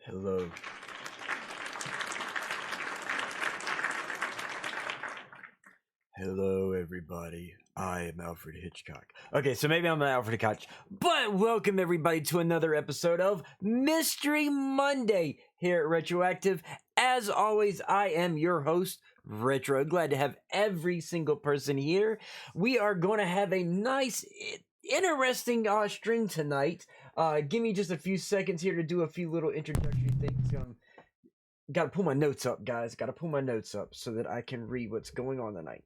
Hello. Hello, everybody. I am Alfred Hitchcock. Okay, so maybe I'm not Alfred Hitchcock, but welcome everybody to another episode of Mystery Monday here at RetroActive. As always, I am your host, Retro. Glad to have every single person here. We are going to have a nice, interesting stream tonight. Give me just a few seconds here to do a few little introductory things. Gotta pull my notes up, guys. Gotta pull my notes up so that I can read what's going on tonight.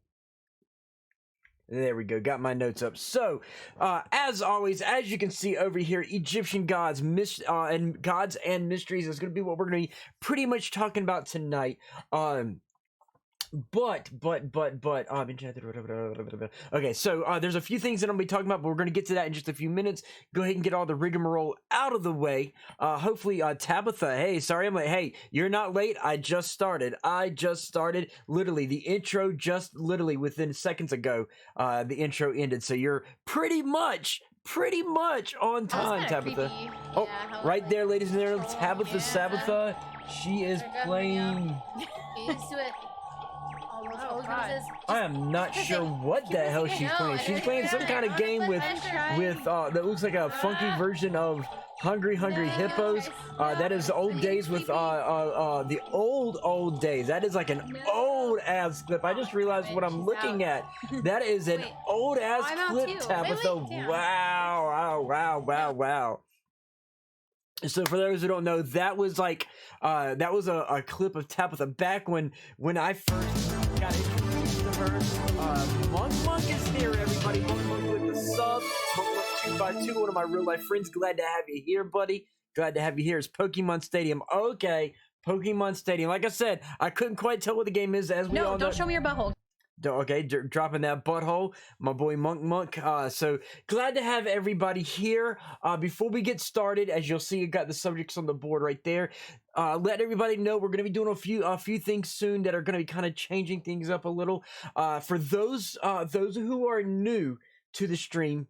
There we go. Got my notes up. So, as always, as you can see over here, Egyptian gods, and gods and mysteries is going to be what we're going to be pretty much talking about tonight. Okay, so there's a few things that I'm gonna be talking about, but we're gonna get to that in just a few minutes. Go ahead and get all the rigmarole out of the way. Hopefully, Tabitha, hey, sorry I'm late. Hey, you're not late. I just started. Literally, the intro just literally within seconds ago. The intro ended, so you're pretty much on time, Tabitha. Creepy. Oh, Yeah, right there, ladies and gentlemen, Tabitha yeah. Sabatha. She is playing. Get used to it. Oh, God. I am not sure what the hell she's playing. She's playing some kind of game with that looks like a funky version of Hungry Hippos. That is the old days with the old days. That is like an old ass clip. I just realized what I'm looking at. That is an old ass clip, Tabitha. Wow. So for those who don't know, that was like that was a clip of Tabitha back when I first got introduced to her. Monk is here, everybody. Monk with the sub. Monk 2x2, one of my real life friends. Glad to have you here, buddy. Glad to have you here. It's Pokemon Stadium. Okay, Pokemon Stadium. Like I said, I couldn't quite tell what the game is. As we all know. No, don't show me your butthole. Okay, dropping that butthole, my boy Monk. So glad to have everybody here. Before we get started, as you'll see, you got the subjects on the board right there. Let everybody know we're going to be doing a few things soon that are going to be kind of changing things up a little. For those who are new to the stream,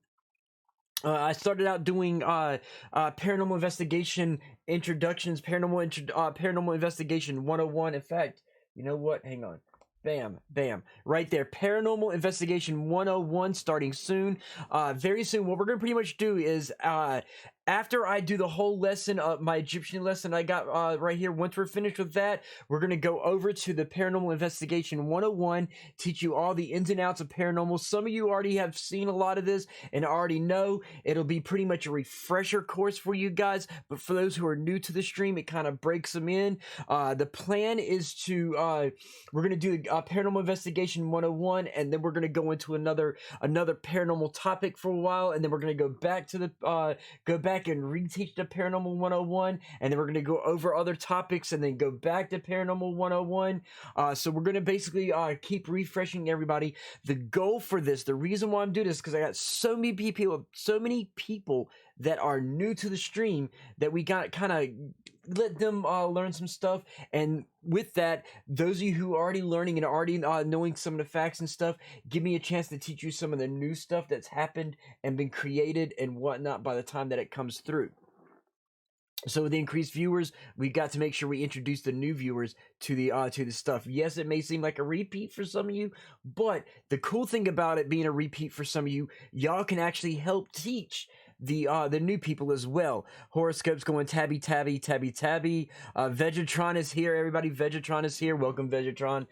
I started out doing paranormal investigation introductions, paranormal investigation 101. In fact, you know what? Hang on. Bam. Right there. Paranormal Investigation 101 starting soon. Very soon. What we're going to pretty much do is after I do the whole lesson, my Egyptian lesson I got right here, once we're finished with that, we're going to go over to the Paranormal Investigation 101, teach you all the ins and outs of paranormal. Some of you already have seen a lot of this and already know. It'll be pretty much a refresher course for you guys, but for those who are new to the stream, it kind of breaks them in. The plan is to, we're going to do Paranormal Investigation 101, and then we're going to go into another paranormal topic for a while, and then we're going to go back to the and reteach the Paranormal 101, and then we're going to go over other topics and then go back to Paranormal 101. So we're going to basically keep refreshing everybody. The goal for this, the reason why I'm doing this, because I got so many people that are new to the stream that we got kind of let them learn some stuff. And with that, those of you who are already learning and already knowing some of the facts and stuff, give me a chance to teach you some of the new stuff that's happened and been created and whatnot by the time that it comes through. So with the increased viewers, we got to make sure we introduce the new viewers to the stuff. Yes, it may seem like a repeat for some of you, but the cool thing about it being a repeat for some of you, y'all can actually help teach the new people as well. Horoscopes going tabby. Vegetron is here, everybody. Vegetron is here. Welcome, Vegetron.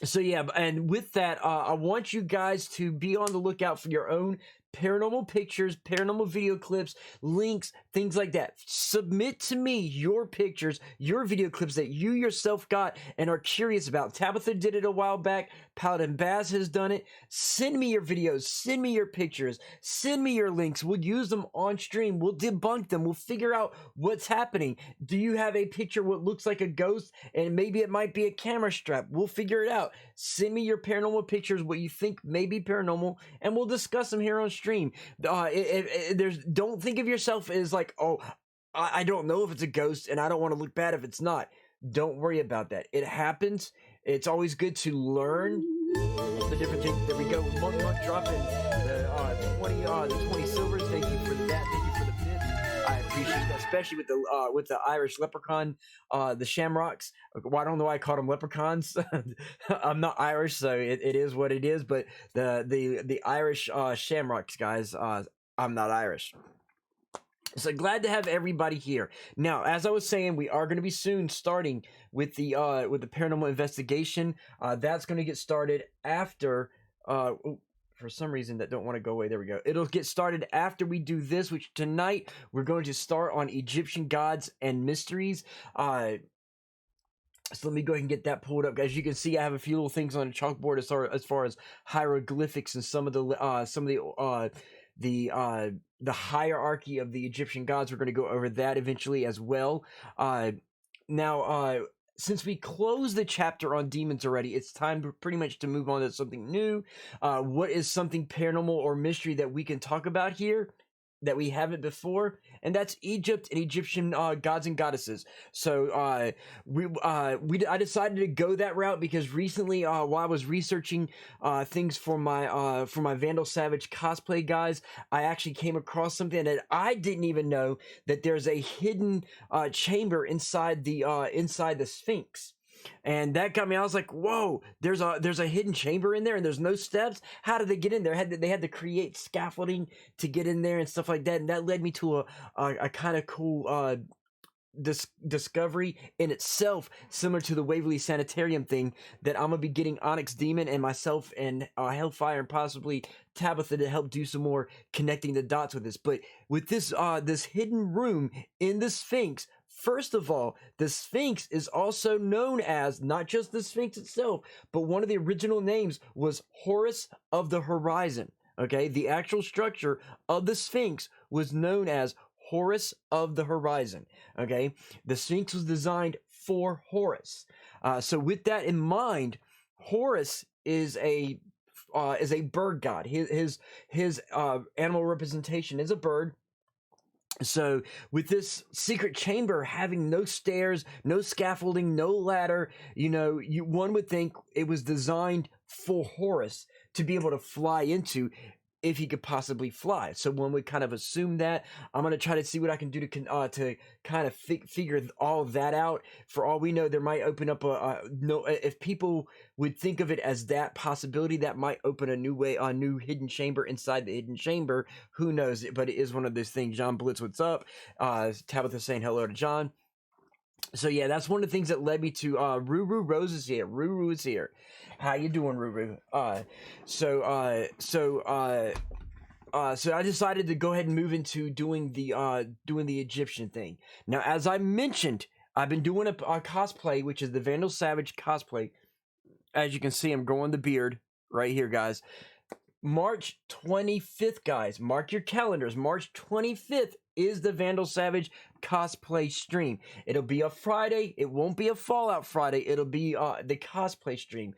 So yeah, and with that, I want you guys to be on the lookout for your own paranormal pictures, paranormal video clips, links, things like that. Submit to me your pictures, your video clips that you yourself got and are curious about. Tabitha did it a while back. Paladin Baz has done it. Send me your videos, send me your pictures, send me your links. We'll use them on stream. We'll debunk them. We'll figure out what's happening. Do you have a picture what looks like a ghost and maybe it might be a camera strap? We'll figure it out. Send me your paranormal pictures, what you think may be paranormal, and we'll discuss them here on stream. Don't think of yourself as like, oh, I don't know if it's a ghost and I don't want to look bad if it's not. Don't worry about that. It happens. It's always good to learn the different things. There we go. Monk dropping the 20 silvers. Thank you for that. Thank you for the bits. I appreciate appreciate that, especially with the Irish leprechaun, the shamrocks. Well, I don't know why I called them leprechauns. I'm not Irish, so it is what it is. But the Irish shamrocks, guys. I'm not Irish. So glad to have everybody here. Now, as I was saying, we are going to be soon starting with the paranormal investigation. That's going to get started after. For some reason that don't want to go away. There we go. It'll get started after we do this, which tonight we're going to start on Egyptian gods and mysteries. So let me go ahead and get that pulled up. As you can see, I have a few little things on the chalkboard as far as hieroglyphics and some of the hierarchy of the Egyptian gods. We're going to go over that eventually as well. Now, since we closed the chapter on demons already, it's time pretty much to move on to something new. What is something paranormal or mystery that we can talk about here that we haven't before? And that's Egypt and Egyptian gods and goddesses. So I decided to go that route because recently, while I was researching things for my Vandal Savage cosplay guys, I actually came across something that I didn't even know, that there's a hidden chamber inside the Sphinx. And that got me. I was like, "Whoa! There's a hidden chamber in there, and there's no steps. How did they get in there? They had to create scaffolding to get in there and stuff like that." And that led me to a kind of cool discovery in itself, similar to the Waverly Sanitarium thing. That I'm gonna be getting Onyx Demon and myself and Hellfire and possibly Tabitha to help do some more connecting the dots with this. But with this this hidden room in the Sphinx. First of all, the Sphinx is also known as, not just the Sphinx itself, but one of the original names was Horus of the Horizon. Okay, the actual structure of the Sphinx was known as Horus of the Horizon. Okay, the Sphinx was designed for Horus. So with that in mind, Horus is a bird god. His animal representation is a bird. So with this secret chamber having no stairs, no scaffolding, no ladder, one would think it was designed for Horus to be able to fly into, if he could possibly fly. So one would kind of assume that. I'm going to try to see what I can do to kind of figure all of that out. For all we know, there might open up if people would think of it as that possibility, that might open a new hidden chamber inside the hidden chamber. Who knows? But it is one of those things. John Blitz, what's up? Tabitha saying hello to John. So yeah, that's one of the things that led me to Ruru Rose is here. Ruru is here. How you doing, Ruru? So I decided to go ahead and move into doing the Egyptian thing. Now, as I mentioned, I've been doing a cosplay, which is the Vandal Savage cosplay. As you can see, I'm growing the beard right here, guys. March 25th, guys. Mark your calendars. March 25th is the Vandal Savage cosplay stream. It'll be a Friday. It won't be a Fallout Friday. It'll be the cosplay stream.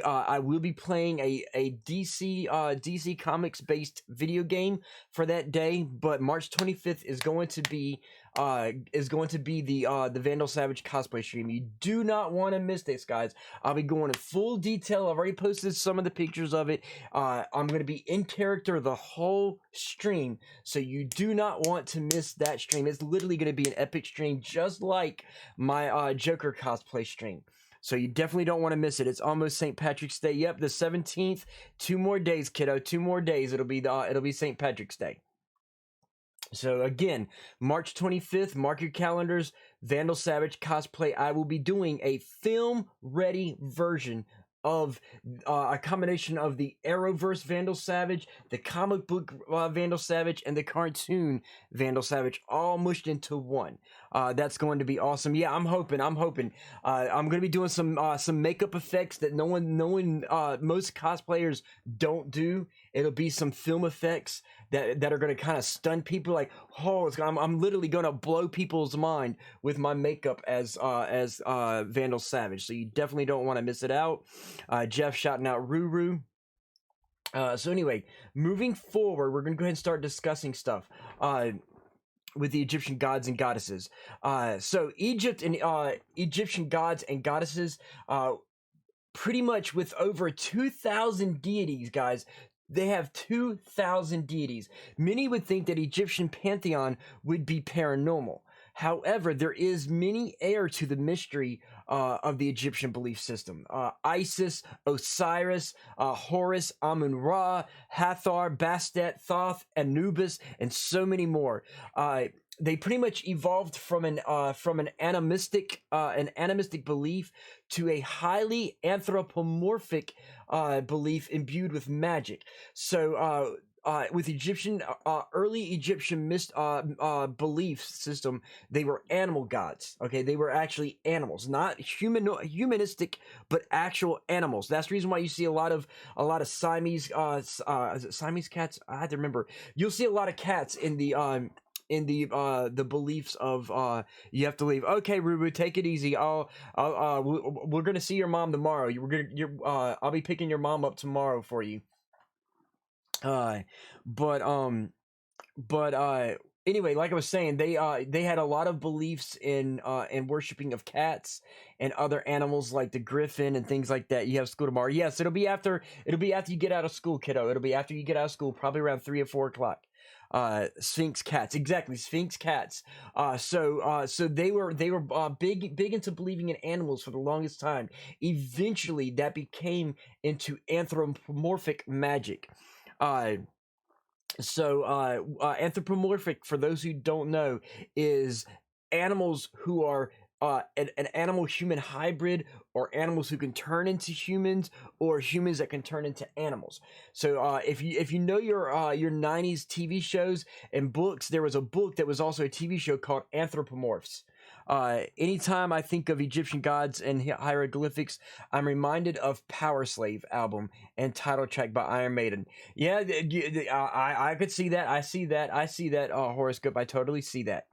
I will be playing a DC Comics based video game for that day, but March 25th is going to be the Vandal Savage cosplay stream. You do not want to miss this, guys. I'll be going in full detail. I've already posted some of the pictures of it. I'm going to be in character the whole stream, so you do not want to miss that stream. It's literally going to be an epic stream, just like my Joker cosplay stream. So you definitely don't want to miss it. It's almost St. Patrick's Day. Yep, the 17th. 2 more days, kiddo. 2 more days. It'll be St. Patrick's Day. So again, March 25th, mark your calendars, Vandal Savage cosplay. I will be doing a film-ready version of a combination of the Arrowverse Vandal Savage, the comic book Vandal Savage, and the cartoon Vandal Savage, all mushed into one. That's going to be awesome. Yeah, I'm hoping. I'm going to be doing some makeup effects that most cosplayers don't do. It'll be some film effects that are going to kind of stun people. Like, oh, I'm literally going to blow people's mind with my makeup as Vandal Savage. So you definitely don't want to miss it out. Jeff shouting out Ruru. So anyway, moving forward, we're going to go ahead and start discussing stuff with the Egyptian gods and goddesses. So Egypt and Egyptian gods and goddesses, pretty much with over 2,000 deities, guys. They have 2,000 deities. Many would think that Egyptian pantheon would be paranormal. However, there is many air to the mystery of the Egyptian belief system. Isis, Osiris, Horus, Amun-Ra, Hathor, Bastet, Thoth, Anubis, and so many more. They pretty much evolved from an animistic belief to a highly anthropomorphic belief imbued with magic. So with early Egyptian belief system, they were animal gods. Okay, they were actually animals, not humanistic, but actual animals. That's the reason why you see a lot of Siamese is it Siamese cats? I had to remember. You'll see a lot of cats in the beliefs of you have to leave. Okay, Rubu, take it easy. We're gonna see your mom tomorrow. I'll be picking your mom up tomorrow for you. But anyway, like I was saying, they had a lot of beliefs in worshiping of cats and other animals like the griffin and things like that. You have school tomorrow. Yes, it'll be after you get out of school, kiddo. It'll be after you get out of school, probably around 3 or 4 o'clock. Sphinx cats, exactly, Sphinx cats. So they were big into believing in animals for the longest time. Eventually, that became into anthropomorphic magic. Anthropomorphic, for those who don't know, is animals who are an animal-human hybrid, or animals who can turn into humans, or humans that can turn into animals. So if you know your 90s TV shows and books, there was a book that was also a TV show called Anthropomorphs. Anytime I think of Egyptian gods and hieroglyphics, I'm reminded of Power Slave album and title track by Iron Maiden. Yeah, I could see that. I see that horoscope. I totally see that.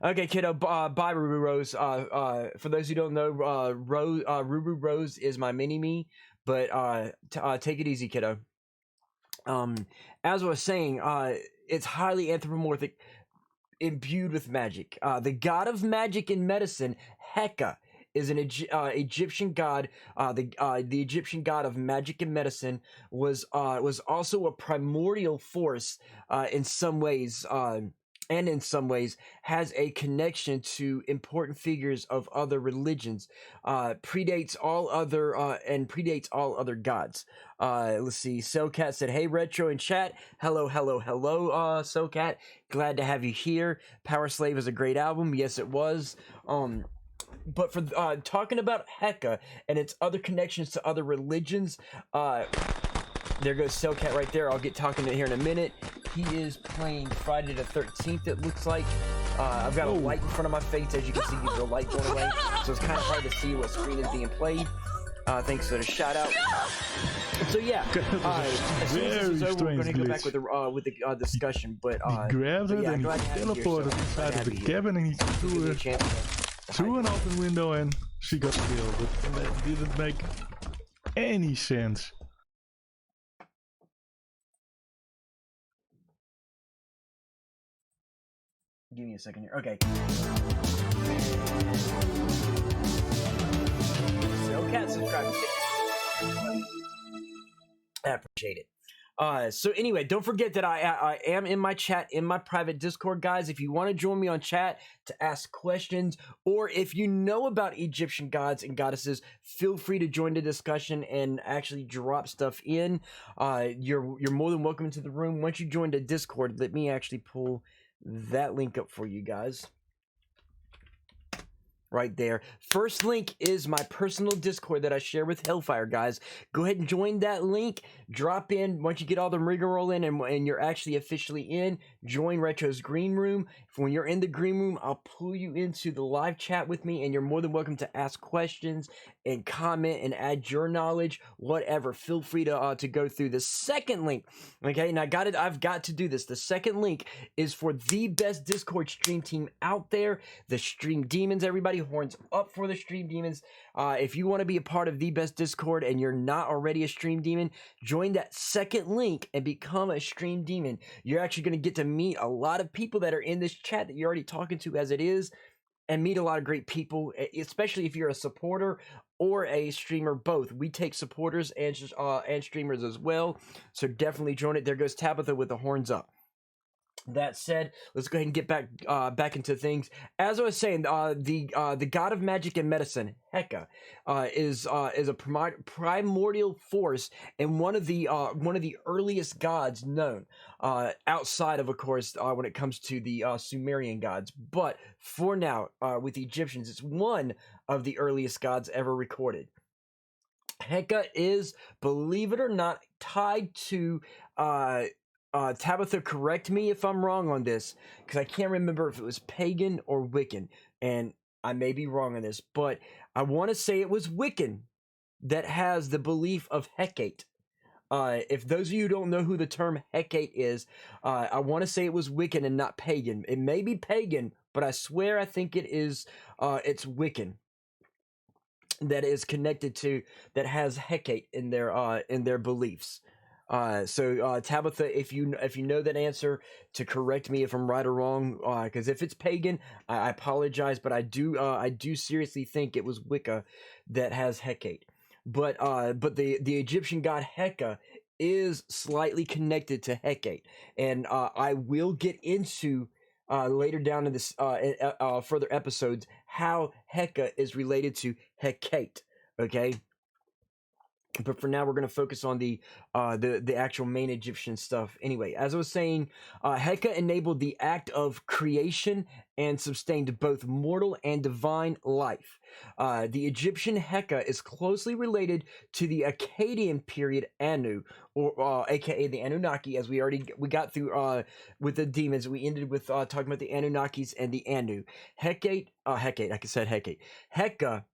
Okay, kiddo. Bye, Rubu Rose. For those who don't know, Rubu Rose is my mini-me. But take it easy, kiddo. As I was saying, it's highly anthropomorphic, imbued with magic. The god of magic and medicine, Heka, is an Egyptian god. The Egyptian god of magic and medicine was also a primordial force in some ways. And in some ways has a connection to important figures of other religions, predates all other gods. Let's see. Cellcat said, "Hey, Retro in chat. Hello, Cellcat. Glad to have you here. Power Slave is a great album. Yes, it was. But for talking about Heka and its other connections to other religions, there goes Cellcat right there. I'll get talking to it here in a minute. He is playing Friday the 13th, it looks like. I've got a light in front of my face, as you can see, the light going away. So it's kind of hard to see what screen is being played. Thanks for the shout out. So yeah, as soon as this is over, we're going to go back with the discussion. But he grabbed it and he teleported inside of the cabin and he threw it through an open window and she got killed. But that didn't make any sense. Give me a second here. Okay. Cellcat, subscribe. I appreciate it. So anyway, don't forget that I am in my chat, in my private Discord, guys. If you want to join me on chat to ask questions, or if you know about Egyptian gods and goddesses, feel free to join the discussion and actually drop stuff in. You're more than welcome to the room. Once you join the Discord, let me actually pull that link up for you guys. Right there. First link is my personal Discord that I share with Hellfire, guys. Go ahead and join that link. Drop in once you get all the rigmarole in and you're actually officially in. Join Retro's Green Room. When you're in the Green Room, I'll pull you into the live chat with me, and you're more than welcome to ask questions and comment and add your knowledge, whatever. Feel free to go through the second link. Okay, and I've got to do this. The second link is for the best Discord stream team out there, the Stream Demons. Everybody, horns up for the Stream Demons. If you want to be a part of the best Discord and you're not already a Stream Demon, join that second link and become a Stream Demon. You're actually going to get to meet a lot of people that are in this chat that you're already talking to as it is. and meet a lot of great people, especially if you're a supporter or a streamer. Both we take supporters and streamers as well, so definitely join it. There goes Tabitha with the horns up. That said, let's go ahead and get back into things. As I was saying, the god of magic and medicine, Heka, is a primordial force and one of the earliest gods known, outside of course, when it comes to the Sumerian gods. But for now, with the Egyptians, it's one of the earliest gods ever recorded. Heka is, believe it or not, tied to Tabitha, correct me if I'm wrong on this, because I can't remember if it was pagan or Wiccan, and I may be wrong on this, but I want to say it was Wiccan that has the belief of Hecate. If those of you who don't know who the term Hecate is, I want to say it was Wiccan and not pagan. It may be pagan, but I swear I think it is. It's Wiccan that is connected to, that has Hecate in their beliefs. So Tabitha, if you know that answer, to correct me if I'm right or wrong, because if it's pagan, I apologize, but I do seriously think it was Wicca that has Hecate. But the Egyptian god Heka is slightly connected to Hecate, and I will get into later down in this further episodes how Heka is related to Hecate. Okay. But for now, we're going to focus on the actual main Egyptian stuff. Anyway, as I was saying, Heka enabled the act of creation and sustained both mortal and divine life. The Egyptian Heka is closely related to the Akkadian period Anu, or aka the Anunnaki, as we got through with the demons. We ended with talking about the Anunnakis and the Anu. Hecate, I said Hecate. Heka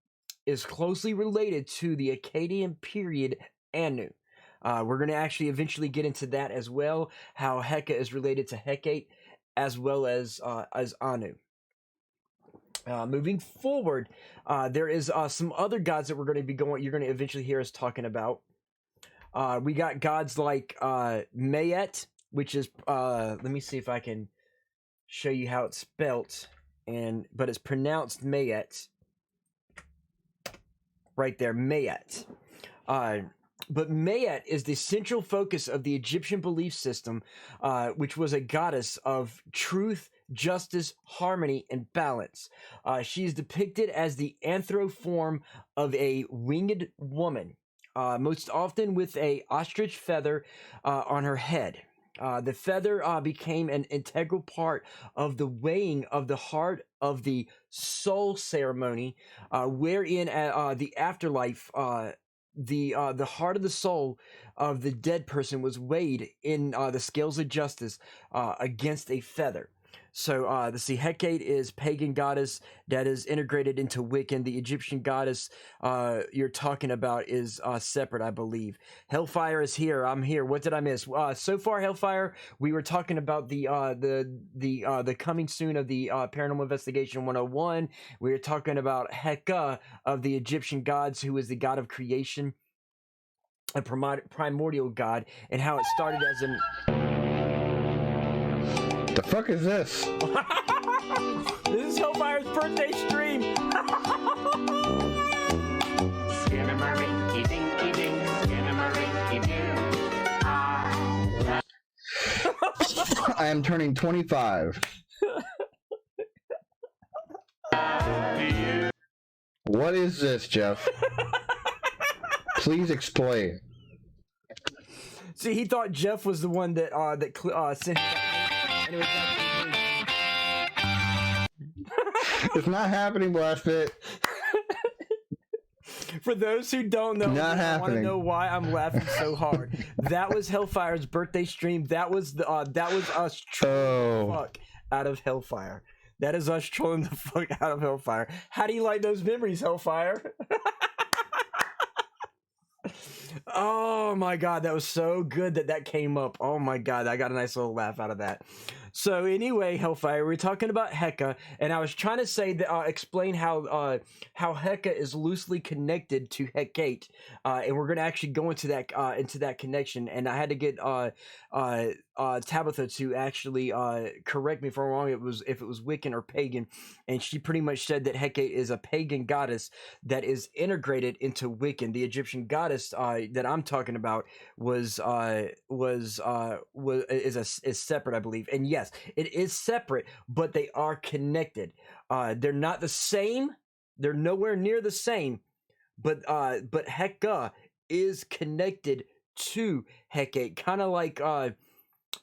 is closely related to the Akkadian period Anu. We're going to actually eventually get into that as well, how Heka is related to Hecate as well as Anu. Moving forward, there is some other gods that you're going to eventually hear us talking about. We got gods like Mayet, which is, let me see if I can show you how it's spelt, but it's pronounced Mayet. Right there, Mayet. But Mayet is the central focus of the Egyptian belief system, which was a goddess of truth, justice, harmony, and balance. She is depicted as the anthroform of a winged woman, most often with a ostrich feather on her head. The feather became an integral part of the weighing of the heart of the soul ceremony, wherein the afterlife, the heart of the soul of the dead person was weighed in the scales of justice against a feather. So the Hecate is pagan goddess that is integrated into Wiccan. The Egyptian goddess you're talking about is separate, I believe. Hellfire is here. I'm here. What did I miss? So far, Hellfire, we were talking about the coming soon of the Paranormal Investigation 101. We were talking about Heka of the Egyptian gods, who is the god of creation, a primordial god, and how it started as an... The fuck is this? This is Hellfire's birthday stream. I am turning 25. What is this, Jeff? Please explain. See, he thought Jeff was the one that sent. Anyway, It's not happening, Blast Fit. for those who don't know, Not I want to happening. know why I'm laughing so hard. That was Hellfire's birthday stream. That was us trolling the fuck out of Hellfire. That is us trolling the fuck out of Hellfire. How do you like those memories, Hellfire? Oh my god, that was so good that came up. Oh my god, I got a nice little laugh out of that. So anyway, Hellfire, we're talking about Heka, and I was trying to say that explain how Heka is loosely connected to Hecate, and we're gonna actually go into that connection. And I had to get Tabitha to actually correct me if I'm wrong. If it was Wiccan or pagan, and she pretty much said that Hecate is a pagan goddess that is integrated into Wiccan. The Egyptian goddess that I'm talking about is separate, I believe. And yes, it is separate, but they are connected. They're not the same. They're nowhere near the same. But Heka is connected to Hecate, kind of like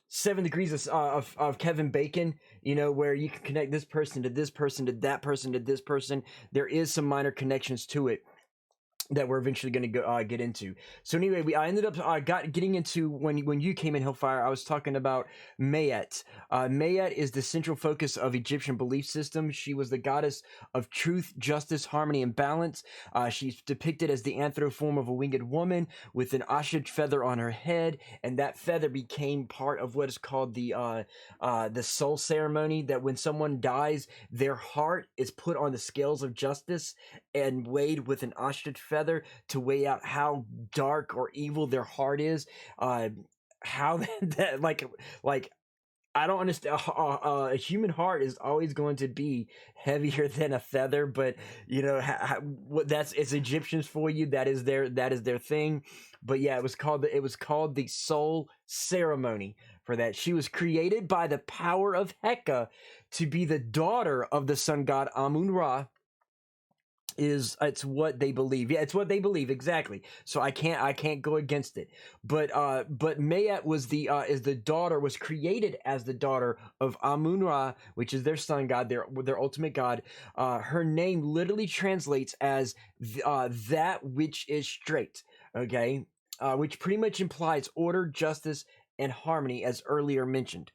7 Degrees of Kevin Bacon, you know, where you can connect this person to this person to that person to this person. There is some minor connections to it that we're eventually going to get into. So anyway, I ended up getting into when you came in, Hellfire. I was talking about Mayet. Mayet is the central focus of Egyptian belief system. She was the goddess of truth, justice, harmony, and balance. She's depicted as the anthroform of a winged woman with an ostrich feather on her head, and that feather became part of what is called the soul ceremony. That when someone dies, their heart is put on the scales of justice and weighed with an ostrich feather to weigh out how dark or evil their heart is. How that like I don't understand. A human heart is always going to be heavier than a feather, but you know it's Egyptians for you. That is their thing. But yeah, it was called the soul ceremony for that. She was created by the power of Heka to be the daughter of the sun god Amun-Ra. It's what they believe. Yeah, it's what they believe exactly. So I can't go against it. But Mayat was was created as the daughter of Amun-Ra, which is their sun god, their ultimate god. Her name literally translates as that which is straight. Okay, which pretty much implies order, justice, and harmony, as earlier mentioned.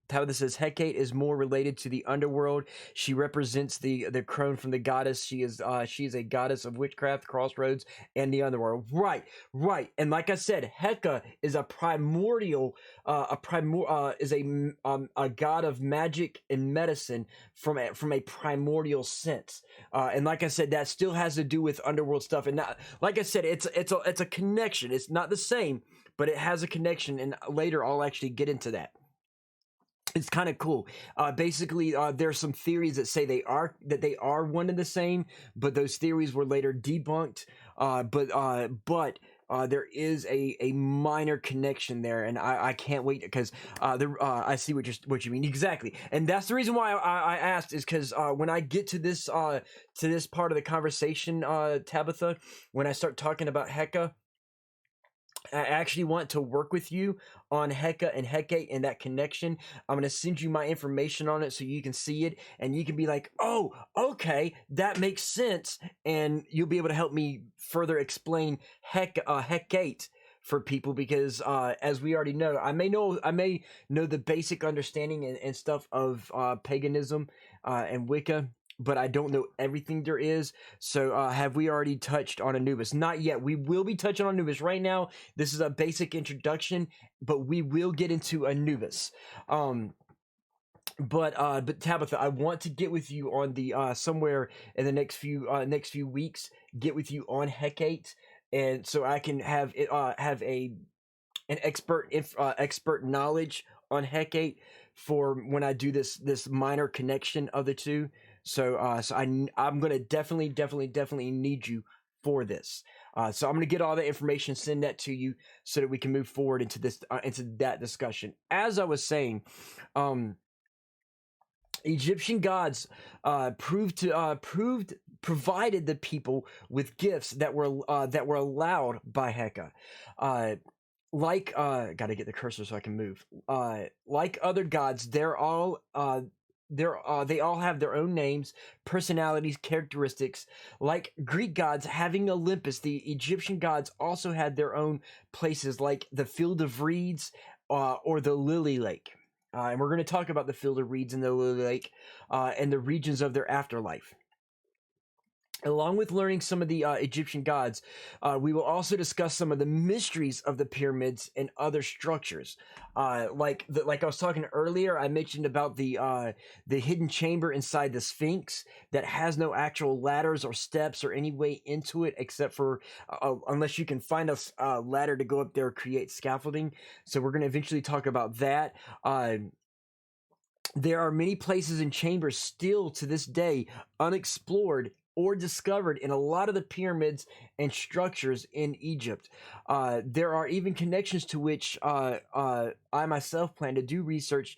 Tabitha says Hecate is more related to the underworld. She represents the crone from the goddess. She is a goddess of witchcraft, crossroads, and the underworld. Right. And like I said, Heka is a primordial, is a god of magic and medicine from a primordial sense. And like I said, that still has to do with underworld stuff. And not, like I said, it's a connection. It's not the same, but it has a connection. And later I'll actually get into that. It's kind of cool. Basically, there's some theories that say they are one and the same, but those theories were later debunked. But there is a minor connection there, and I can't wait because I see what you mean exactly, and that's the reason why I asked is because when I get to this part of the conversation, Tabitha, when I start talking about Heka, I actually want to work with you on Heka and Hecate and that connection. I'm going to send you my information on it so you can see it and you can be like, oh, okay, that makes sense. And you'll be able to help me further explain Hecate for people because as we already know, I may know the basic understanding and stuff of paganism and Wicca, but I don't know everything there is. So have we already touched on Anubis? Not yet. We will be touching on Anubis right now. This is a basic introduction, but we will get into Anubis. But Tabitha, I want to get with you on the somewhere in the next few weeks. Get with you on Hecate, and so I can have an expert knowledge on Hecate for when I do this minor connection of the two. So I'm gonna definitely need you for this. So I'm gonna get all the information, send that to you, so that we can move forward into that discussion. As I was saying, Egyptian gods provided the people with gifts that were allowed by Heka. Gotta get the cursor so I can move. Like other gods, they all have their own names, personalities, characteristics. Like Greek gods having Olympus, the Egyptian gods also had their own places, like the Field of Reeds or the Lily Lake. And we're going to talk about the Field of Reeds and the Lily Lake and the regions of their afterlife. Along with learning some of the Egyptian gods, we will also discuss some of the mysteries of the pyramids and other structures. Like I was talking earlier, I mentioned about the hidden chamber inside the Sphinx that has no actual ladders or steps or any way into it, except for unless you can find a ladder to go up there or create scaffolding. So we're going to eventually talk about that. There are many places and chambers still to this day unexplored or discovered in a lot of the pyramids and structures in Egypt. There are even connections to which I myself plan to do research,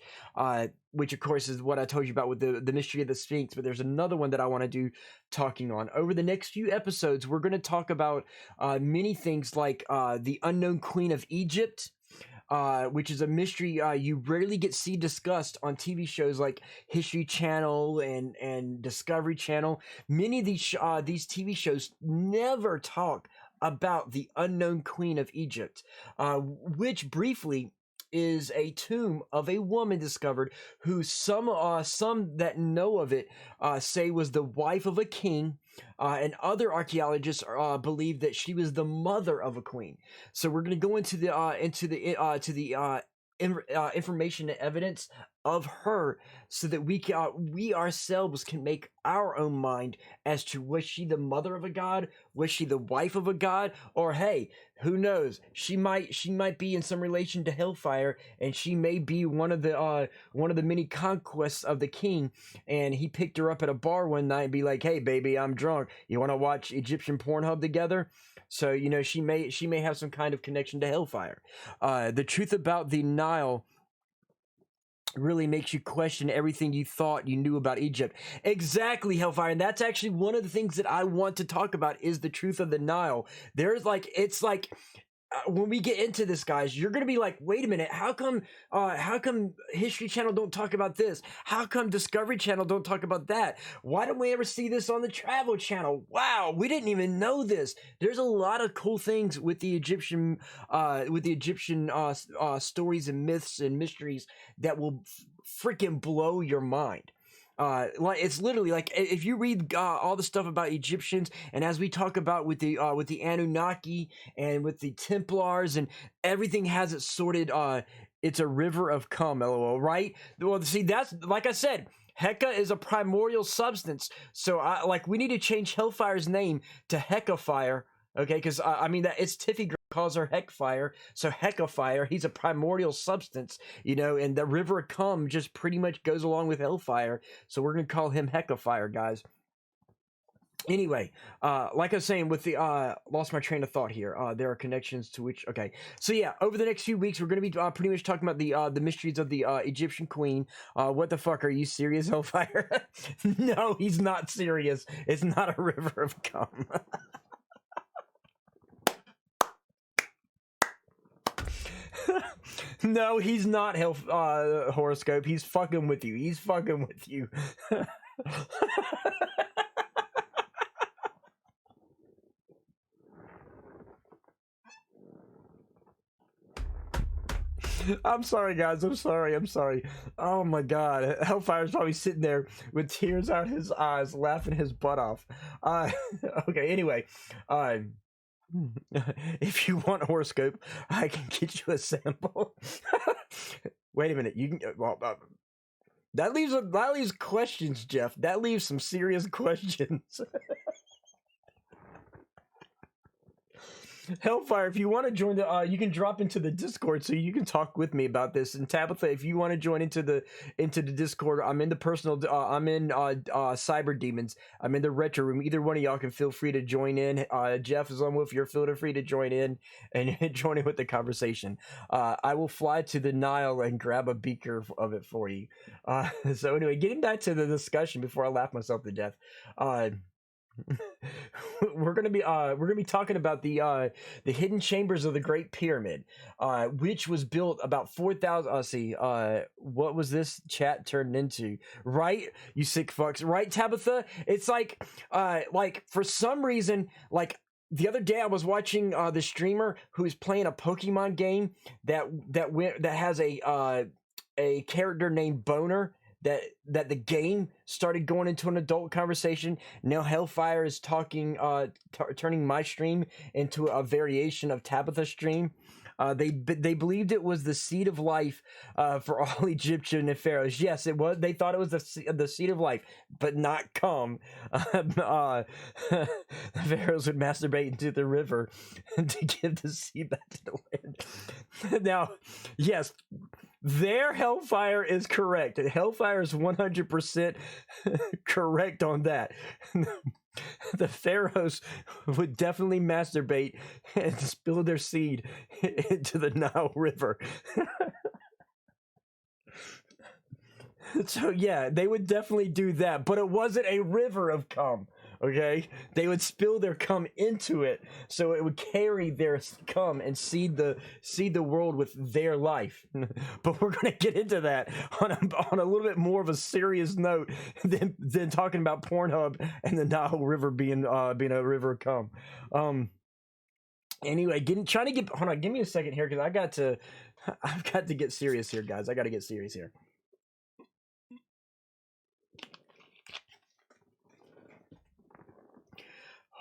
which of course is what I told you about with the mystery of the Sphinx, but there's another one that I want to do talking on. Over the next few episodes, we're going to talk about many things like the unknown Queen of Egypt, which is a mystery you rarely get see discussed on TV shows like History Channel and Discovery Channel. Many of these TV shows never talk about the unknown Queen of Egypt, which briefly is a tomb of a woman discovered who some that know of it say was the wife of a king, and other archaeologists believe that she was the mother of a queen. So we're going to go into the information and evidence of her, so that we ourselves can make our own mind as to, was she the mother of a god, was she the wife of a god, or hey, who knows, she might be in some relation to Hellfire, and she may be one of the many conquests of the king, and he picked her up at a bar one night and be like, hey baby, I'm drunk, you want to watch Egyptian Pornhub together? So, you know, she may have some kind of connection to Hellfire. The truth about the Nile really makes you question everything you thought you knew about Egypt. Exactly, Hellfire. And that's actually one of the things that I want to talk about, is the truth of the Nile. When we get into this, guys, you're gonna be like, wait a minute, how come History Channel don't talk about this? How come Discovery Channel don't talk about that? Why don't we ever see this on the Travel Channel? Wow, we didn't even know this. There's a lot of cool things with the Egyptian stories and myths and mysteries that will freaking blow your mind. Like, it's literally like, if you read all the stuff about Egyptians, and as we talk about with the Anunnaki and with the Templars, and everything has it sorted, it's a river of cum, lol, right? Well, see, that's, like I said, Heka is a primordial substance, so we need to change Hellfire's name to Hekafire, okay? Because I mean, that it's Tiffy calls her Heckfire, so Hekafire, he's a primordial substance, you know, and the river of cum just pretty much goes along with Hellfire, so we're gonna call him Hekafire, guys. Anyway, like I was saying, with the lost my train of thought here. There are connections to which, okay, so yeah, over the next few weeks we're gonna be pretty much talking about the mysteries of the Egyptian queen. What the fuck, are you serious, Hellfire? No, he's not serious. It's not a river of cum. No, he's not horoscope. He's fucking with you. He's fucking with you. I'm sorry, guys. I'm sorry. Oh my god. Hellfire's probably sitting there with tears out his eyes, laughing his butt off. Okay, anyway. If you want horoscope, I can get you a sample. Wait a minute, you can. Well, that leaves questions, Jeff. That leaves some serious questions. Hellfire, if you want to join the, you can drop into the Discord so you can talk with me about this. And Tabitha, if you want to join into the Discord, I'm in the personal, I'm in Cyber Demons. I'm in the Retro Room. Either one of y'all can feel free to join in. Jeff is on with, you're feel free to join in and join in with the conversation. I will fly to the Nile and grab a beaker of it for you. So anyway, getting back to the discussion before I laugh myself to death. We're gonna be talking about the hidden chambers of the Great Pyramid, which was built about 4,000. What was this chat turned into? Right, you sick fucks. Right, Tabitha. It's like for some reason, like the other day I was watching the streamer who's playing a Pokemon game that has a character named Boner that the game started going into an adult conversation. Now Hellfire is talking, turning my stream into a variation of Tabitha's stream. They believed it was the seed of life for all Egyptian pharaohs. Yes, it was. They thought it was the seed of life, but not cum. The pharaohs would masturbate into the river to give the seed back to the land. Now, yes, their Hellfire is correct. Hellfire is 100% correct on that. The pharaohs would definitely masturbate and spill their seed into the Nile River. So yeah, they would definitely do that, but it wasn't a river of cum. Okay, they would spill their cum into it, so it would carry their cum and seed the world with their life. But we're gonna get into that on a little bit more of a serious note than talking about Pornhub and the Nile River being a river of cum. Anyway, hold on, give me a second here because I've got to get serious here, guys. I got to get serious here.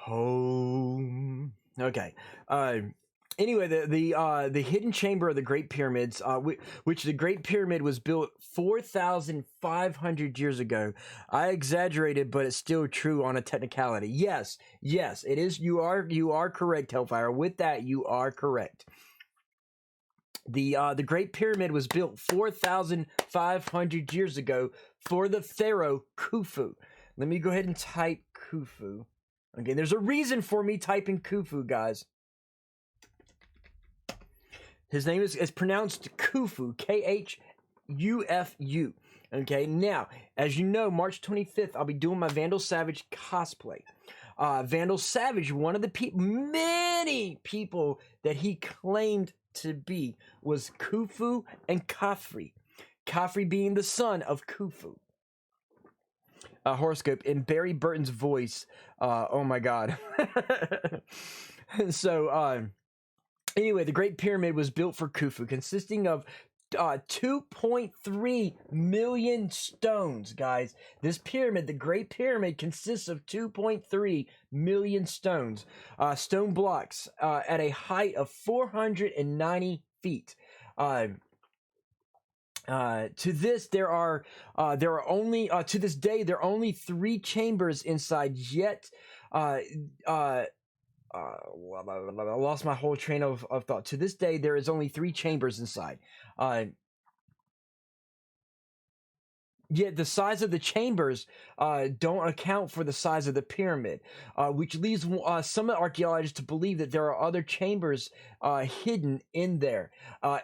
Home. Okay. Anyway, the hidden chamber of the Great Pyramids, which the Great Pyramid was built 4,500 years ago. I exaggerated, but it's still true on a technicality. Yes, it is. You are correct, Hellfire. With that, you are correct. The Great Pyramid was built 4,500 years ago for the pharaoh Khufu. Let me go ahead and type Khufu. Okay, there's a reason for me typing Khufu, guys. His name is pronounced Khufu, Khufu. Okay, now, as you know, March 25th, I'll be doing my Vandal Savage cosplay. Vandal Savage, one of the many people that he claimed to be, was Khufu and Khafre. Khafre being the son of Khufu. Horoscope in Barry Burton's voice. Oh my god. So anyway, the Great Pyramid was built for Khufu, consisting of 2.3 million stones, guys. This pyramid, the Great Pyramid, consists of 2.3 million stones. Stone blocks at a height of 490 feet. To this there are only to this day there are only 3 chambers inside yet. I lost my whole train of thought. To this day there is only 3 chambers inside. Yet the size of the chambers don't account for the size of the pyramid, which leads some archaeologists to believe that there are other chambers hidden in there.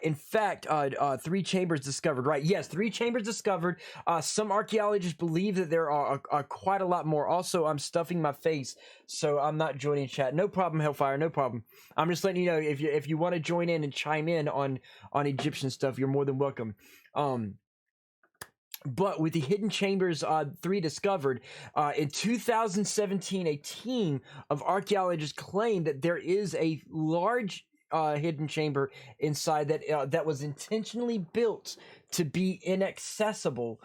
In fact, 3 chambers discovered, right? Yes, 3 chambers discovered. Some archaeologists believe that there are quite a lot more. Also, I'm stuffing my face, so I'm not joining chat. No problem, Hellfire, no problem. I'm just letting you know, if you want to join in and chime in on Egyptian stuff, you're more than welcome. But with the hidden chambers 3 discovered, in 2017, a team of archaeologists claimed that there is a large hidden chamber inside that was intentionally built to be inaccessible.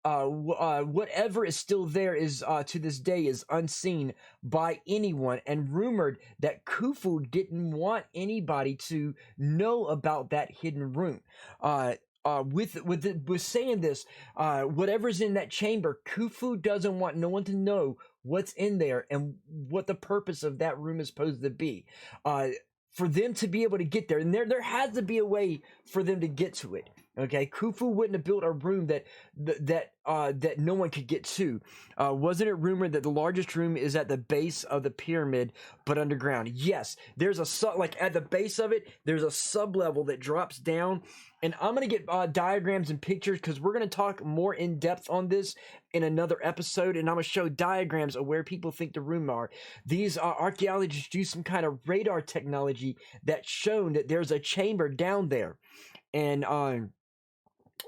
Whatever is still there is to this day is unseen by anyone, and rumored that Khufu didn't want anybody to know about that hidden room. With saying this, whatever's in that chamber, Khufu doesn't want no one to know what's in there and what the purpose of that room is supposed to be. For them to be able to get there, and there has to be a way for them to get to it. Okay, Khufu wouldn't have built a room that no one could get to. Wasn't it rumored that the largest room is at the base of the pyramid, but underground? Yes, there's like at the base of it, there's a sub level that drops down. And I'm gonna get diagrams and pictures because we're gonna talk more in depth on this in another episode, and I'm gonna show diagrams of where people think the room are. These archaeologists use some kind of radar technology that's shown that there's a chamber down there, and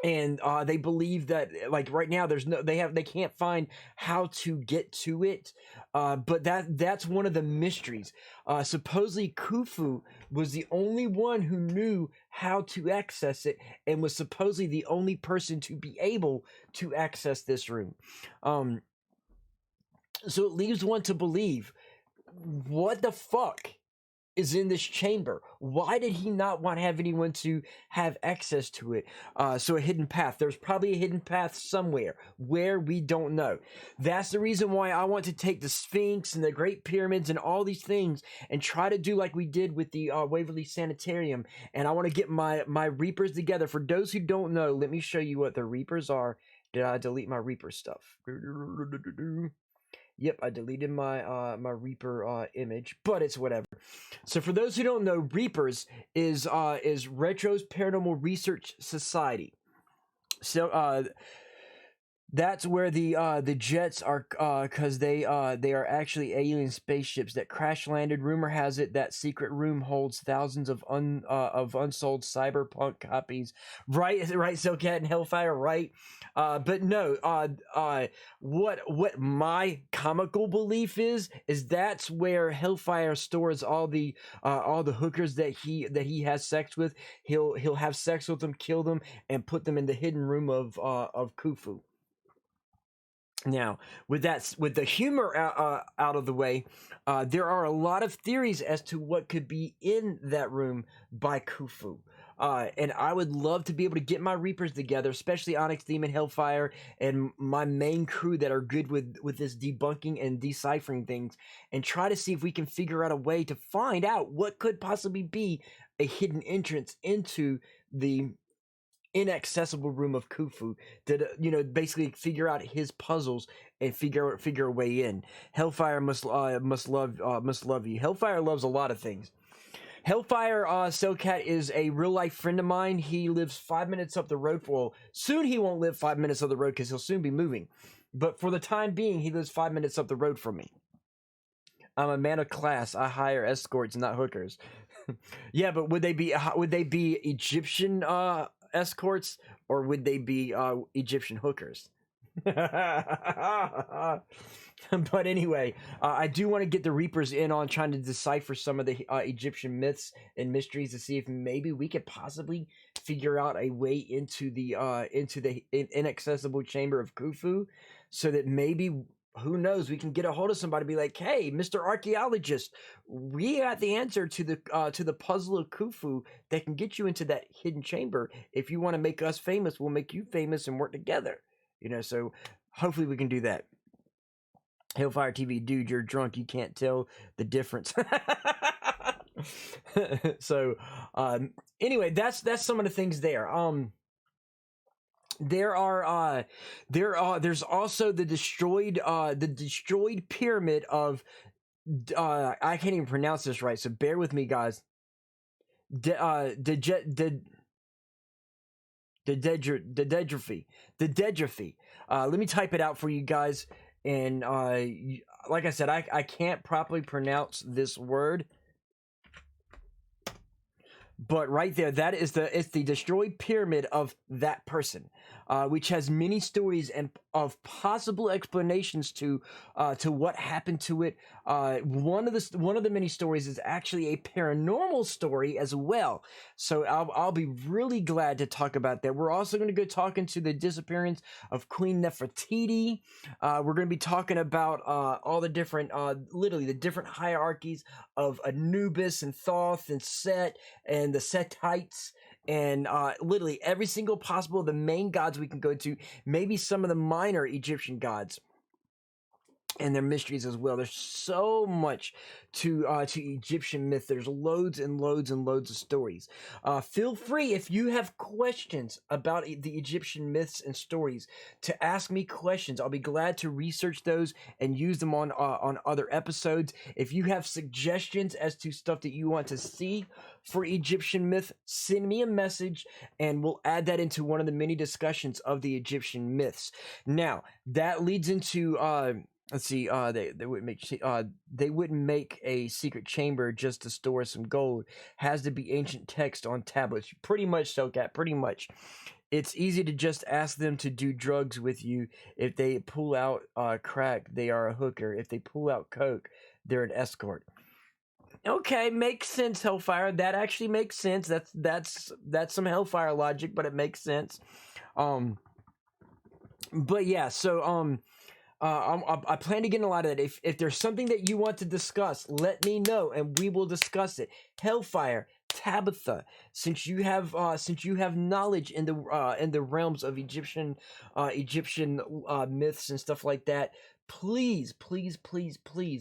and they believe that, like, right now they can't find how to get to it, but that's one of the mysteries. Supposedly Khufu was the only one who knew how to access it, and was supposedly the only person to be able to access this room. So it leaves one to believe, what the fuck is in this chamber? Why did he not want to have anyone to have access to it? So a hidden path. There's probably a hidden path somewhere where we don't know. That's the reason why I want to take the Sphinx and the Great Pyramids and all these things and try to do like we did with the Waverly Sanitarium. And I want to get my Reapers together. For those who don't know, let me show you what the Reapers are. Did I delete my Reaper stuff? Yep, I deleted my my Reaper image, but it's whatever. So for those who don't know, Reapers is Retro's Paranormal Research Society. So that's where the jets are, because they are actually alien spaceships that crash landed. Rumor has it that secret room holds thousands of unsold cyberpunk copies. Right, Silcat and Hellfire, right? But no, what my comical belief is that's where Hellfire stores all the hookers that he has sex with. He'll have sex with them, kill them, and put them in the hidden room of Khufu. Now, with the humor out of the way, there are a lot of theories as to what could be in that room by Khufu. And I would love to be able to get my Reapers together, especially Onyx Demon, Hellfire, and my main crew that are good with this debunking and deciphering things, and try to see if we can figure out a way to find out what could possibly be a hidden entrance into the inaccessible room of Khufu, to basically figure out his puzzles and figure a way in. Hellfire must love you. Hellfire loves a lot of things. Hellfire Cellcat is a real life friend of mine. He lives 5 minutes up the road. Well, soon he won't live 5 minutes up the road because he'll soon be moving. But for the time being, he lives 5 minutes up the road from me. I'm a man of class. I hire escorts, not hookers. Yeah, but would they be Egyptian escorts, or would they be Egyptian hookers? But anyway, I do want to get the Reapers in on trying to decipher some of the Egyptian myths and mysteries to see if maybe we could possibly figure out a way into the inaccessible chamber of Khufu, so that maybe, who knows, we can get a hold of somebody and be like, hey, Mr. Archaeologist, we got the answer to the puzzle of Khufu that can get you into that hidden chamber. If you want to make us famous, we'll make you famous and work together. So hopefully we can do that. Hellfire TV, dude, you're drunk. You can't tell the difference. So anyway, that's some of the things there. There's also the destroyed pyramid of I can't even pronounce this right, so bear with me, guys. The Dedrophy. Let me type it out for you guys. And like I said, I can't properly pronounce this word. But right there, it's the destroyed pyramid of that person, which has many stories and of possible explanations to what happened to it. One of the many stories is actually a paranormal story as well. So I'll be really glad to talk about that. We're also going to go talking to the disappearance of Queen Nefertiti. We're going to be talking about all the different, literally the different hierarchies of Anubis and Thoth and Set and the Setites, and literally every single possible of the main gods we can go to, maybe some of the minor Egyptian gods and their mysteries as well. There's so much to Egyptian myth. There's loads and loads and loads of stories. Feel free, if you have questions about the Egyptian myths and stories, to ask me questions. I'll be glad to research those and use them on other episodes. If you have suggestions as to stuff that you want to see for Egyptian myth, send me a message and we'll add that into one of the many discussions of the Egyptian myths. Now, that leads into let's see. They wouldn't make a secret chamber just to store some gold. Has to be ancient text on tablets. Pretty much, Socat. Pretty much. It's easy to just ask them to do drugs with you. If they pull out crack, they are a hooker. If they pull out coke, they're an escort. Okay, makes sense, Hellfire. That actually makes sense. That's some Hellfire logic, but it makes sense. But yeah, so I plan to get in a lot of that. If there's something that you want to discuss, let me know and we will discuss it. Hellfire, Tabitha, since you have knowledge in the realms of Egyptian myths and stuff like that, please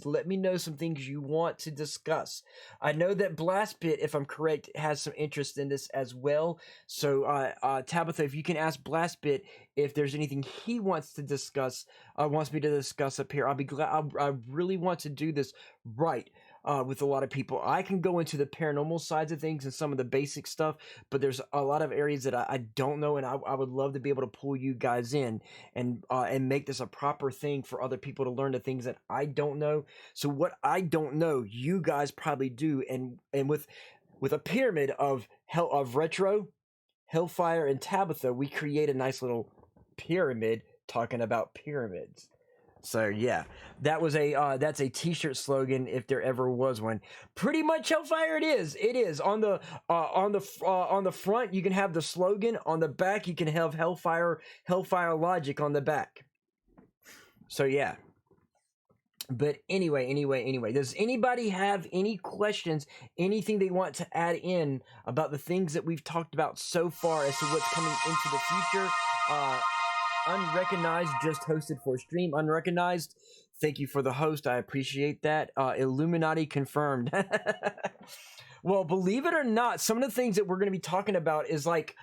let me know some things you want to discuss. I know that Blastbit, if I'm correct, has some interest in this as well. So Tabitha, if you can ask Blastbit if there's anything he wants to discuss, wants me to discuss up here, I'll be glad. I really want to do this right. With a lot of people, I can go into the paranormal sides of things and some of the basic stuff, but there's a lot of areas that I don't know, and I would love to be able to pull you guys in and make this a proper thing for other people to learn the things that I don't know. So what I don't know, you guys probably do, and with a pyramid of retro, Hellfire, and Tabitha, we create a nice little pyramid talking about pyramids. So yeah, that's a t-shirt slogan if there ever was one. Pretty much, Hellfire, it is. It is on the front you can have the slogan. On the back you can have Hellfire logic on the back. So yeah. But anyway, does anybody have any questions, anything they want to add in about the things that we've talked about so far as to what's coming into the future? Unrecognized just hosted for stream. Unrecognized, thank you for the host. I appreciate that. Illuminati confirmed. Well, believe it or not, some of the things that we're going to be talking about is like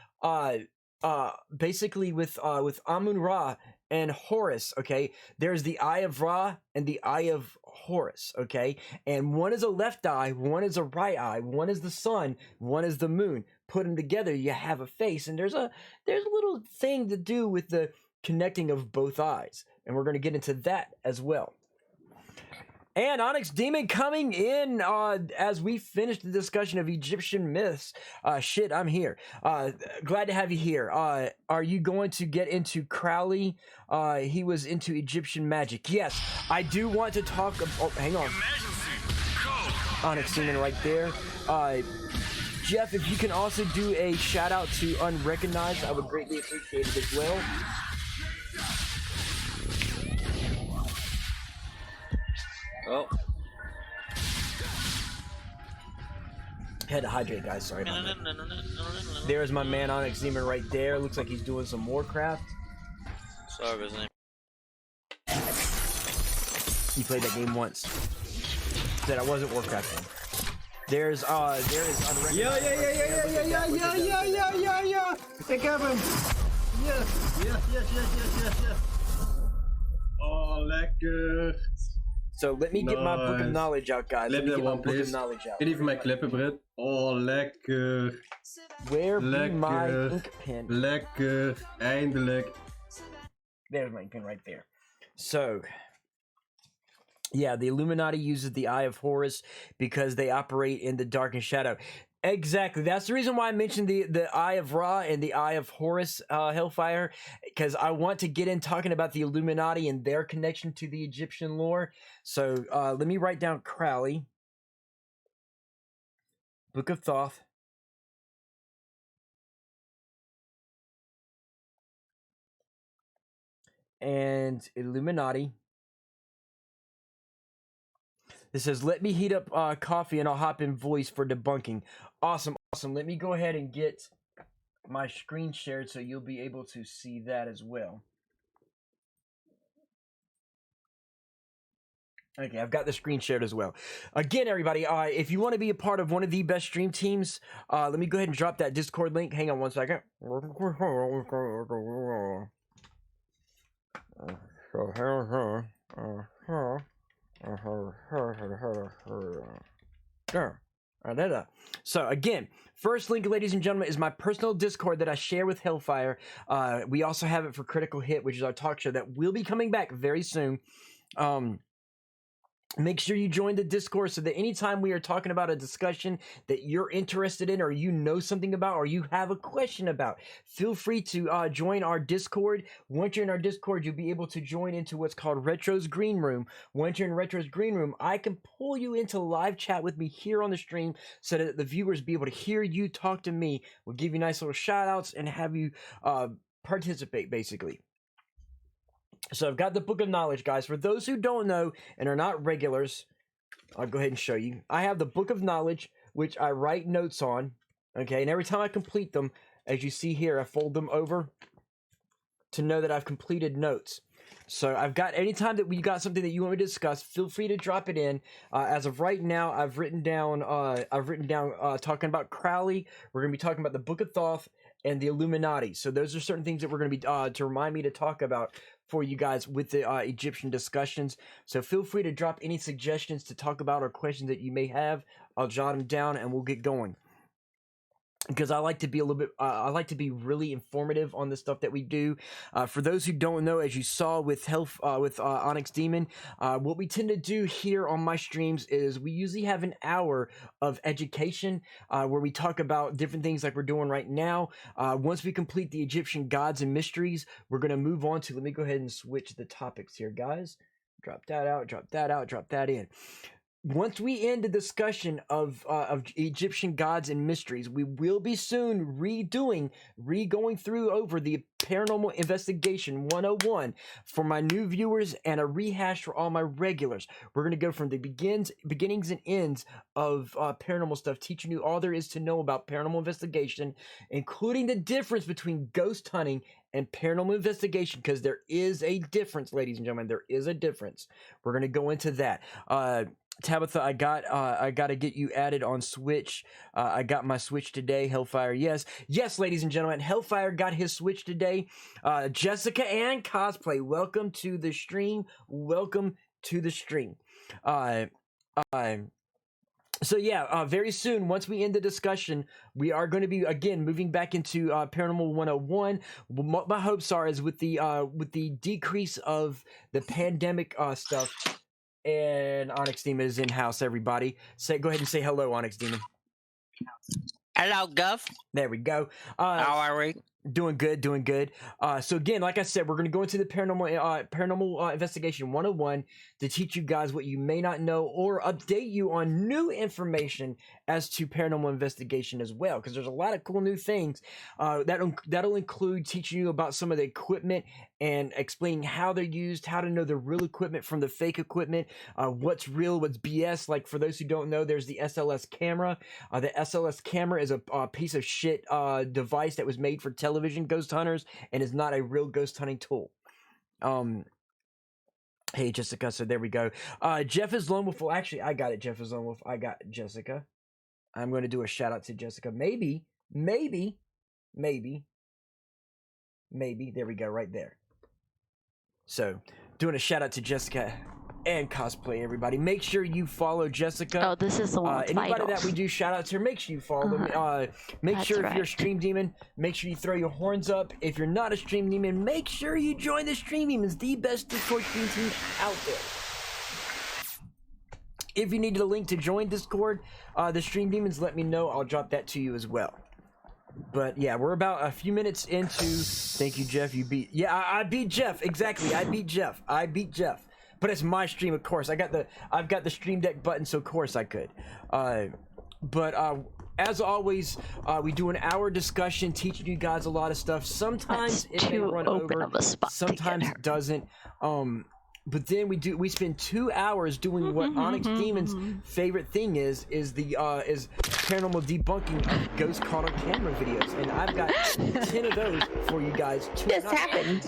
basically with Amun-Ra and Horus. Okay, there's the Eye of Ra and the Eye of Horus. Okay, and one is a left eye, one is a right eye, one is the sun, one is the moon. Put them together, you have a face, and there's a little thing to do with the connecting of both eyes, and we're going to get into that as well. And Onyx Demon coming in as we finish the discussion of Egyptian myths. Shit, I'm here. Glad to have you here. Are you going to get into Crowley? He was into Egyptian magic. Yes, I do want to talk. Oh, hang on. Onyx Demon right there. Jeff, if you can also do a shout out to Unrecognized, I would greatly appreciate it as well. Oh. Had to hydrate, guys. Sorry about that. There's my man Onyx Demon right there. Looks like he's doing some Warcraft. Sorry, his name. He played that game once. Said I wasn't Warcrafting. There is Unrecognized. Yeah. Hey, Kevin. Yes. Oh, lekker. So let me get my book of knowledge out, guys. Let me get my book of knowledge out. Get even my klippen, Britt. Oh, lekker. Where be my ink pen? Lekker. Eindelijk. There's my ink pen right there. So, yeah, the Illuminati uses the Eye of Horus because they operate in the dark and shadow. Exactly. That's the reason why I mentioned the Eye of Ra and the Eye of Horus, Hellfire, because I want to get in talking about the Illuminati and their connection to the Egyptian lore. So let me write down Crowley, Book of Thoth, and Illuminati. It says, let me heat up coffee and I'll hop in voice for debunking. Awesome. Let me go ahead and get my screen shared so you'll be able to see that as well. Okay, I've got the screen shared as well. Again, everybody, if you want to be a part of one of the best stream teams, let me go ahead and drop that Discord link. Hang on one second. So again, first link, ladies and gentlemen, is my personal Discord that I share with Hellfire. We also have it for Critical Hit, which is our talk show that will be coming back very soon. Make sure you join the Discord so that anytime we are talking about a discussion that you're interested in, or you know something about, or you have a question about, feel free to join our Discord. Once you're in our Discord, you'll be able to join into what's called Retro's Green Room. Once you're in Retro's Green Room, I can pull you into live chat with me here on the stream so that the viewers be able to hear you talk to me. We'll give you nice little shout outs and have you participate, basically. So I've got the Book of Knowledge, guys. For those who don't know and are not regulars, I'll go ahead and show you. I have the Book of Knowledge, which I write notes on. Okay, and every time I complete them, as you see here, I fold them over to know that I've completed notes. So I've got, anytime that we got something that you want me to discuss, feel free to drop it in. As of right now, I've written down talking about Crowley. We're gonna be talking about the Book of Thoth and the Illuminati. So those are certain things that we're gonna be to remind me to talk about for you guys with the Egyptian discussions. So feel free to drop any suggestions to talk about or questions that you may have. I'll jot them down and we'll get going. Because I like to be a little bit, I like to be really informative on the stuff that we do. For those who don't know, as you saw with Onyx Demon, what we tend to do here on my streams is we usually have an hour of education where we talk about different things like we're doing right now. Once we complete the Egyptian gods and mysteries, we're going to move on to, let me go ahead and switch the topics here, guys. Drop that out, drop that out, drop that in. Once we end the discussion of Egyptian gods and mysteries, we will be soon going through over the Paranormal Investigation 101 for my new viewers and a rehash for all my regulars. We're going to go from the beginnings and ends of paranormal stuff, teaching you all there is to know about paranormal investigation, including the difference between ghost hunting and paranormal investigation, because there is a difference, ladies and gentlemen. There is a difference. We're going to go into that. Tabitha, I got to get you added on Switch. I got my Switch today. Hellfire, yes, ladies and gentlemen, Hellfire got his Switch today. Jessica and Cosplay, welcome to the stream. Welcome to the stream. So yeah, very soon, once we end the discussion, we are going to be again moving back into Paranormal 101. What my hopes are is with the decrease of the pandemic stuff. And Onyx Demon is in house. Everybody, go ahead and say hello, Onyx Demon. Hello, Guff. There we go. How are we? Doing good. So again, like I said, we're going to go into the paranormal investigation 101 to teach you guys what you may not know or update you on new information as to paranormal investigation as well, because there's a lot of cool new things that'll include teaching you about some of the equipment and explaining how they're used, how to know the real equipment from the fake equipment, what's real, what's BS. Like for those who don't know, there's the SLS camera. The SLS camera is a piece of shit device that was made for television ghost hunters and is not a real ghost hunting tool. Hey Jessica, so there we go. Jeff is Lone Wolf. Well, actually, I got it. Jeff is Lone Wolf. I got Jessica. I'm going to do a shout out to Jessica. Maybe. There we go, right there. So, doing a shout out to Jessica and Cosplay, everybody. Make sure you follow Jessica. Oh, this is the one with anybody vitals. that we do shout outs here, make sure you follow them. Make That's sure if right. you're a Stream Demon, make sure you throw your horns up. If you're not a Stream Demon, make sure you join the Stream Demons, the best Discord stream team out there. If you need a link to join Discord, the Stream Demons, let me know. I'll drop that to you as well. But yeah, we're about a few minutes into. Thank you, Jeff. You beat. Yeah, I beat Jeff. Exactly, I beat Jeff. But it's my stream, of course. I've got the Stremdeck button, so of course I could. As always, we do an hour discussion, teaching you guys a lot of stuff. Sometimes it may run over, sometimes it doesn't. But then we spend 2 hours doing what Onyx Demon's favorite thing is paranormal debunking of ghost caught on camera videos, and I've got 10 of those for you guys. This happened.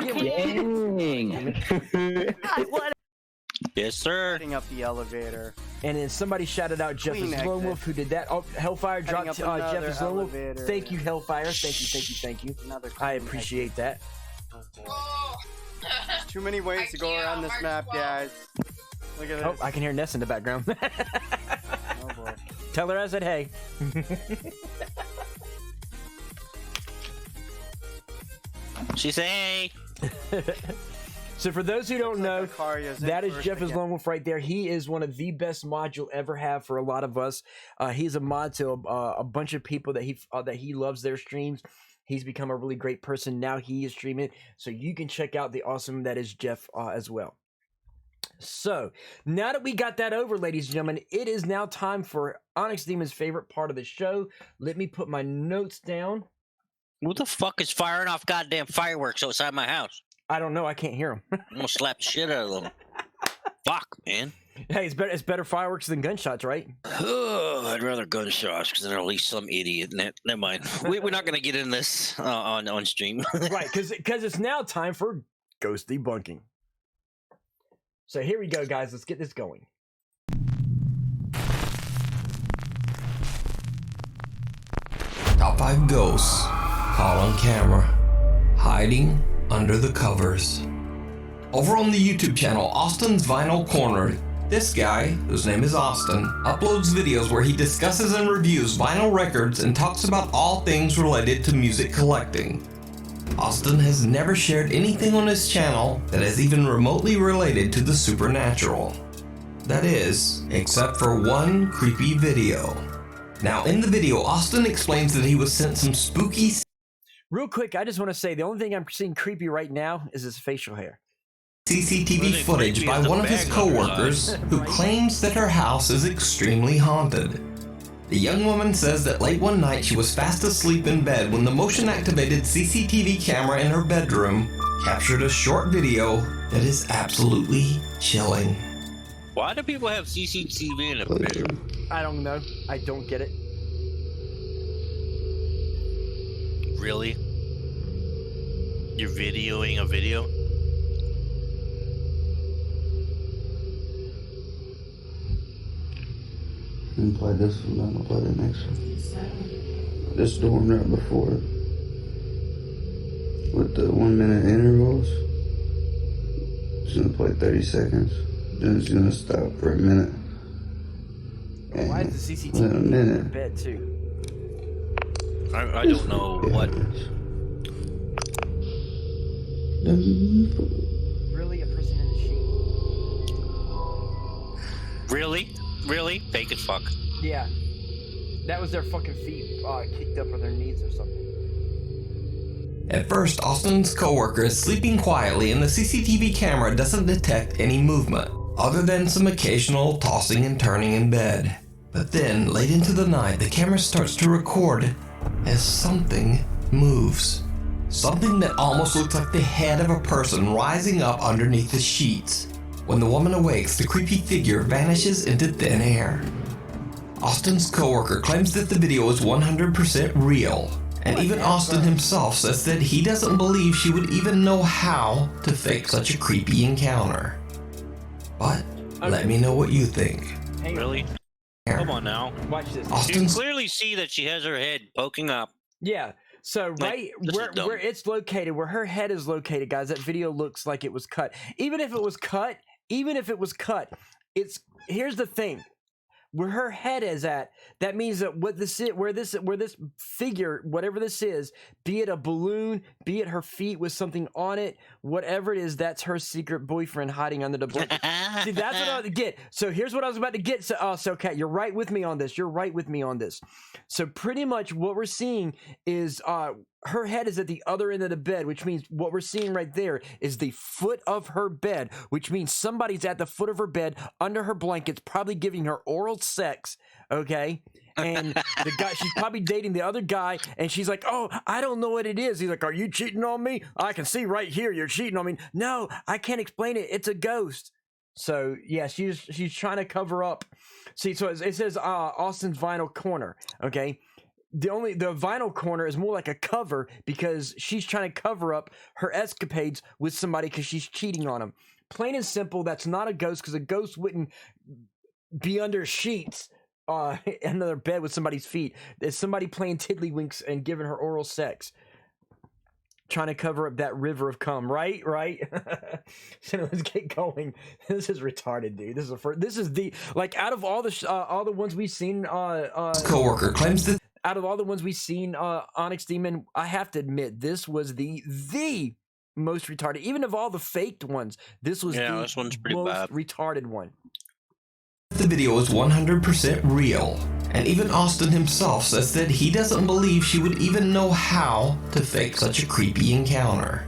Yes, sir. Putting up the elevator. And then somebody shouted out Jeff is Lone Wolf, who did that. Oh, Hellfire dropped Jeff is Lone Wolf. Thank you, Hellfire. Thank you. I appreciate that. Too many ways to go around this map, guys. Look at this. Oh, I can hear Ness in the background. Oh boy. Tell her I said hey. She say hey. So for those who don't know, Luxario's in that is first Jeff again. Wolf right there. He is one of the best mods you'll ever have for a lot of us. He's a mod to a bunch of people that he loves their streams. He's become a really great person. Now he is streaming, so you can check out the awesome that is Jeff as well. So now that we got that over, ladies and gentlemen, it is now time for Onyx Demon's favorite part of the show. Let me put my notes down. Who the fuck is firing off goddamn fireworks outside my house? I don't know. I can't hear them. I'm gonna slap the shit out of them. Fuck, man. Hey, it's better fireworks than gunshots, right? Oh, I'd rather gunshots because then at least some idiot. Never mind. We're not gonna get in this on stream. Right, because it's now time for ghost debunking. So here we go, guys. Let's get this going. Top 5 ghosts caught on camera, hiding under the covers. Over on the YouTube channel Austin's Vinyl Corner, this guy, whose name is Austin, uploads videos where he discusses and reviews vinyl records and talks about all things related to music collecting. Austin has never shared anything on his channel that is even remotely related to the supernatural. That is, except for one creepy video. Now in the video, Austin explains that he was sent some spooky... Real quick, I just want to say the only thing I'm seeing creepy right now is his facial hair. CCTV footage by one of his co-workers who claims that her house is extremely haunted. The young woman says that late one night she was fast asleep in bed when the motion-activated CCTV camera in her bedroom captured a short video that is absolutely chilling. Why do people have CCTV in a bedroom? I don't know. I don't get it. Really? You're videoing a video? Didn't play this one, I'm gonna play the next one. This dorm right before it. With the 1 minute intervals. It's gonna play 30 seconds. Then it's gonna stop for a minute. And Why is the CCTV in a in minute. bed too? I don't know what. Really, a person in the sheet? Really? Fake as fuck. Yeah, that was their fucking feet kicked up on their knees or something. At first, Austin's coworker is sleeping quietly and the CCTV camera doesn't detect any movement, other than some occasional tossing and turning in bed. But then, late into the night, the camera starts to record as something moves. Something that almost looks like the head of a person rising up underneath the sheets. When the woman awakes, the creepy figure vanishes into thin air. Austin's coworker claims that the video is 100% real, and even Austin himself says that he doesn't believe she would even know how to fake such a creepy encounter. But let me know what you think. Hang on. Really? Come on now. Watch this. You can Austin's clearly see that she has her head poking up. Yeah. So right this is dumb. where it's located, where her head is located, guys, that video looks like it was cut. Even if it was cut, it's here's the thing. Where her head is at, that means that what this is, where this figure, whatever this is, be it a balloon, be it her feet with something on it, whatever it is, that's her secret boyfriend hiding under the blanket. See, that's what I was to get. So here's what I was about to get. So Kat, you're right with me on this. So pretty much what we're seeing is her head is at the other end of the bed, which means what we're seeing right there is the foot of her bed, which means somebody's at the foot of her bed under her blankets, probably giving her oral sex, okay? And the guy, she's probably dating the other guy, and she's like, oh, I don't know what it is. He's like, are you cheating on me? I can see right here you're cheating on me. No, I can't explain it. It's a ghost. So yeah, she's trying to cover up. See, so it says Austin's Vinyl Corner, okay? The Vinyl Corner is more like a cover because she's trying to cover up her escapades with somebody because she's cheating on him. Plain and simple, that's not a ghost because a ghost wouldn't be under sheets in their bed with somebody's feet. There's somebody playing tiddlywinks and giving her oral sex. Trying to cover up that river of cum, right? So let's get going. This is retarded, dude. This is the like out of all the ones we've seen. coworker claims that Out of all the ones we've seen, Onyx Demon, I have to admit this was the most retarded. Even of all the faked ones, this was the this one's pretty most bad. retarded one. The video is 100% real, and even Austin himself says that he doesn't believe she would even know how to fake such a creepy encounter.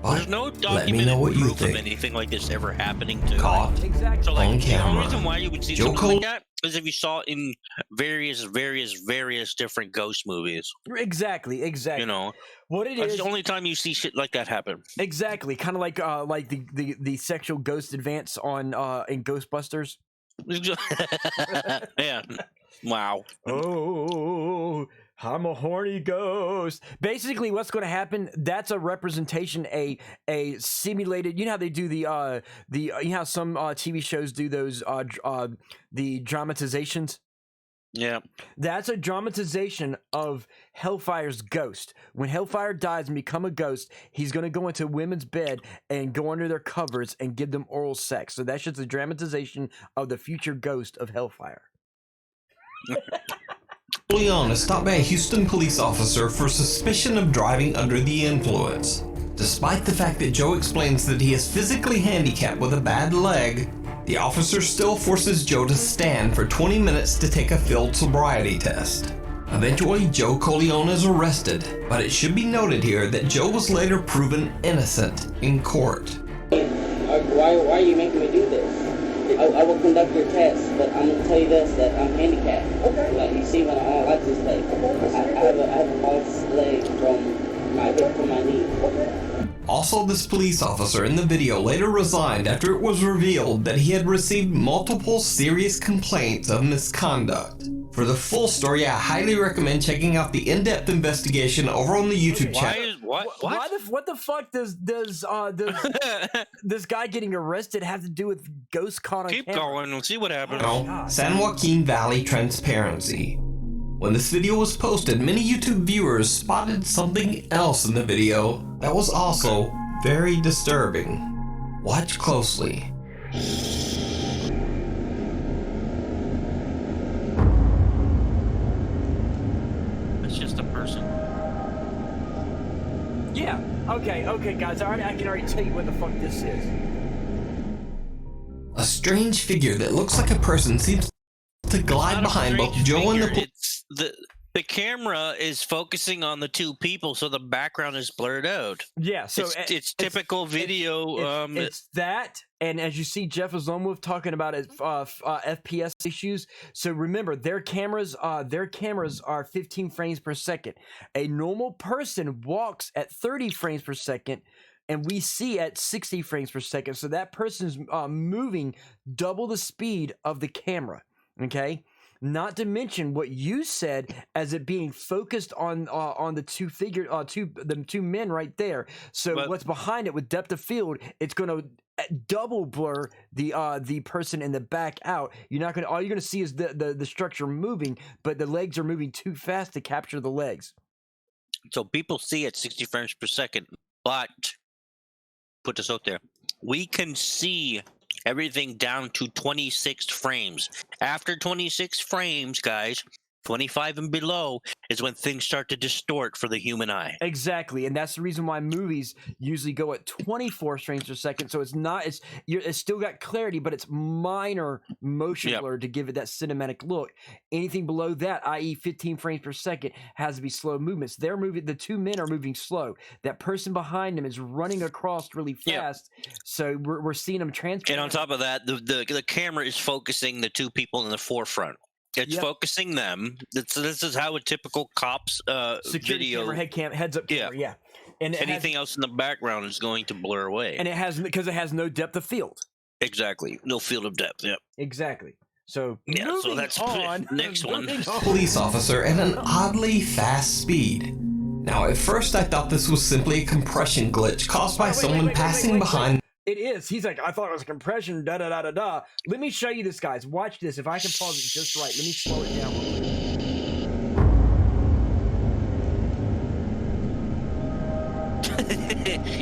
There's But no let me know documented what you proof of think. anything like this ever happening to Caught Exactly. So, like, on the only camera. reason why you would see Joe something Cole- like that is if you saw it in various different ghost movies. Exactly. You know, What it that's is. the only time you see shit like that happen. Exactly. Kind of like the sexual ghost advance on in Ghostbusters. Yeah. Wow. Oh, I'm a horny ghost. Basically, what's going to happen? That's a representation, a simulated. You know how they do you know how some TV shows do those the dramatizations. Yeah. That's a dramatization of Hellfire's ghost. When Hellfire dies and become a ghost, he's going to go into women's bed and go under their covers and give them oral sex. So that's just a dramatization of the future ghost of Hellfire. Leon is stopped by a Houston police officer for suspicion of driving under the influence. Despite the fact that Joe explains that he is physically handicapped with a bad leg, the officer still forces Joe to stand for 20 minutes to take a field sobriety test. Eventually, Joe Corleone is arrested, but it should be noted here that Joe was later proven innocent in court. Why are you making me do this? I will conduct your test, but I'm going to tell you this, that I'm handicapped. Okay. Like, you see when I'm on license plate, I have a false leg from my hip to my knee. Okay. Also, this police officer in the video later resigned after it was revealed that he had received multiple serious complaints of misconduct. For the full story, I highly recommend checking out the in-depth investigation over on the YouTube channel. What the fuck does this guy getting arrested have to do with ghost caught on Keep camera? going and see what happens. San Joaquin Valley Transparency. When this video was posted, many YouTube viewers spotted something else in the video that was also very disturbing. Watch closely. It's just a person. Yeah. Okay, guys. I can already tell you what the fuck this is. A strange figure that looks like a person seems to glide behind both Joe and the It's the camera is focusing on the two people, so the background is blurred out. Yeah, so it's typical video. It's that, and as you see, Jeff is almost talking about it, FPS issues. So remember, their cameras are 15 frames per second. A normal person walks at 30 frames per second, and we see at 60 frames per second. So that person's moving double the speed of the camera. Okay. Not to mention what you said as it being focused on the two men right there. So what's behind it with depth of field, it's going to double blur the person in the back out. All you're gonna see is the structure moving, but the legs are moving too fast to capture the legs. So people see at 60 frames per second, but put this out there, we can see everything down to 26 frames. After 26 frames, guys, 25 and below is when things start to distort for the human eye. Exactly, and that's the reason why movies usually go at 24 frames per second. So it's still got clarity, but it's minor motion blur to give it that cinematic look. Anything below that, i.e., 15 frames per second, has to be slow movements. They're moving. The two men are moving slow. That person behind them is running across really fast. So we're seeing them transfer. And on top of that, the camera is focusing the two people in the forefront. It's focusing them. This is how a typical cop's security video camera, heads up camera, and anything else in the background is going to blur away. And it has, because it has no depth of field. Exactly, no field of depth. Yeah, exactly. So so that's on. next one. Police officer at an oddly fast speed. Now, at first, I thought this was simply a compression glitch caused by someone passing behind. It is. He's like, I thought it was a compression, da-da-da-da-da. Let me show you this, guys. Watch this. If I can pause it just right. Let me slow it down real quick.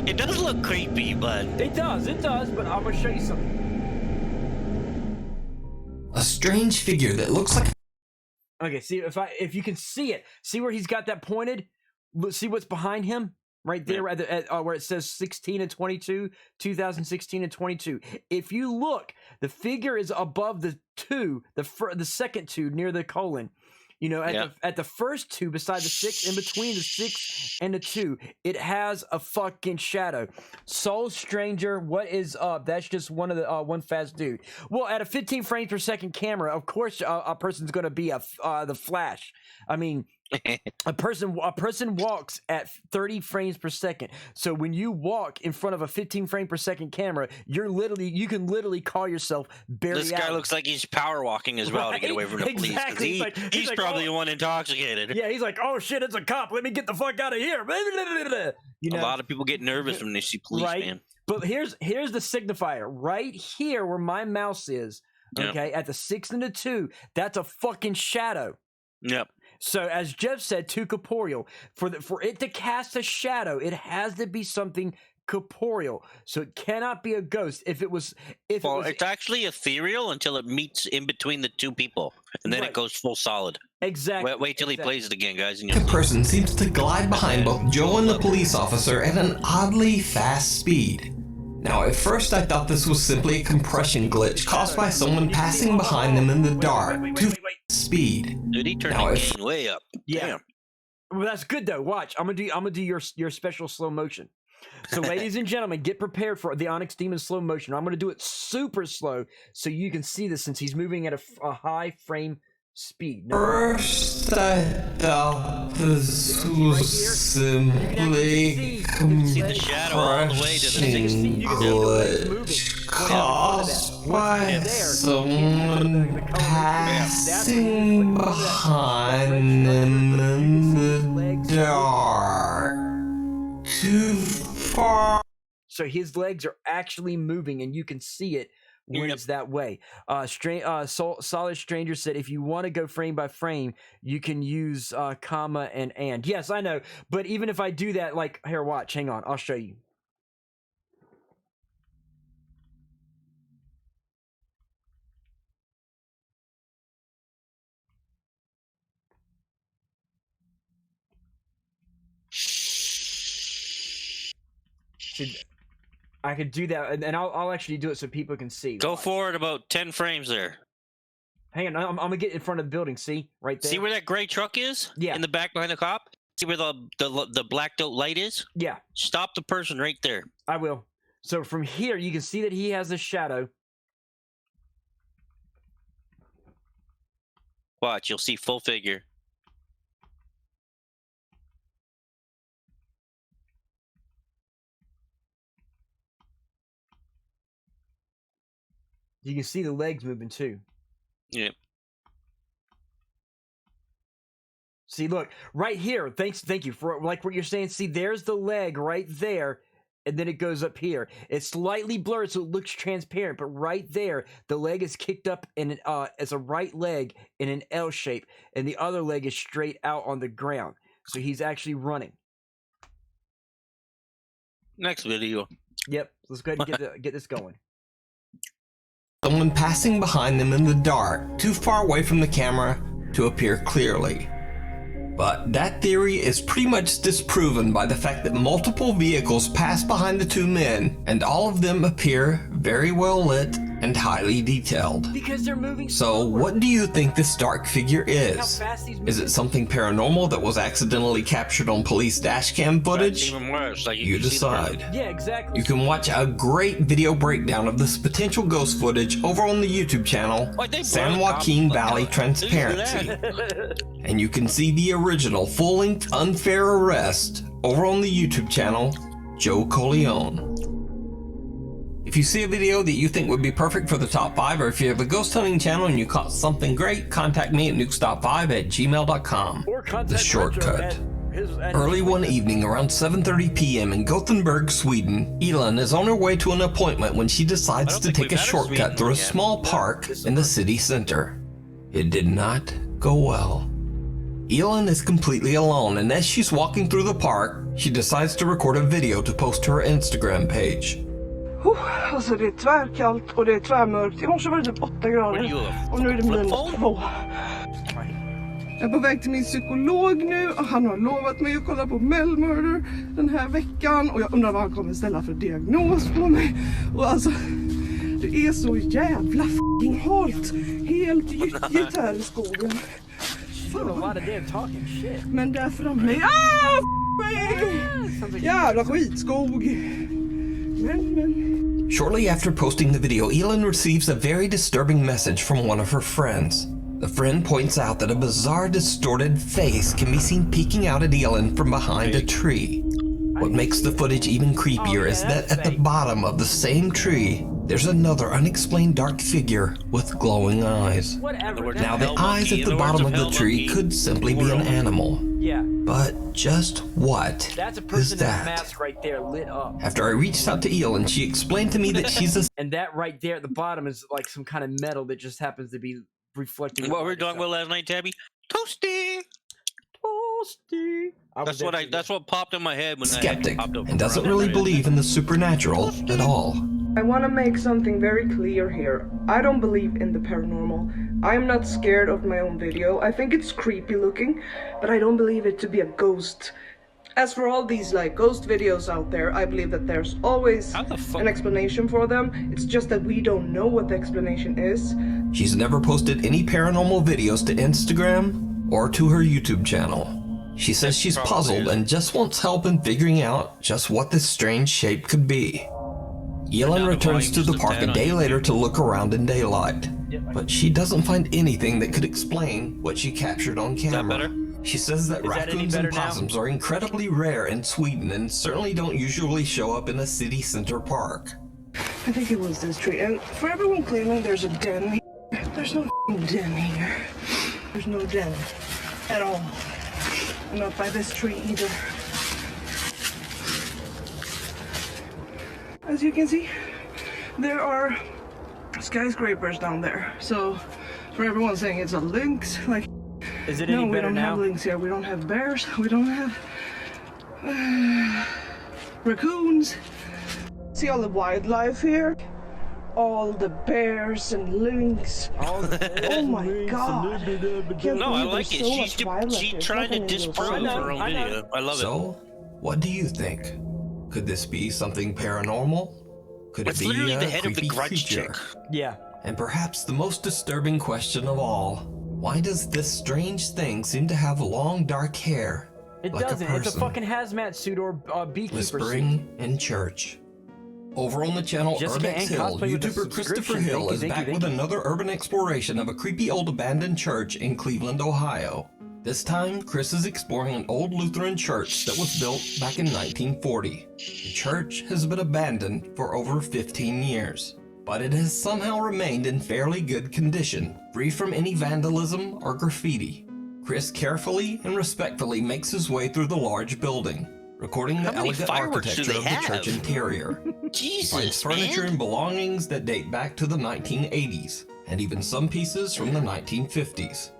It does look creepy, but... It does, but I'm going to show you something. A strange figure that looks like... Okay, see, if you can see it. See where he's got that pointed? See what's behind him? right there at where it says 16 and 22, 2016 and 22. If you look, the figure is above the 2, the second 2 near the colon. You know, at the first 2 beside the 6, in between the 6 and the 2, it has a fucking shadow. Soul Stranger, what is up? That's just one of the one fast dude. Well, at a 15 frames per second camera, of course, a person's gonna be the Flash. I mean, a person walks at 30 frames per second. So when you walk in front of a 15 frame per second camera, you can literally call yourself Barry This guy Allen. looks like he's power walking as well to get away from the police. Exactly. He's probably the one intoxicated. Yeah, he's like, oh shit, it's a cop. Let me get the fuck out of here. You know? A lot of people get nervous when they see police, right? man. But here's the signifier right here where my mouse is. Okay, at the 6 and the 2, that's a fucking shadow. Yep. So as Jeff said, too corporeal. For it to cast a shadow, it has to be something corporeal. So it cannot be a ghost. It's actually ethereal until it meets in between the 2 people, and then it goes full solid. Exactly. Wait till he plays it again, guys. And The person seems to glide behind both Joe and the police officer at an oddly fast speed. Now, at first I thought this was simply a compression glitch caused by someone passing behind them in the dark to speed. Dude, he turned the gain way up. Yeah. Damn. Well, that's good though. Watch, I'm gonna do your special slow motion. So, ladies and gentlemen, get prepared for the Onyx Demon slow motion. I'm gonna do it super slow so you can see this since he's moving at a high frame speed. First I thought this was simply See the shadow all the way to the 16. glitch caused by someone passing behind them in the dark too far. So his legs are actually moving, and you can see it when it's that way. Solid Stranger said, if you want to go frame by frame, you can use comma and. Yes, I know. But even if I do that, like, here, watch. Hang on. I'll show you. See, I could do that, and I'll actually do it so people can see. Go forward about 10 frames there. Hang on, I'm gonna get in front of the building. See, right there. See where that gray truck is? Yeah. In the back behind the cop? See where the blacked out light is? Yeah. Stop the person right there. I will. So from here, you can see that he has a shadow. Watch, you'll see full figure. You can see the legs moving too. Yeah. See, look, right here. Thank you for like what you're saying. See, there's the leg right there, and then it goes up here. It's slightly blurred, so it looks transparent, but right there, the leg is kicked up in as a right leg in an L shape, and the other leg is straight out on the ground. So he's actually running. Next video. Yep. Let's go ahead and get this going. Someone passing behind them in the dark, too far away from the camera to appear clearly. But that theory is pretty much disproven by the fact that multiple vehicles pass behind the 2 men, and all of them appear very well lit and highly detailed. Because they're moving So what do you think this dark figure is? Is it something paranormal that was accidentally captured on police dashcam footage? Even worse. Like You decide. Yeah, exactly. You can watch a great video breakdown of this potential ghost footage over on the YouTube channel, San Joaquin Valley Transparency. And you can see the original full-length Unfair Arrest over on the YouTube channel, Joe Coleone. If you see a video that you think would be perfect for the top 5, or if you have a ghost hunting channel and you caught something great, contact me at nukestop5@gmail.com. The shortcut. Early one evening around 7:30 p.m. in Gothenburg, Sweden, Elin is on her way to an appointment when she decides to take a shortcut through a small park in the city center. It did not go well. Elin is completely alone, and as she's walking through the park, she decides to record a video to post to her Instagram page. Alltså det är tvärkallt och det är tvärmörkt. I morse var det typ 8 grader. Och nu är det -2. Jag är på väg till min psykolog nu och han har lovat mig att kolla på Mel Murder den här veckan. Och jag undrar vad han kommer ställa för diagnos på mig. Och alltså, det är så jävla f***ing halt. Helt gyttjigt här i skogen. Men där framme, jävla skitskog. Men. Shortly after posting the video, Elin receives a very disturbing message from one of her friends. The friend points out that a bizarre, distorted face can be seen peeking out at Elin from behind a tree. What makes the footage even creepier is that at the bottom of the same tree, there's another unexplained dark figure with glowing eyes. Now, the eyes at the bottom of the tree could simply be an animal. Yeah. But just what That's a is person in a that? mask right there, lit up. After I reached out to Elin, she explained to me that she's a And that right there at the bottom is like some kind of metal that just happens to be reflecting. What were we talking about last night, Tabby? Toasty. Toasty. That's what popped in my head when skeptic that popped up. and doesn't really believe in the supernatural at all. I want to make something very clear here. I don't believe in the paranormal. I am not scared of my own video. I think it's creepy looking, but I don't believe it to be a ghost. As for all these like ghost videos out there, I believe that there's always an explanation for them. It's just that we don't know what the explanation is. She's never posted any paranormal videos to Instagram or to her YouTube channel. She says she's puzzled and just wants help in figuring out just what this strange shape could be. Elin returns to the park a day later to look around in daylight, but she doesn't find anything that could explain what she captured on camera. She says that raccoons and possums are incredibly rare in Sweden and certainly don't usually show up in a city center park. I think it was this tree. And for everyone claiming there's a den here, there's no den here. There's no den at all. Not by this tree either. As you can see, there are skyscrapers down there. So for everyone saying it's a lynx, like, is it no, any we better don't now? have lynx here. We don't have bears. We don't have raccoons. See all the wildlife here? All the bears and lynx. Oh my god. No, I like it. She's trying to disprove her own video. I love it. So, what do you think? Could this be something paranormal? Could it It's be literally a the head of the creepy grudge creature? chick. Yeah. And perhaps the most disturbing question of all, why does this strange thing seem to have long dark hair? It like doesn't. A It's a person fucking hazmat suit or beekeeper whispering suit. in church. Over on the channel Jessica Urbex Ann Hill, cosplay with a YouTuber Christopher subscription. Hill is Thank you, back with another urban exploration of a creepy old abandoned church in Cleveland, Ohio. This time, Chris is exploring an old Lutheran church that was built back in 1940. The church has been abandoned for over 15 years, but it has somehow remained in fairly good condition, free from any vandalism or graffiti. Chris carefully and respectfully makes his way through the large building, recording the elegant architecture of the church interior. He finds furniture and belongings that date back to the 1980s, and even some pieces from the 1950s.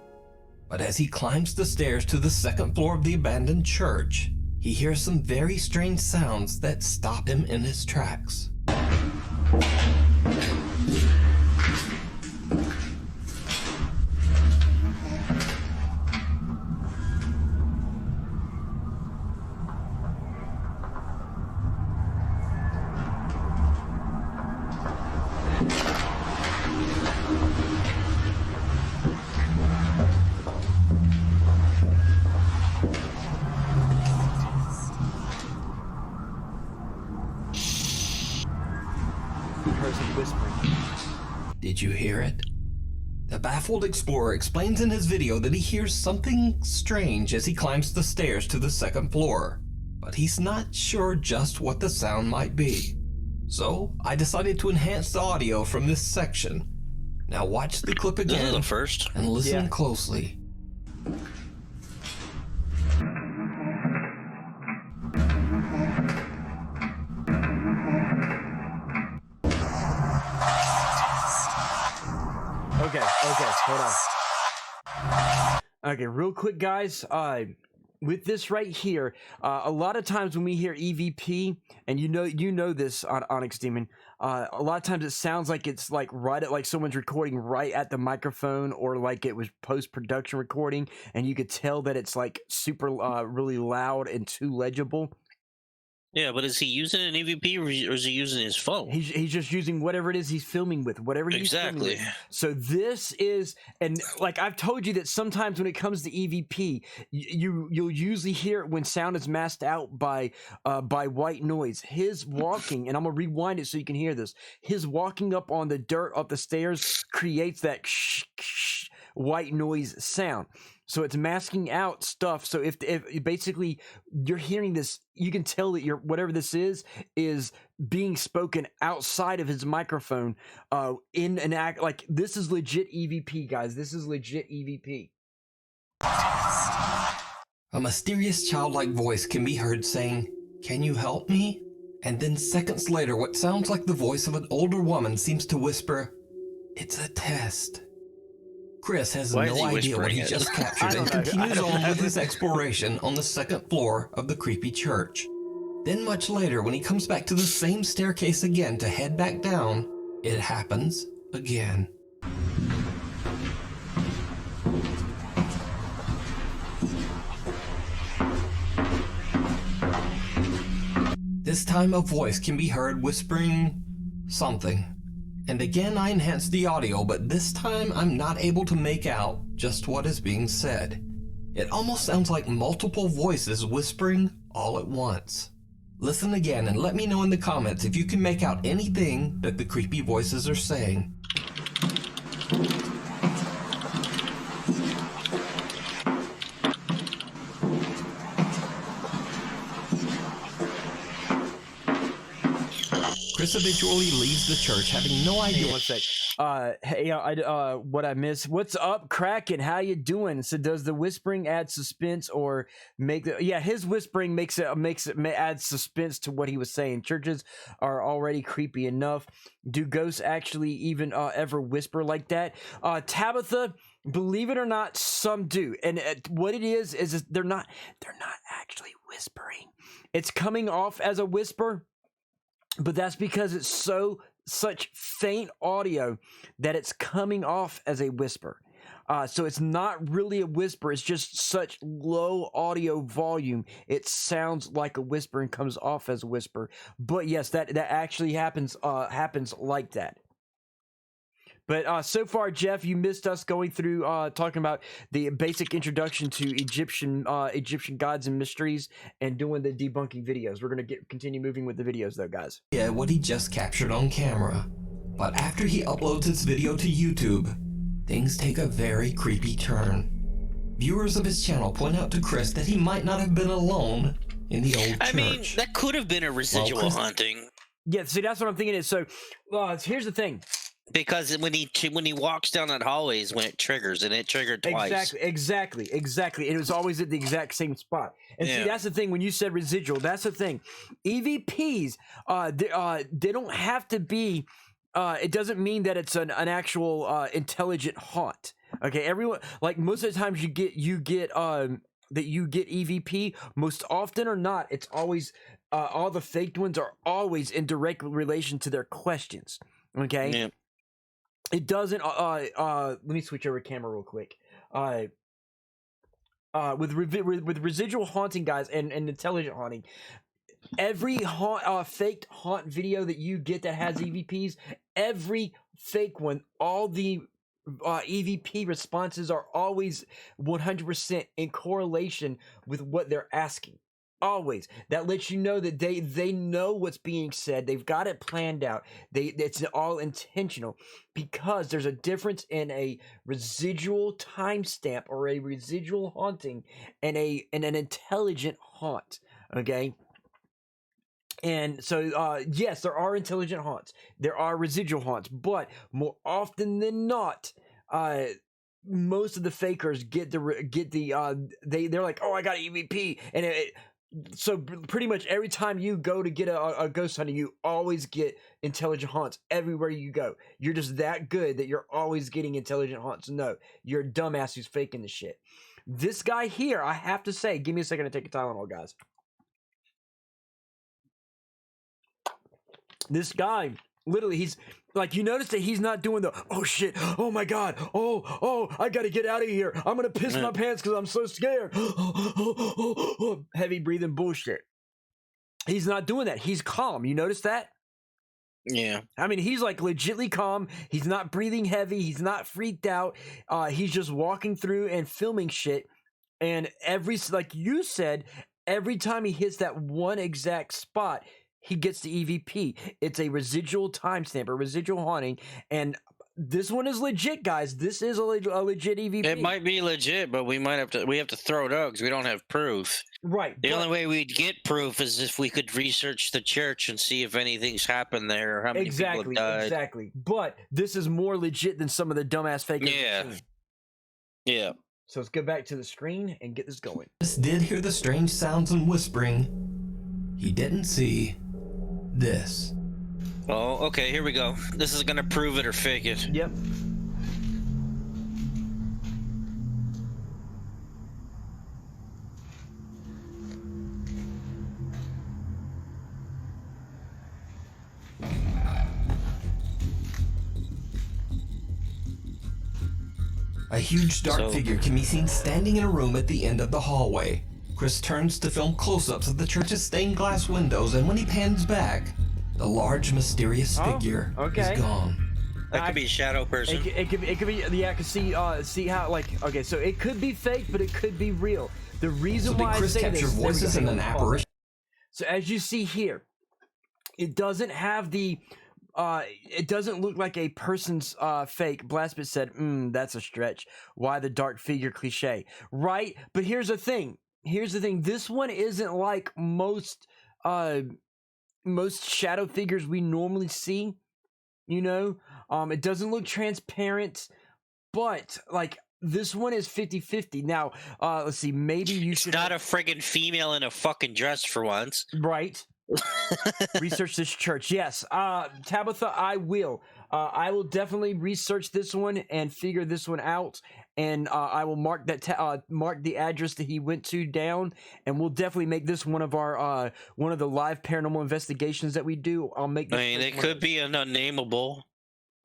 But as he climbs the stairs to the second floor of the abandoned church, he hears some very strange sounds that stop him in his tracks. Did you hear it? The baffled explorer explains in his video that he hears something strange as he climbs the stairs to the second floor, but he's not sure just what the sound might be. So I decided to enhance the audio from this section. Now watch the clip again first and listen closely. Okay, hold on. Okay, real quick, guys. with this right here, a lot of times when we hear EVP, and you know this on Onyx Demon, a lot of times it sounds like it's like right at like someone's recording right at the microphone, or like it was post-production recording, and you could tell that it's like super really loud and too legible. Yeah, but is he using an EVP or is he using his phone? He's just using whatever it is he's filming with, whatever he's filming with. So this is, and like I've told you that sometimes when it comes to EVP, you'll usually hear it when sound is masked out by white noise. His walking, and I'm gonna rewind it so you can hear this. His walking up on the dirt up the stairs creates that white noise sound. So it's masking out stuff. So if basically you're hearing this, you can tell that whatever this is being spoken outside of his microphone in an act. Like, this is legit EVP, guys. This is legit EVP. A mysterious childlike voice can be heard saying, "Can you help me?" And then seconds later, what sounds like the voice of an older woman seems to whisper, "It's a test." Chris has no idea what he just captured and continues on with his exploration on the second floor of the creepy church. Then much later, when he comes back to the same staircase again to head back down, it happens again. This time a voice can be heard whispering something. And again I enhanced the audio, but this time I'm not able to make out just what is being said. It almost sounds like multiple voices whispering all at once. Listen again and let me know in the comments if you can make out anything that the creepy voices are saying. Chris eventually leaves the church, having no idea. One sec. Hey, what I missed? What's up, Kraken? How you doing? So, does the whispering add suspense or make the? Yeah, his whispering adds suspense to what he was saying. Churches are already creepy enough. Do ghosts actually even ever whisper like that? Tabitha, believe it or not, some do. And what it is they're not actually whispering. It's coming off as a whisper. But that's because it's such faint audio that it's coming off as a whisper. So it's not really a whisper. It's just such low audio volume. It sounds like a whisper and comes off as a whisper. But yes, that actually happens like that. But so far, Jeff, you missed us going through talking about the basic introduction to Egyptian gods and mysteries and doing the debunking videos. We're going to continue moving with the videos, though, guys. Yeah, what he just captured on camera. But after he uploads his video to YouTube, things take a very creepy turn. Viewers of his channel point out to Chris that he might not have been alone in the old church. I mean, that could have been a residual haunting. Yeah, see, that's what I'm thinking is. So here's the thing. Because when he walks down that hallway is when it triggers, and it triggered twice. Exactly. It was always at the exact same spot. And see, that's the thing. When you said residual, that's the thing. EVPs, they don't have to be. It doesn't mean that it's an actual intelligent haunt. Okay, everyone, like most of the times you get EVP. Most often or not, it's always all the faked ones are always in direct relation to their questions. Okay. Yeah. It doesn't. Let me switch over camera real quick. With residual haunting, guys, and intelligent haunting, every faked haunt video that you get that has EVPs, every fake one, all the EVP responses are always 100% in correlation with what they're asking. Always. That lets you know that they know what's being said. They've got it planned out. It's all intentional, because there's a difference in a residual timestamp or a residual haunting and an intelligent haunt. Okay. And so, yes, there are intelligent haunts. There are residual haunts, but more often than not, most of the fakers they're like, oh, I got EVP, and so pretty much every time you go to get a ghost hunting, you always get intelligent haunts everywhere you go. You're just that good that you're always getting intelligent haunts. No, you're a dumbass who's faking the shit. This guy here, I have to say, give me a second to take a Tylenol, guys. This guy, literally, he's like, you notice that he's not doing the, oh shit, oh my god, oh, I gotta get out of here. I'm gonna piss my pants because I'm so scared. Heavy breathing bullshit. He's not doing that. He's calm. You notice that? Yeah. I mean, he's like legitly calm. He's not breathing heavy. He's not freaked out. He's just walking through and filming shit. And like you said, every time he hits that one exact spot, he gets the EVP. It's a residual timestamp, a residual haunting, and this one is legit, guys. This is a legit EVP. It might be legit, but we have to throw it out because we don't have proof. Right. The only way we'd get proof is if we could research the church and see if anything's happened there or how many people have died. Exactly. But this is more legit than some of the dumbass fake. Yeah. Yeah. So let's go back to the screen and get this going. Chris did hear the strange sounds and whispering. He didn't see this. Oh, okay, here we go. This is gonna prove it or fake it. Yep. A huge dark figure can be seen standing in a room at the end of the hallway. Chris turns to film close-ups of the church's stained glass windows, and when he pans back, the large mysterious figure is gone. That could be a shadow person. It could be. Yeah, I can see how, like, okay, so it could be fake, but it could be real. The reason why Chris I say capture this, voices in an apparition. So as you see here, it doesn't have the. It doesn't look like a person's fake. Blastbit said, that's a stretch. Why the dark figure cliche? Right? But here's the thing. This one isn't like most shadow figures we normally see. You know? It doesn't look transparent, but like this one is 50-50. Now, let's see, maybe you should. It's not a friggin' female in a fucking dress for once. Right. Research this church. Yes. Tabitha, I will definitely research this one and figure this one out, and I will mark that mark the address that he went to down, and we'll definitely make this one of our one of the live paranormal investigations that we do. I'll make this it could be an unnameable.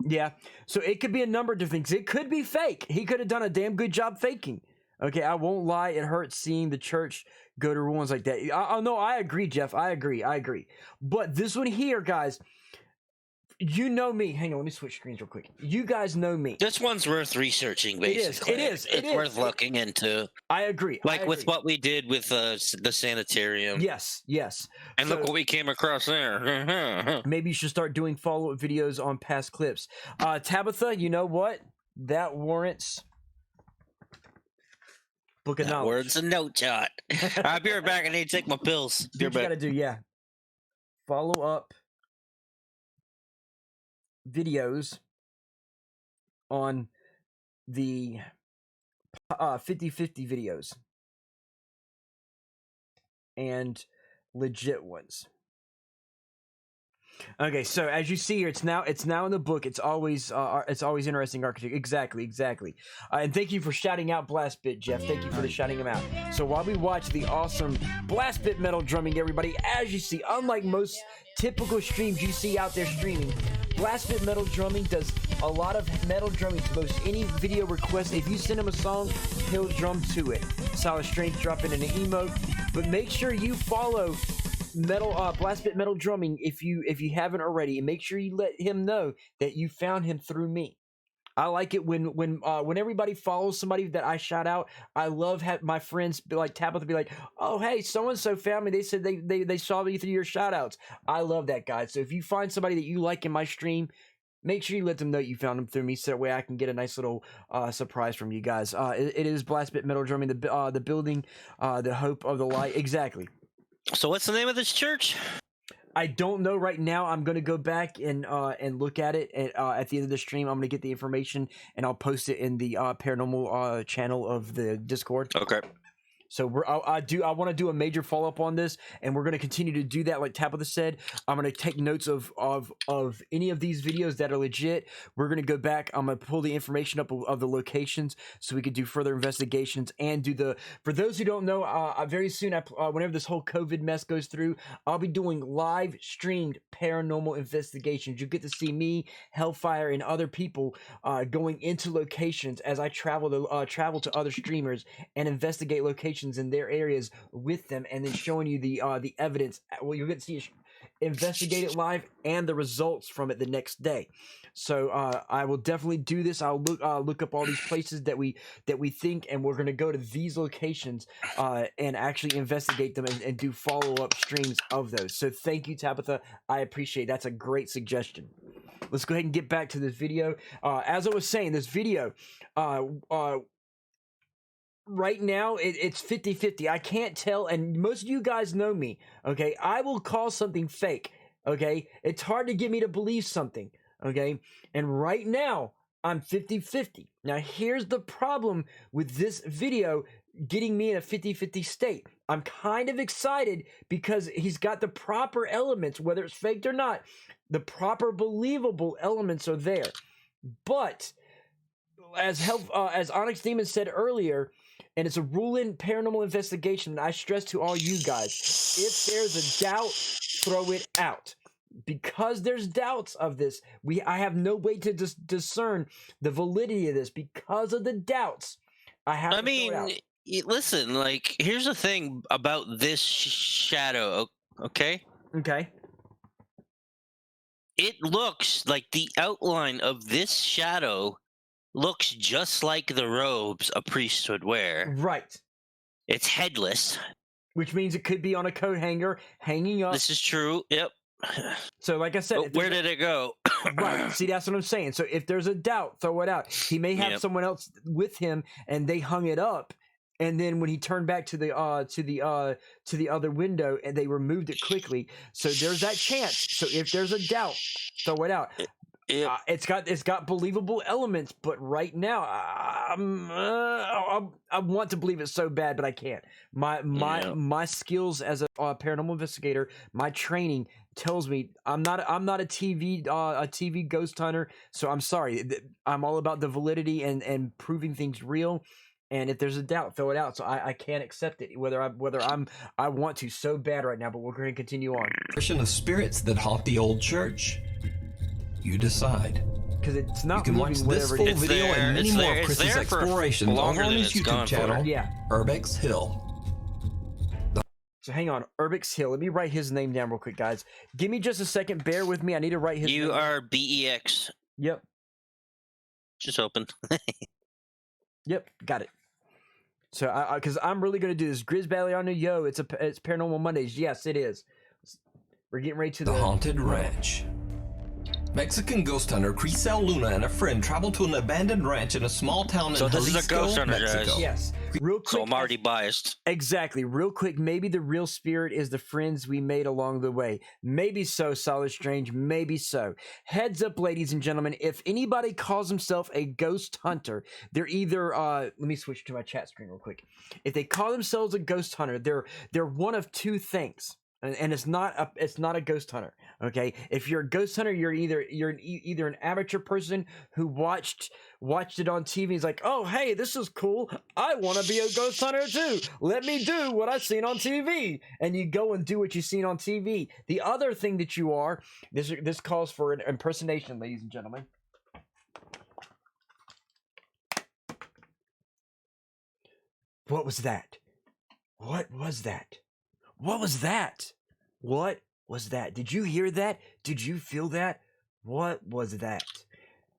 Yeah, so it could be a number of different things. It could be fake. He could have done a damn good job faking. Okay, I won't lie. It hurts seeing the church go to ruins like that. No, I agree, Jeff. I agree. But this one here, guys, you know me. Hang on, let me switch screens real quick. You guys know me. This one's worth researching, basically. It is. It's worth looking into. I agree. With what we did with the sanitarium. Yes. And look what we came across there. Maybe you should start doing follow-up videos on past clips. Tabitha, you know what? That warrants... Book of knowledge. Words and note jot. I'll be right back. I need to take my pills. You gotta do, yeah. Follow up videos on the 50-50 videos and legit ones. Okay, so as you see here, it's now in the book. It's always interesting architecture. Exactly. And thank you for shouting out Blastbit, Jeff. Thank you for shouting him out. So while we watch the awesome Blastbit metal drumming, everybody, as you see, unlike most typical streams you see out there streaming, Blastbit metal drumming does a lot of metal drumming to most any video request. If you send him a song, he'll drum to it. Solid Strength dropping in an emote, but make sure you follow Blastbit metal drumming if you haven't already, and make sure you let him know that you found him through me. I like it when everybody follows somebody that I shout out. I love having my friends be like Tabitha be like, oh hey, so and so found me. They said they saw me through your shout outs. I love that, guys. So if you find somebody that you like in my stream, make sure you let them know you found them through me, so that way I can get a nice little surprise from you guys. It is Blastbit metal drumming, the building, the hope of the light. Exactly. So what's the name of this church? I don't know right now. I'm going to go back and look at it at the end of the stream. I'm going to get the information and I'll post it in the paranormal channel of the Discord. Okay. So I want to do a major follow up on this, and we're going to continue to do that. Like Tabitha said, I'm going to take notes of any of these videos that are legit. We're going to go back. I'm going to pull the information up of the locations so we could do further investigations and do the. For those who don't know, very soon, whenever this whole COVID mess goes through, I'll be doing live streamed paranormal investigations. You get to see me, Hellfire, and other people going into locations as I travel to other streamers and investigate locations in their areas with them, and then showing you the evidence. Well, you'll get to see investigate it live and the results from it the next day. So I will definitely do this. I'll look up all these places that we think, and we're going to go to these locations and actually investigate them and do follow-up streams of those. So thank you, Tabitha. I appreciate it. That's a great suggestion. Let's go ahead and get back to this video. As I was saying, this video right now it's 50-50. I can't tell, and most of you guys know me, okay? I will call something fake, okay? It's hard to get me to believe something, okay? And right now I'm 50-50. Now here's the problem with this video getting me in a 50-50 state. I'm kind of excited because he's got the proper elements, whether it's faked or not. The proper believable elements are there. But as Onyx Demon said earlier, and it's a rule in paranormal investigation, and I stress to all you guys, if there's a doubt, throw it out. Because there's doubts of this, I have no way to discern the validity of this. Because of the doubts, I have to throw it out. Listen, like, here's the thing about this shadow, okay? Okay. It looks like the outline of this shadow looks just like the robes a priest would wear. Right. It's headless. Which means it could be on a coat hanger, hanging up. This is true, yep. So like I said, where did it go? Right. See, that's what I'm saying. So if there's a doubt, throw it out. He may have someone else with him, and they hung it up, and then when he turned back to the other window, and they removed it quickly. So there's that chance. So if there's a doubt, throw it out. It's got believable elements, but right now I want to believe it so bad, but I can't. My skills as a paranormal investigator, my training tells me I'm not a TV ghost hunter. So I'm sorry. I'm all about the validity and proving things real. And if there's a doubt, throw it out. So I can't accept it, whether I want to so bad right now. But we're going to continue on. Version of spirits that haunt the old church. You decide. Because it's not. You can watch this full video and many more of Chris's explorations over on his YouTube channel. Yeah. Urbex Hill. So hang on, Urbex Hill. Let me write his name down real quick, guys. Give me just a second. Bear with me. I need to write his name. URBEX. Yep. Just open. Yep, got it. So because I'm really gonna do this. Grizz Baliano, yo, it's Paranormal Mondays. Yes, it is. We're getting ready to the Haunted Ranch. Mexican ghost hunter Crisel Luna and a friend travel to an abandoned ranch in a small town in Jalisco, this is a ghost hunter, Mexico. guys. Yes. Real quick. So I'm already biased. Exactly. Real quick, maybe the real spirit is the friends we made along the way. Maybe so, Solid Strange. Maybe so. Heads up, ladies and gentlemen. If anybody calls himself a ghost hunter, they're either let me switch to my chat screen real quick. If they call themselves a ghost hunter, they're one of two things. And it's not a ghost hunter, okay? If you're a ghost hunter, you're either an amateur person who watched it on TV. He's like, oh hey, this is cool. I want to be a ghost hunter too. Let me do what I've seen on TV. And you go and do what you've seen on TV. The other thing that you are, this calls for an impersonation, ladies and gentlemen. What was that? What was that? What was that? What was that? Did you hear that? Did you feel that? What was that?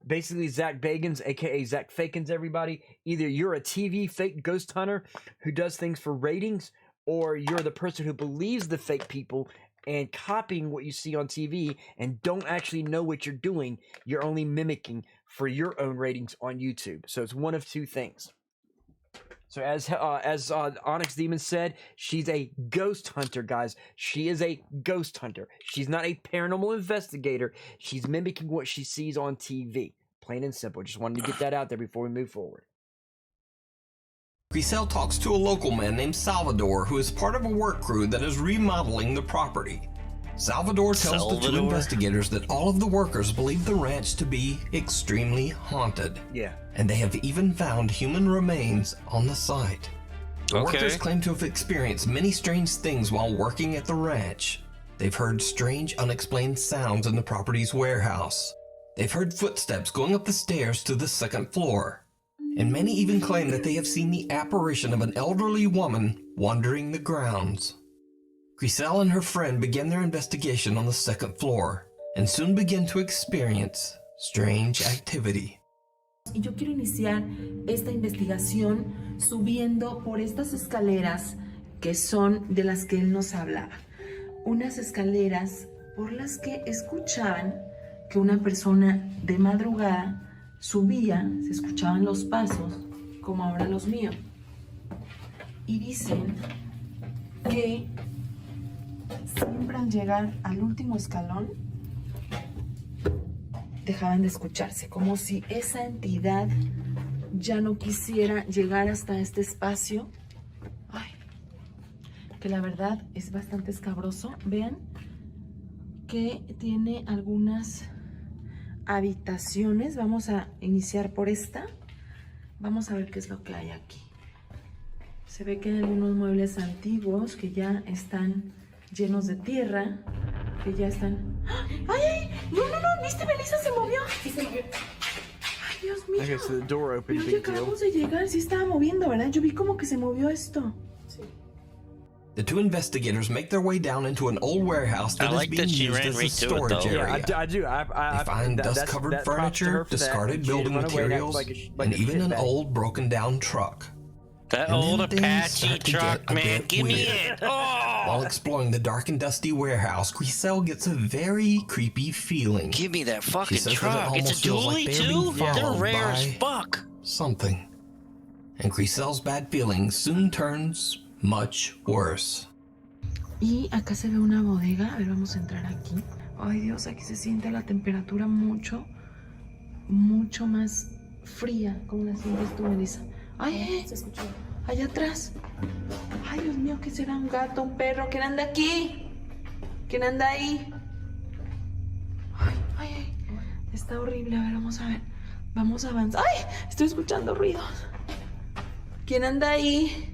Basically, Zach Bagans, aka Zach Fakins, everybody. Either you're a TV fake ghost hunter who does things for ratings, or you're the person who believes the fake people and copying what you see on TV and don't actually know what you're doing. You're only mimicking for your own ratings on YouTube. So it's one of two things. So as Onyx Demon said, she's a ghost hunter, guys. She is a ghost hunter. She's not a paranormal investigator. She's mimicking what she sees on TV. Plain and simple. Just wanted to get that out there before we move forward. Grisel talks to a local man named Salvador who is part of a work crew that is remodeling the property. Salvador tells the two investigators that all of the workers believe the ranch to be extremely haunted. Yeah. And they have even found human remains on the site. The workers claim to have experienced many strange things while working at the ranch. They've heard strange, unexplained sounds in the property's warehouse. They've heard footsteps going up the stairs to the second floor. And many even claim that they have seen the apparition of an elderly woman wandering the grounds. Grisel and her friend began their investigation on the second floor and soon begin to experience strange activity. Y yo quiero iniciar esta investigación subiendo por estas escaleras que son de las que él nos hablaba. Unas escaleras por las que escuchaban que una persona de madrugada subía, se escuchaban los pasos, como ahora los míos. Y dicen que siempre al llegar al último escalón dejaban de escucharse, como si esa entidad ya no quisiera llegar hasta este espacio. Ay, que la verdad es bastante escabroso. Vean que tiene algunas habitaciones. Vamos a iniciar por esta. Vamos a ver qué es lo que hay aquí. Se ve que hay algunos muebles antiguos que ya están llenos de tierra, que ya están... ¡Ay, ay! ¡No, no, no! ¿Viste, Melissa? Se movió. Sí, se movió. ¡Ay, Dios mío! Okay, so the door opened, Pero ya acabamos de llegar. Sí estaba moviendo, ¿verdad? Yo vi como que se movió esto. Sí. The two investigators make their way down into an old warehouse that is being used as a storage area. Yeah, I do. They find dust-covered furniture, discarded building materials, and even an old, broken-down truck. That old Apache truck, man, give me it! Oh! While exploring the dark and dusty warehouse, Grisel gets a very creepy feeling. Give me that fucking truck! It's a dually too? They're rare as fuck! Something. And Grisel's bad feeling soon turns much worse. Y acá se ve una bodega. A ver, vamos a entrar aquí. Ay, Dios, aquí se siente la temperatura mucho más fría. ¿Cómo la sientes tú, Melissa? Ay, se escuchó. Allá atrás. Ay, Dios mío, ¿qué será? ¿Un gato? ¿Un perro? ¿Quién anda aquí? ¿Quién anda ahí? Ay, ay, ay. Está horrible. A ver, vamos a ver. Vamos a avanzar. ¡Ay! Estoy escuchando ruidos. ¿Quién anda ahí?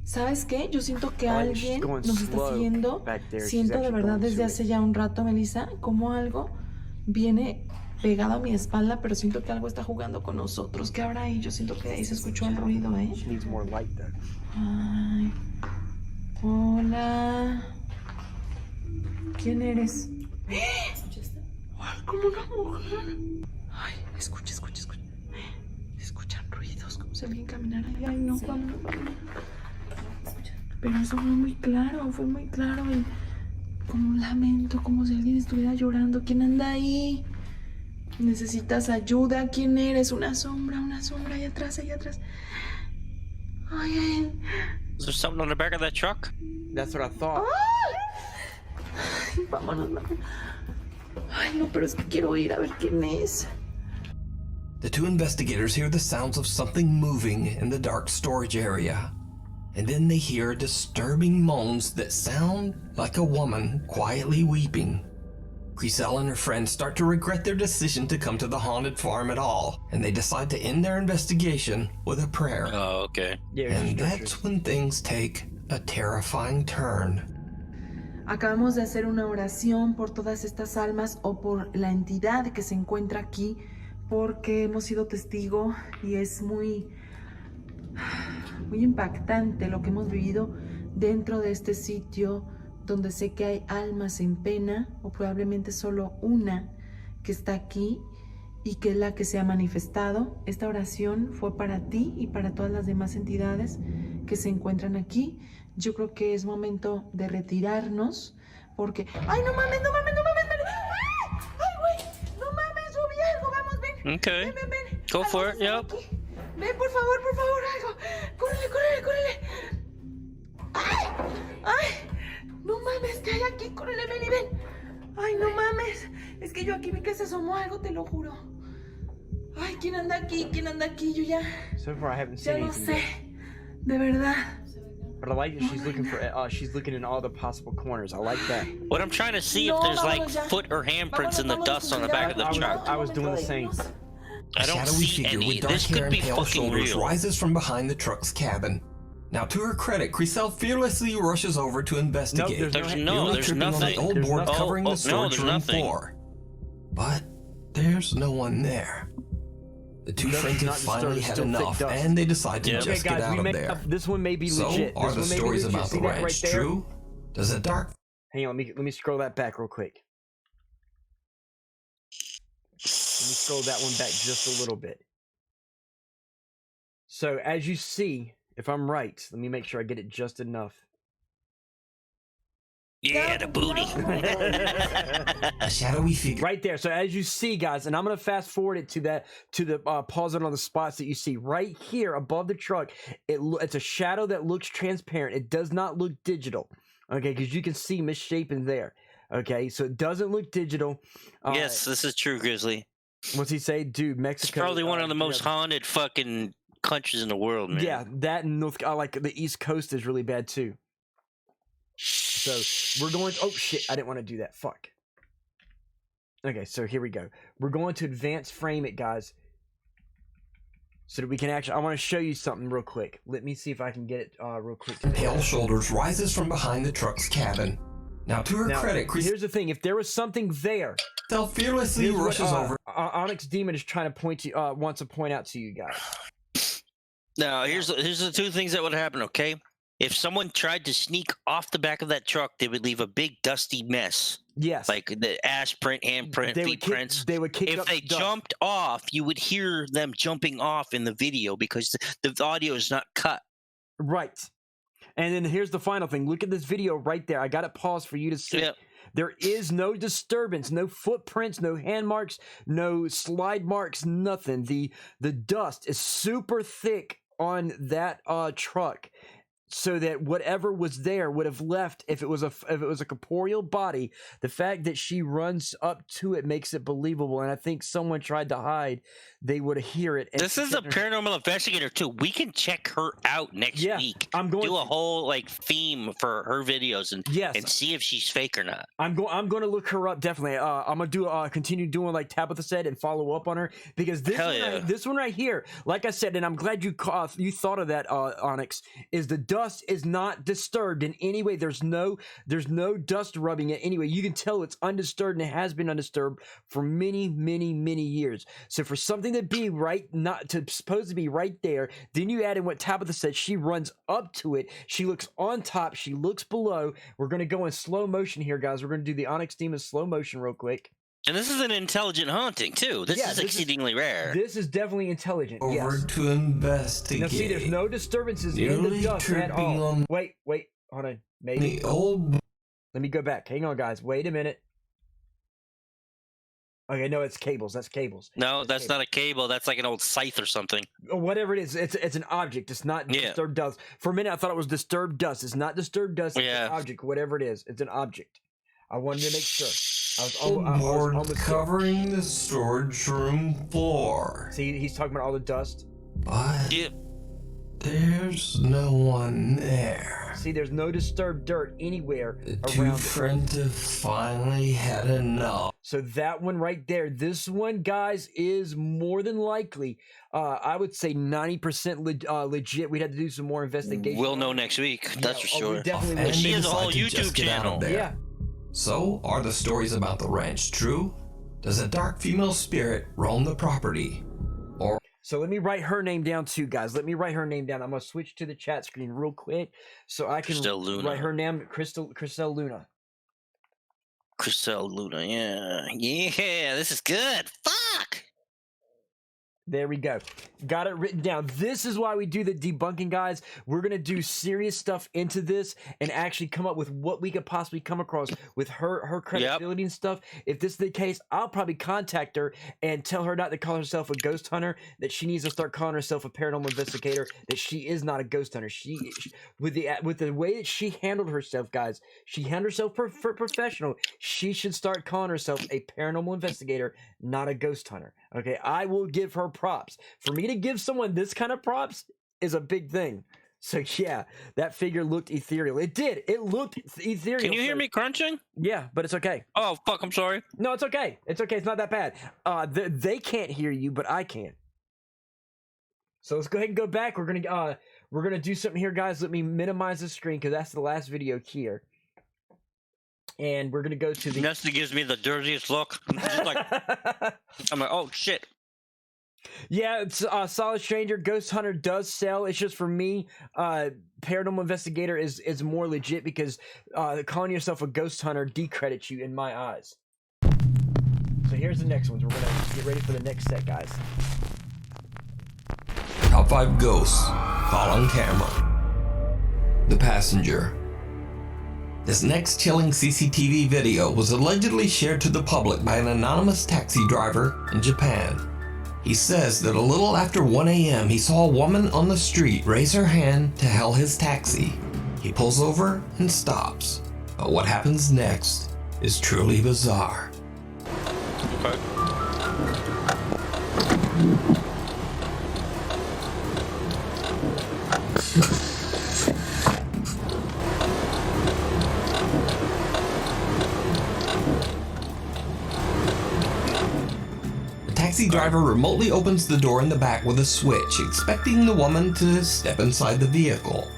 ¿Sabes qué? Yo siento que alguien nos está siguiendo. Siento de verdad desde hace ya un rato, Melissa, como algo viene pegado a mi espalda, pero siento que algo está jugando con nosotros. ¿Qué habrá ahí? Yo siento que ahí se escuchó el ruido, ¿eh? Ay. Hola. ¿Quién eres? Ay, como una mujer. Ay, escucha. Escuchan ruidos, como si alguien caminara. Ay, no, vamos. Pero eso fue muy claro. Y como un lamento, como si alguien estuviera llorando. ¿Quién anda ahí? ¿Necesitas ayuda? ¿Quién eres? Una sombra, allá atrás. Ay. Is there something on the back of that truck? That's what I thought. Ay, vámonos. Ay, no, pero es que quiero ir a ver quién es. The two investigators hear the sounds of something moving in the dark storage area. And then they hear disturbing moans that sound like a woman quietly weeping. Grisel and her friends start to regret their decision to come to the haunted farm at all, and they decide to end their investigation with a prayer. Oh, okay. And that's when things take a terrifying turn. Acabamos de hacer una oración por todas estas almas o por la entidad que se encuentra aquí, porque hemos sido testigo y es muy impactante lo que hemos vivido dentro de este sitio, donde sé que hay almas en pena, o probablemente solo una que está aquí y que es la que se ha manifestado. Esta oración fue para ti y para todas las demás entidades que se encuentran aquí. Yo creo que es momento de retirarnos porque... ¡Ay, no mames! ¡Ay, güey! ¡No mames! ¡Subí algo! ¡Vamos, ven! Okay. Ven. Go for it, yep. Ven, por favor, algo. ¡Córrele! ¡Ay! ¡No mames! ¿Qué hay aquí? ¡Córrele, ven! ¡Ay, no mames! Es que yo aquí vi que se asomó algo, te lo juro. Ay, ¿quién anda aquí? Yo ya... So far I haven't seen ya no anything sé. yet. De verdad. But I like that she's looking in all the possible corners. I like that. What I'm trying to see if there's like foot or handprints in the dust on the back of the truck. I was doing the same. I don't shadowy see figure any. with dark This hair could and be pale fucking shoulders real. rises from behind the truck's cabin. Now, to her credit, Chriselle fearlessly rushes over to investigate. Nope, there's nearly tripping on the old board covering the storage room floor. But there's no one there. The two friends have finally had enough, and they decide to just get out of there. This one may be So, legit. are the stories about the ranch true? Does a dark... Hang on, let me scroll that back real quick. Let me scroll that one back just a little bit. So, as you see, if I'm right, let me make sure I get it just enough. Yeah, the booty. A shadowy figure. Right there. So as you see, guys, and I'm gonna fast forward it to the pause it on the spots that you see right here above the truck. It's a shadow that looks transparent. It does not look digital. Okay, because you can see misshapen there. Okay, so it doesn't look digital. Yes, this is true, Grizzly. What's he say, dude? Mexico. It's probably one of the most haunted fucking countries in the world, man. Yeah, that and North, like the East Coast is really bad too. So we're going. Oh shit! I didn't want to do that. Fuck. Okay, so here we go. We're going to advance frame it, guys, so that we can actually. I want to show you something real quick. Let me see if I can get it real quick. Pale shoulders rises from behind the truck's cabin. Now, to her credit, here's the thing: if there was something there, Thel fearlessly rushes over. Onyx Demon is trying to wants to point out to you guys. Now, here's the two things that would happen. Okay. If someone tried to sneak off the back of that truck, they would leave a big dusty mess. Yes. Like the ash print, hand print, feet prints. They would kick If up they dust. jumped off, you would hear them jumping off in the video because the audio is not cut. Right. And then here's the final thing. Look at this video right there. I got it paused for you to see. Yep. There is no disturbance, no footprints, no hand marks, no slide marks, nothing. The dust is super thick on that truck. So that whatever was there would have left if it was a corporeal body. The fact that she runs up to it makes it believable, and I think someone tried to hide. They would hear it. This is a paranormal investigator too. We can check her out next week. I'm going do a whole like theme for her videos and see if she's fake or not. I'm going to look her up definitely. I'm gonna do continue doing like Tabitha said and follow up on her because this one right here, like I said, and I'm glad you thought of that, Onyx. Is the dust is not disturbed in any way. There's no dust rubbing it anyway. You can tell it's undisturbed and it has been undisturbed for many years. So for something to be supposed to be right there, then you add in what Tabitha said. She runs up to it. She looks on top. She looks below. We're gonna go in slow motion here, guys. We're gonna do the Onyx Demon slow motion real quick. And this is an intelligent haunting too. This is exceedingly rare. This is definitely intelligent. Over to investigate. Now see, there's no disturbances in the dust at all. Wait, hold on. Maybe. Let me go back. Hang on, guys. Wait a minute. Okay, no, it's cables. That's cables. No, that's not a cable. That's like an old scythe or something. Whatever it is, it's an object. It's not disturbed dust. For a minute, I thought it was disturbed dust. It's not disturbed dust. It's an object. Whatever it is, it's an object. I wanted to make sure. Board covering the storage room floor. See, he's talking about all the dust. But there's no one there. See, there's no disturbed dirt anywhere The two friends have finally had enough. So that one right there, this one, guys, is more than likely, I would say 90% legit. We'd have to do some more investigation. We'll know next week. That's for sure. Definitely and she has a whole YouTube channel. Yeah. So, are the stories about the ranch true? Does a dark female spirit roam the property? Or so let me write her name down too, guys. Let me write her name down. I'm gonna switch to the chat screen real quick so I can write her name, Christelle Luna. Christelle Luna, yeah, this is good. Fuck. There we go. Got it written down. This is why we do the debunking, guys. We're going to do serious stuff into this and actually come up with what we could possibly come across with her credibility and stuff. If this is the case, I'll probably contact her and tell her not to call herself a ghost hunter, that she needs to start calling herself a paranormal investigator, that she is not a ghost hunter. She with the way that she handled herself, guys, she handled herself professional. She should start calling herself a paranormal investigator, not a ghost hunter. Okay, I will give her props. For me to give someone this kind of props is a big thing. So yeah, that figure looked ethereal. It did. It looked ethereal. Can you hear me crunching? Yeah, but it's okay. Oh fuck! I'm sorry. No, it's okay. It's okay. It's not that bad. They can't hear you, but I can. So let's go ahead and go back. We're gonna do something here, guys. Let me minimize the screen because that's the last video here. And we're gonna go to the. Nestle gives me the dirtiest look. I'm just like, I'm like, oh shit. Yeah, it's Solid Stranger. Ghost Hunter does sell. It's just for me, Paranormal Investigator is more legit because calling yourself a Ghost Hunter decredits you in my eyes. So here's the next ones. We're gonna get ready for the next set, guys. Top 5 ghosts caught on camera. The Passenger. This next chilling CCTV video was allegedly shared to the public by an anonymous taxi driver in Japan. He says that a little after 1 a.m. he saw a woman on the street raise her hand to hail his taxi. He pulls over and stops. But what happens next is truly bizarre. Okay. The taxi driver remotely opens the door in the back with a switch, expecting the woman to step inside the vehicle.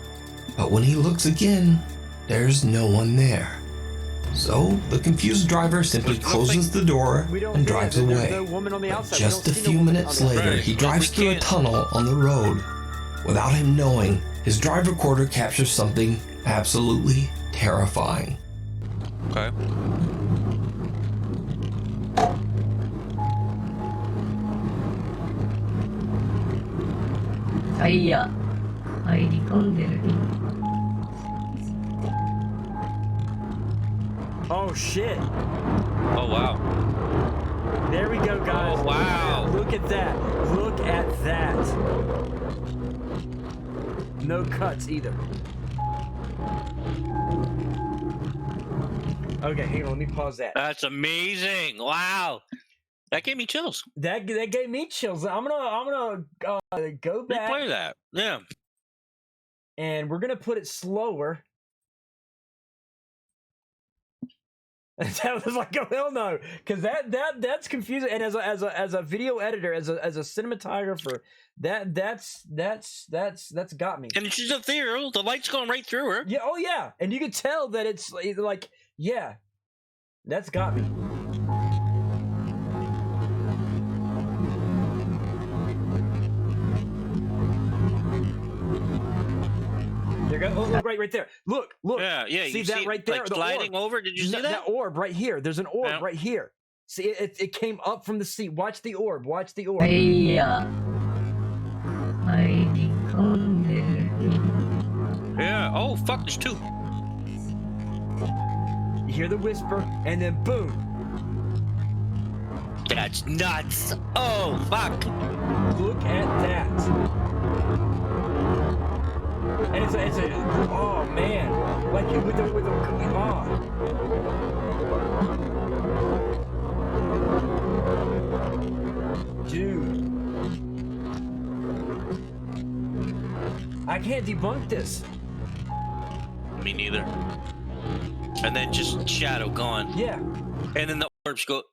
But when he looks again, there's no one there. So the confused driver simply closes the door and drives away. But just a few minutes later, he drives through a tunnel on the road. Without him knowing, his drive recorder captures something absolutely terrifying. Okay. Oh shit! Oh wow! There we go, guys. Oh wow! Look at that! Look at that! No cuts either. Okay, hang on. Let me pause that. That's amazing! Wow! That gave me chills. That gave me chills. I'm gonna go back. Replay that. Yeah. And we're gonna put it slower. That was like, oh hell no, because that's confusing. And as a video editor, as a cinematographer, that's got me. And she's ethereal. The light's going right through her. Yeah. Oh yeah. And you can tell that it's like, yeah, that's got me. There you go. Oh, look right there. Look. Yeah. See you that see right there? like the sliding orb. over. Did you see that? That orb right here. There's an orb right here. See, it came up from the seat. Watch the orb. Watch the orb. Yeah. Oh fuck. There's two. You hear the whisper, and then boom. That's nuts. Oh fuck. Look at that. And it's a oh man, like with the dude, I can't debunk this. Me neither. And then just shadow gone. Yeah. And then the orbs go.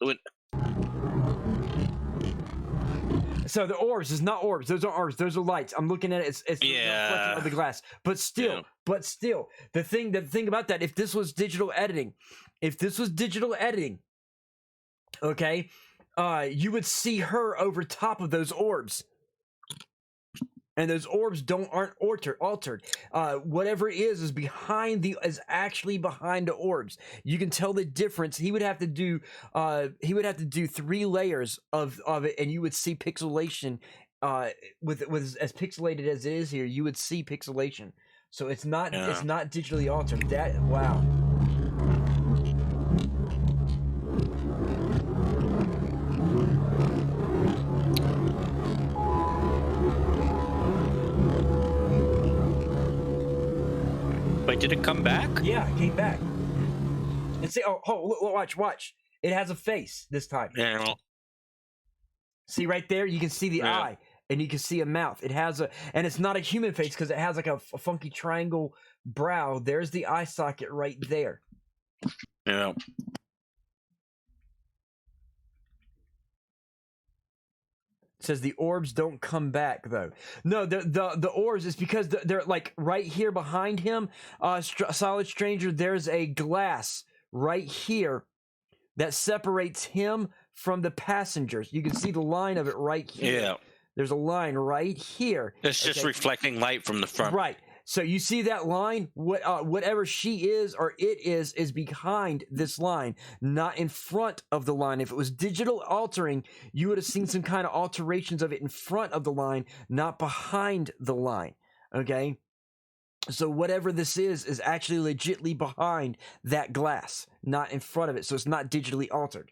So the orbs is not orbs. Those are orbs. Those are lights. I'm looking at it. It's the reflection of the glass. But still, the thing about that, if this was digital editing, okay, you would see her over top of those orbs. And those orbs aren't altered. Whatever it is actually behind the orbs. You can tell the difference. He would have to do 3 layers of it, and you would see pixelation. With as pixelated as it is here, you would see pixelation. So it's not digitally altered. That wow. Wait, did it come back? Yeah, it came back. And see, look, watch. It has a face this time. Yeah. See right there, you can see the eye, and you can see a mouth. It has and it's not a human face because it has like a funky triangle brow. There's the eye socket right there. Yeah. It says the orbs don't come back though. No, the orbs is because they're like right here behind him. Solid Stranger, there's a glass right here that separates him from the passengers. You can see the line of it right here. Yeah. There's a line right here. It's just reflecting light from the front. Right. So you see that line? Whatever she is or it is behind this line, not in front of the line. If it was digital altering, you would have seen some kind of alterations of it in front of the line, not behind the line. Okay? So whatever this is actually legitly behind that glass, not in front of it. So it's not digitally altered.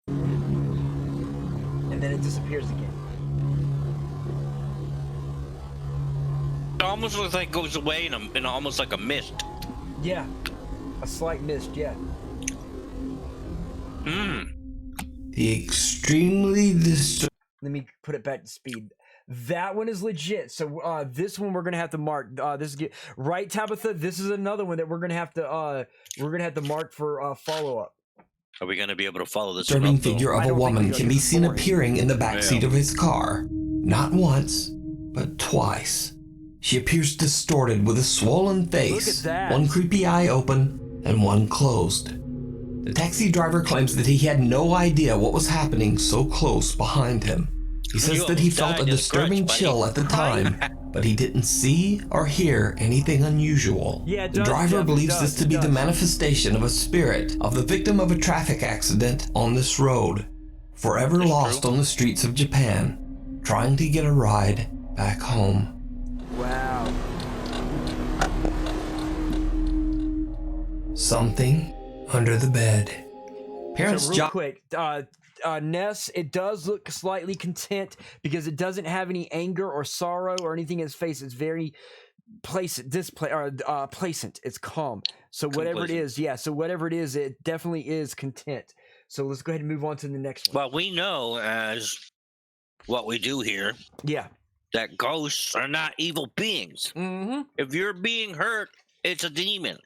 And then it disappears again. It almost looks like it goes away in almost like a mist. Yeah. A slight mist, yeah. The extremely Let me put it back to speed. That one is legit. So this one we're gonna have to mark. This is right, Tabitha. This is another one that we're gonna have to mark for follow up. Are we gonna be able to follow this? disturbing figure of a woman can be seen appearing in the backseat of his car. Not once, but twice. She appears distorted with a swollen face, one creepy eye open and one closed. The taxi driver claims that he had no idea what was happening so close behind him. He says that he felt a disturbing chill at the time, but he didn't see or hear anything unusual. The driver believes this to be the manifestation of a spirit of the victim of a traffic accident on this road, forever lost on the streets of Japan, trying to get a ride back home. Wow. Something under the bed. Parents so real quick, Ness, it does look slightly content because it doesn't have any anger or sorrow or anything in its face. It's very placent. It's calm. So whatever it is, so whatever it is, it definitely is content. So let's go ahead and move on to the next one. Well, we know as what we do here. Yeah. That ghosts are not evil beings. Mm-hmm. If you're being hurt, it's a demon.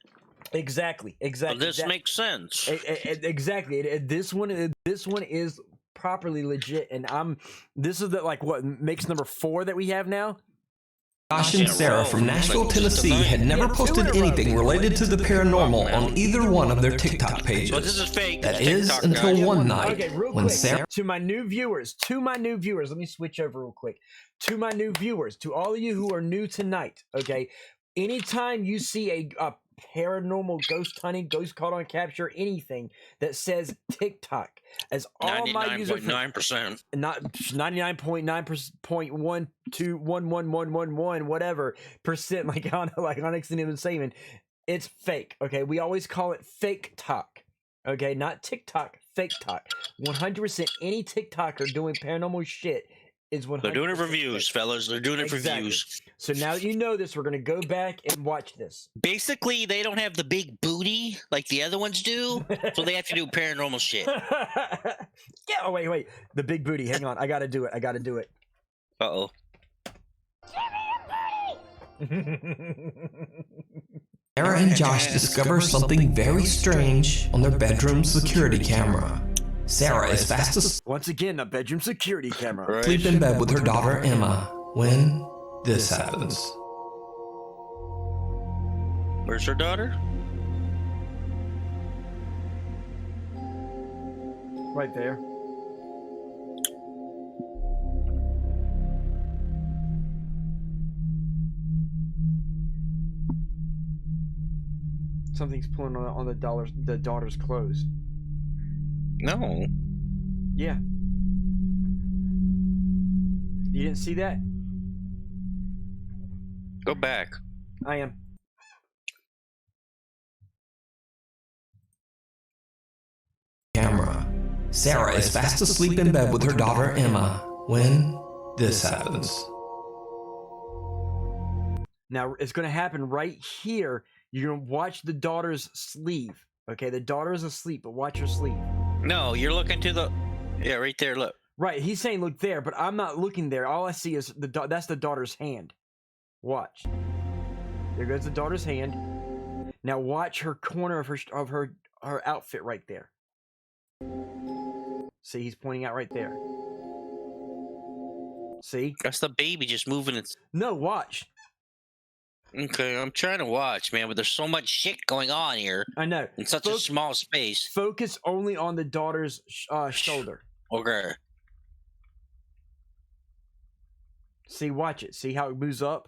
Exactly. So this makes sense. Exactly. This one is properly legit, and this is what makes number 4 that we have now. Josh and Sarah from Nashville, Tennessee had never posted anything related to the paranormal on either one of their TikTok pages. Well, this is fake. That is until one night when Sarah... To my new viewers, let me switch over real quick. To my new viewers, to all of you who are new tonight, okay, anytime you see a paranormal ghost hunting, ghost caught on capture, anything that says TikTok, as all my users, 99.9%, not 99.9.1211111 whatever percent, like Onyx and even saying, it's fake. Okay, we always call it fake talk. Okay, not TikTok, fake talk. 100% any TikToker doing paranormal shit is 100%. They're doing it for views, fellas. They're doing it for views. So now that you know this, we're going to go back and watch this. Basically, they don't have the big booty like the other ones do, so they have to do paranormal shit. Yeah, oh, wait. The big booty. Hang on. I got to do it. Uh-oh. Sarah and Josh discover something very strange on their bedroom security camera. Sarah is fast asleep. Once again, a bedroom security camera. Sleep in bed with her daughter Emma when this happens. Where's her daughter? Right there. Something's pulling on the daughter's clothes. No. Yeah. You didn't see that? Go back. I am. Camera. Sarah is fast asleep in bed with her daughter Emma when this happens. Now it's going to happen right here. You're going to watch the daughter's sleeve. Okay, the daughter is asleep, but watch her sleeve. No, you're looking to the... Yeah, right there, look. Right, he's saying look there, but I'm not looking there. All I see is that's the daughter's hand. Watch. There goes the daughter's hand. Now watch her corner of her outfit right there. See, he's pointing out right there. See? That's the baby just moving its... No, watch. Okay, I'm trying to watch, man, but there's so much shit going on here. I know. In such a small space. Focus only on the daughter's shoulder. Okay. See, watch it. See how it moves up?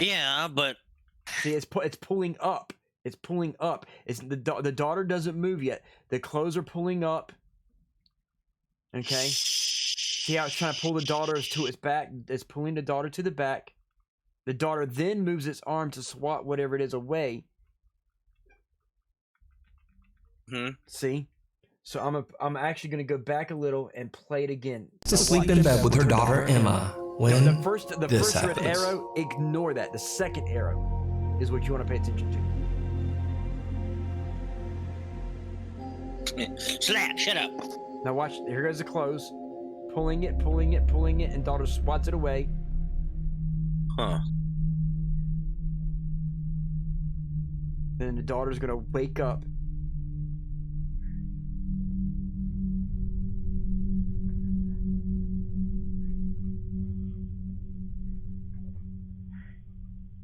Yeah, but... See, it's pulling up. It's pulling up. It's the daughter doesn't move yet. The clothes are pulling up. Okay? See how it's trying to pull the daughter to its back? It's pulling the daughter to the back. The daughter then moves its arm to swat whatever it is away. See? So I'm actually going to go back a little and play it again. Asleep in bed with her daughter Emma when the first this red happens. arrow, ignore that. The second arrow is what you want to pay attention to. Slap, shut up. Now watch, here goes the clothes. Pulling it, pulling it, pulling it, and daughter swats it away. Huh. Then the daughter's going to wake up.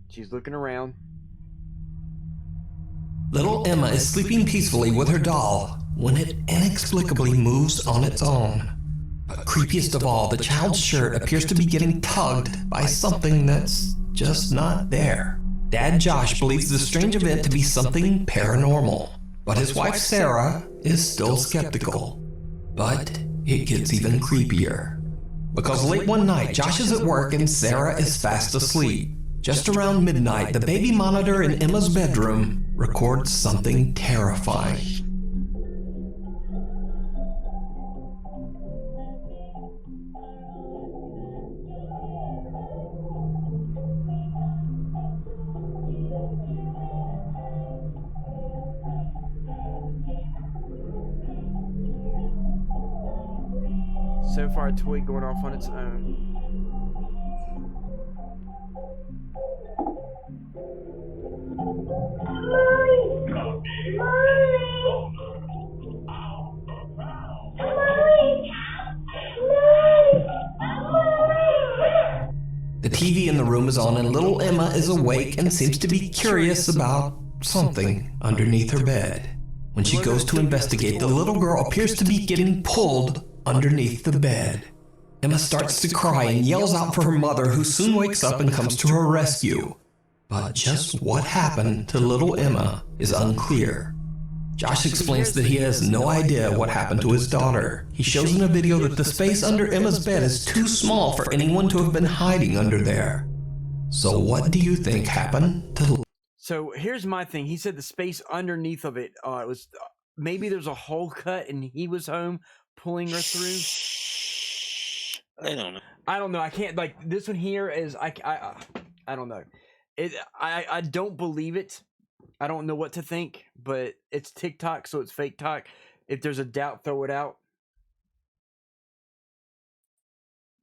She's looking around. Little Emma is sleeping peacefully with her doll when it inexplicably moves on its own. But creepiest of all, the child's shirt appears to be getting tugged by something that's just not there. Dad Josh believes the strange event to be something paranormal, but his wife Sarah is still skeptical. But it gets even creepier. Because late one night, Josh is at work and Sarah is fast asleep. Just around midnight, the baby monitor in Emma's bedroom records something terrifying. So far, a toy going off on its own. The TV in the room is on and little Emma is awake and seems to be curious about something underneath her bed. When she goes to investigate, the little girl appears to be getting pulled underneath the bed. Emma starts to cry and yells out for her mother, who soon wakes up and comes to her rescue. But just what happened to little Emma is unclear. Josh explains that he has no idea what happened to his daughter. He shows in a video that the space under Emma's bed is too small for anyone to have been hiding under there. So what do you think happened to... So here's my thing. He said the space underneath of it, it was maybe there's a hole cut and he was home pulling her through. I don't know. I don't know. I can't, like, this one here is, I don't know. I don't believe it. I don't know what to think, but it's TikTok, so it's fake talk. If there's a doubt, throw it out.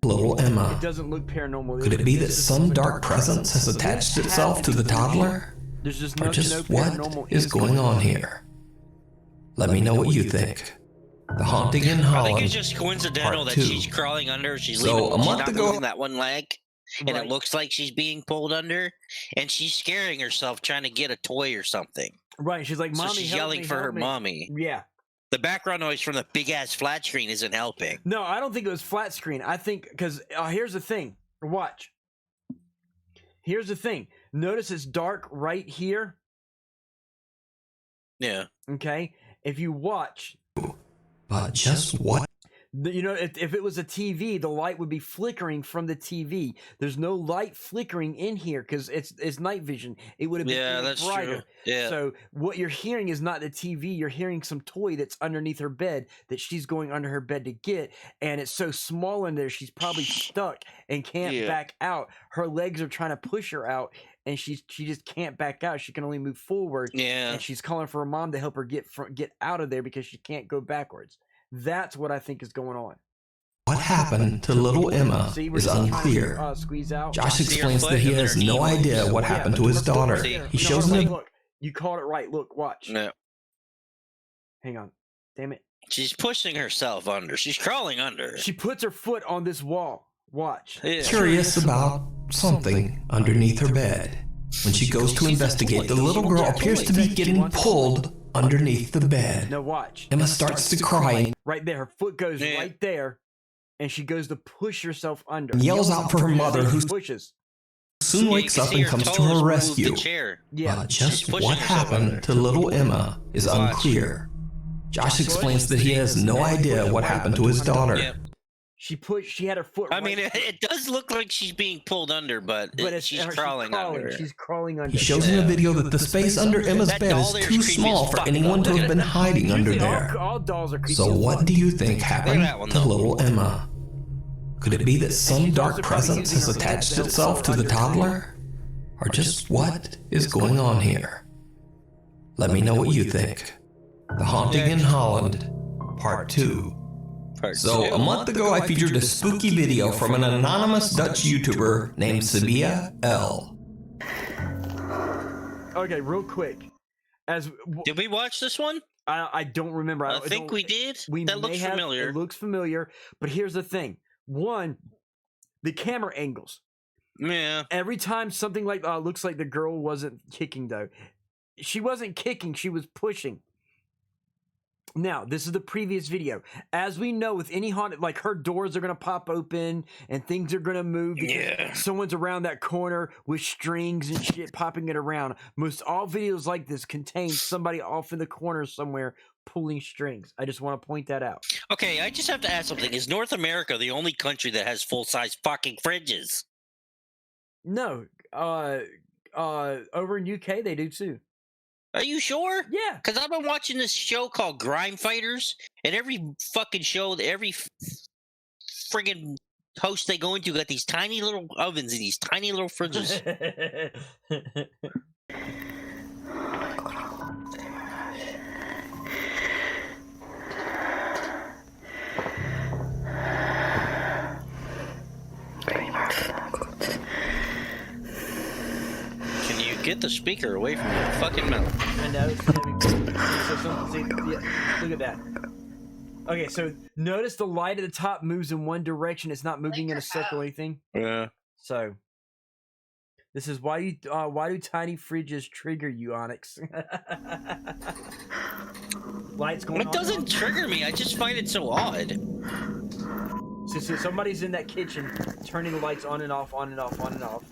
Little Emma. It doesn't look paranormal. Could it be that some dark presence has attached itself to the toddler? There's just or just what is going on here? Let me know what you think. The Haunting in Holland. I think it's just coincidental that she's crawling under. She's leaving. So a month ago, moving that one leg, and it looks like she's being pulled under, and she's scaring herself trying to get a toy or something. Right. She's like, "Mommy, so she's help yelling me, for help her me." mommy. Yeah. The background noise from the big ass flat screen isn't helping. No, I don't think it was flat screen. I think because here's the thing. Watch. Here's the thing. Notice it's dark right here. Yeah. Okay. If you watch. But just what? You know, if it was a TV, the light would be flickering from the TV. There's no light flickering in here because it's night vision. It would have been even that's brighter. true. Yeah. So what you're hearing is not the TV. You're hearing some toy that's underneath her bed that she's going under her bed to get, and it's so small in there she's probably stuck and can't back out. Her legs are trying to push her out, and she just can't back out. She can only move forward. Yeah. And she's calling for her mom to help her get out of there because she can't go backwards. That's what I think is going on. What happened to little Emma is unclear. Josh explains that he has no idea what happened to his daughter. He shows them. Look, you called it right. Look, watch. No. Hang on. Damn it. She's pushing herself under. She's crawling under. She puts her foot on this wall. Watch. Yeah. Curious about something underneath her bed. When she goes to investigate, the little girl appears to be getting pulled underneath the bed. Now watch. Emma starts to cry. Right there. Her foot goes right there, and she goes to push herself under. Yells out for her mother, who pushes. Soon wakes up and comes to her rescue. But just what happened to little Emma is unclear. Josh explains that he has no idea what happened to his daughter. Yep. She had her foot. I mean, it does look like she's being pulled under, but she's crawling under. She's crawling under. He shows in a video that the space under Emma's bed is too small for anyone to have been hiding under there. All dolls are creepy. So what do you think happened to little Emma? Could it be that some dark presence has attached itself to the toddler? Or just what is going on here? Let me know what you think. The Haunting in Holland, Part 2. So, a month ago I featured a spooky video from an anonymous Dutch YouTuber named Sabia L. Okay, real quick. Did we watch this one? I don't remember. I think we did. That looks familiar. It looks familiar, but here's the thing. One, the camera angles. Yeah. Every time something like looks like the girl wasn't kicking though. She wasn't kicking, she was pushing. Now, this is the previous video. As we know, with any haunted, like her doors are going to pop open and things are going to move because someone's around that corner with strings and shit popping it around. Most all videos like this contain somebody off in the corner somewhere pulling strings. I just want to point that out. Okay, I just have to ask something. Is North America the only country that has full-size fucking fridges? No. Over in UK, they do too. Are you sure? Yeah. Because I've been watching this show called Grime Fighters, and every fucking show, every friggin' host they go into got these tiny little ovens and these tiny little fridges. Get the speaker away from your fucking mouth. I know. Look at that. Okay, so notice the light at the top moves in one direction. It's not moving in a circle or anything. Yeah. So this is why do tiny fridges trigger you, Onyx? Lights going on. It doesn't trigger me. I just find it so odd. So somebody's in that kitchen turning the lights on and off, on and off, on and off.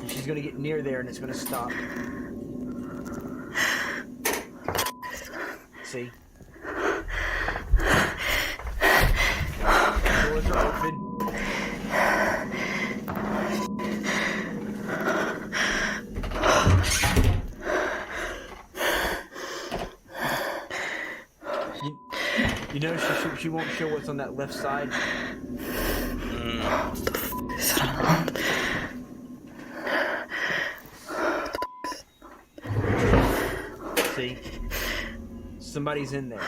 She's gonna get near there and it's gonna stop. See? Doors are open. You know she won't show what's on that left side. See? Somebody's in there.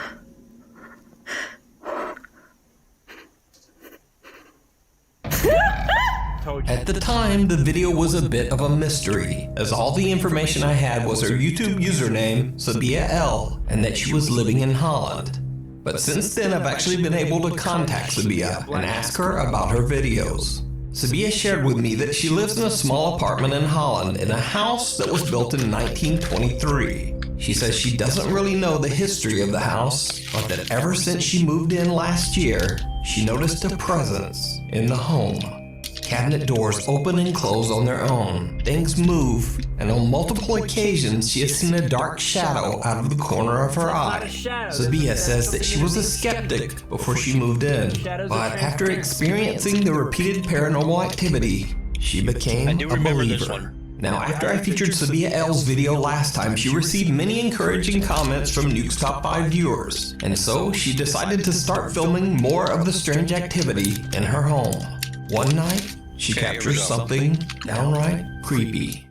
At the time, the video was a bit of a mystery, as all the information I had was her YouTube username, Sabia L, and that she was living in Holland. But since then, I've actually been able to contact Sabia and ask her about her videos. Sabia shared with me that she lives in a small apartment in Holland in a house that was built in 1923. She says she doesn't really know the history of the house, but that ever since she moved in last year, she noticed a presence in the home. Cabinet doors open and close on their own. Things move, and on multiple occasions she has seen a dark shadow out of the corner of her eye. Sabia says that she was a skeptic before she moved in, but after experiencing the repeated paranormal activity, she became a believer. Now, after I featured Sabia L's video last time, she received many encouraging comments from Nuke's Top 5 viewers, and so she decided to start filming more of the strange activity in her home. One night, she captures something downright creepy.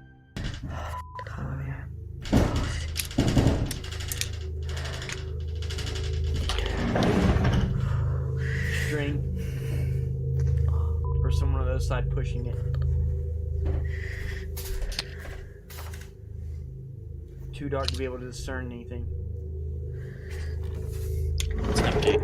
String. Or someone on the other side pushing it. Too dark to be able to discern anything. It's empty.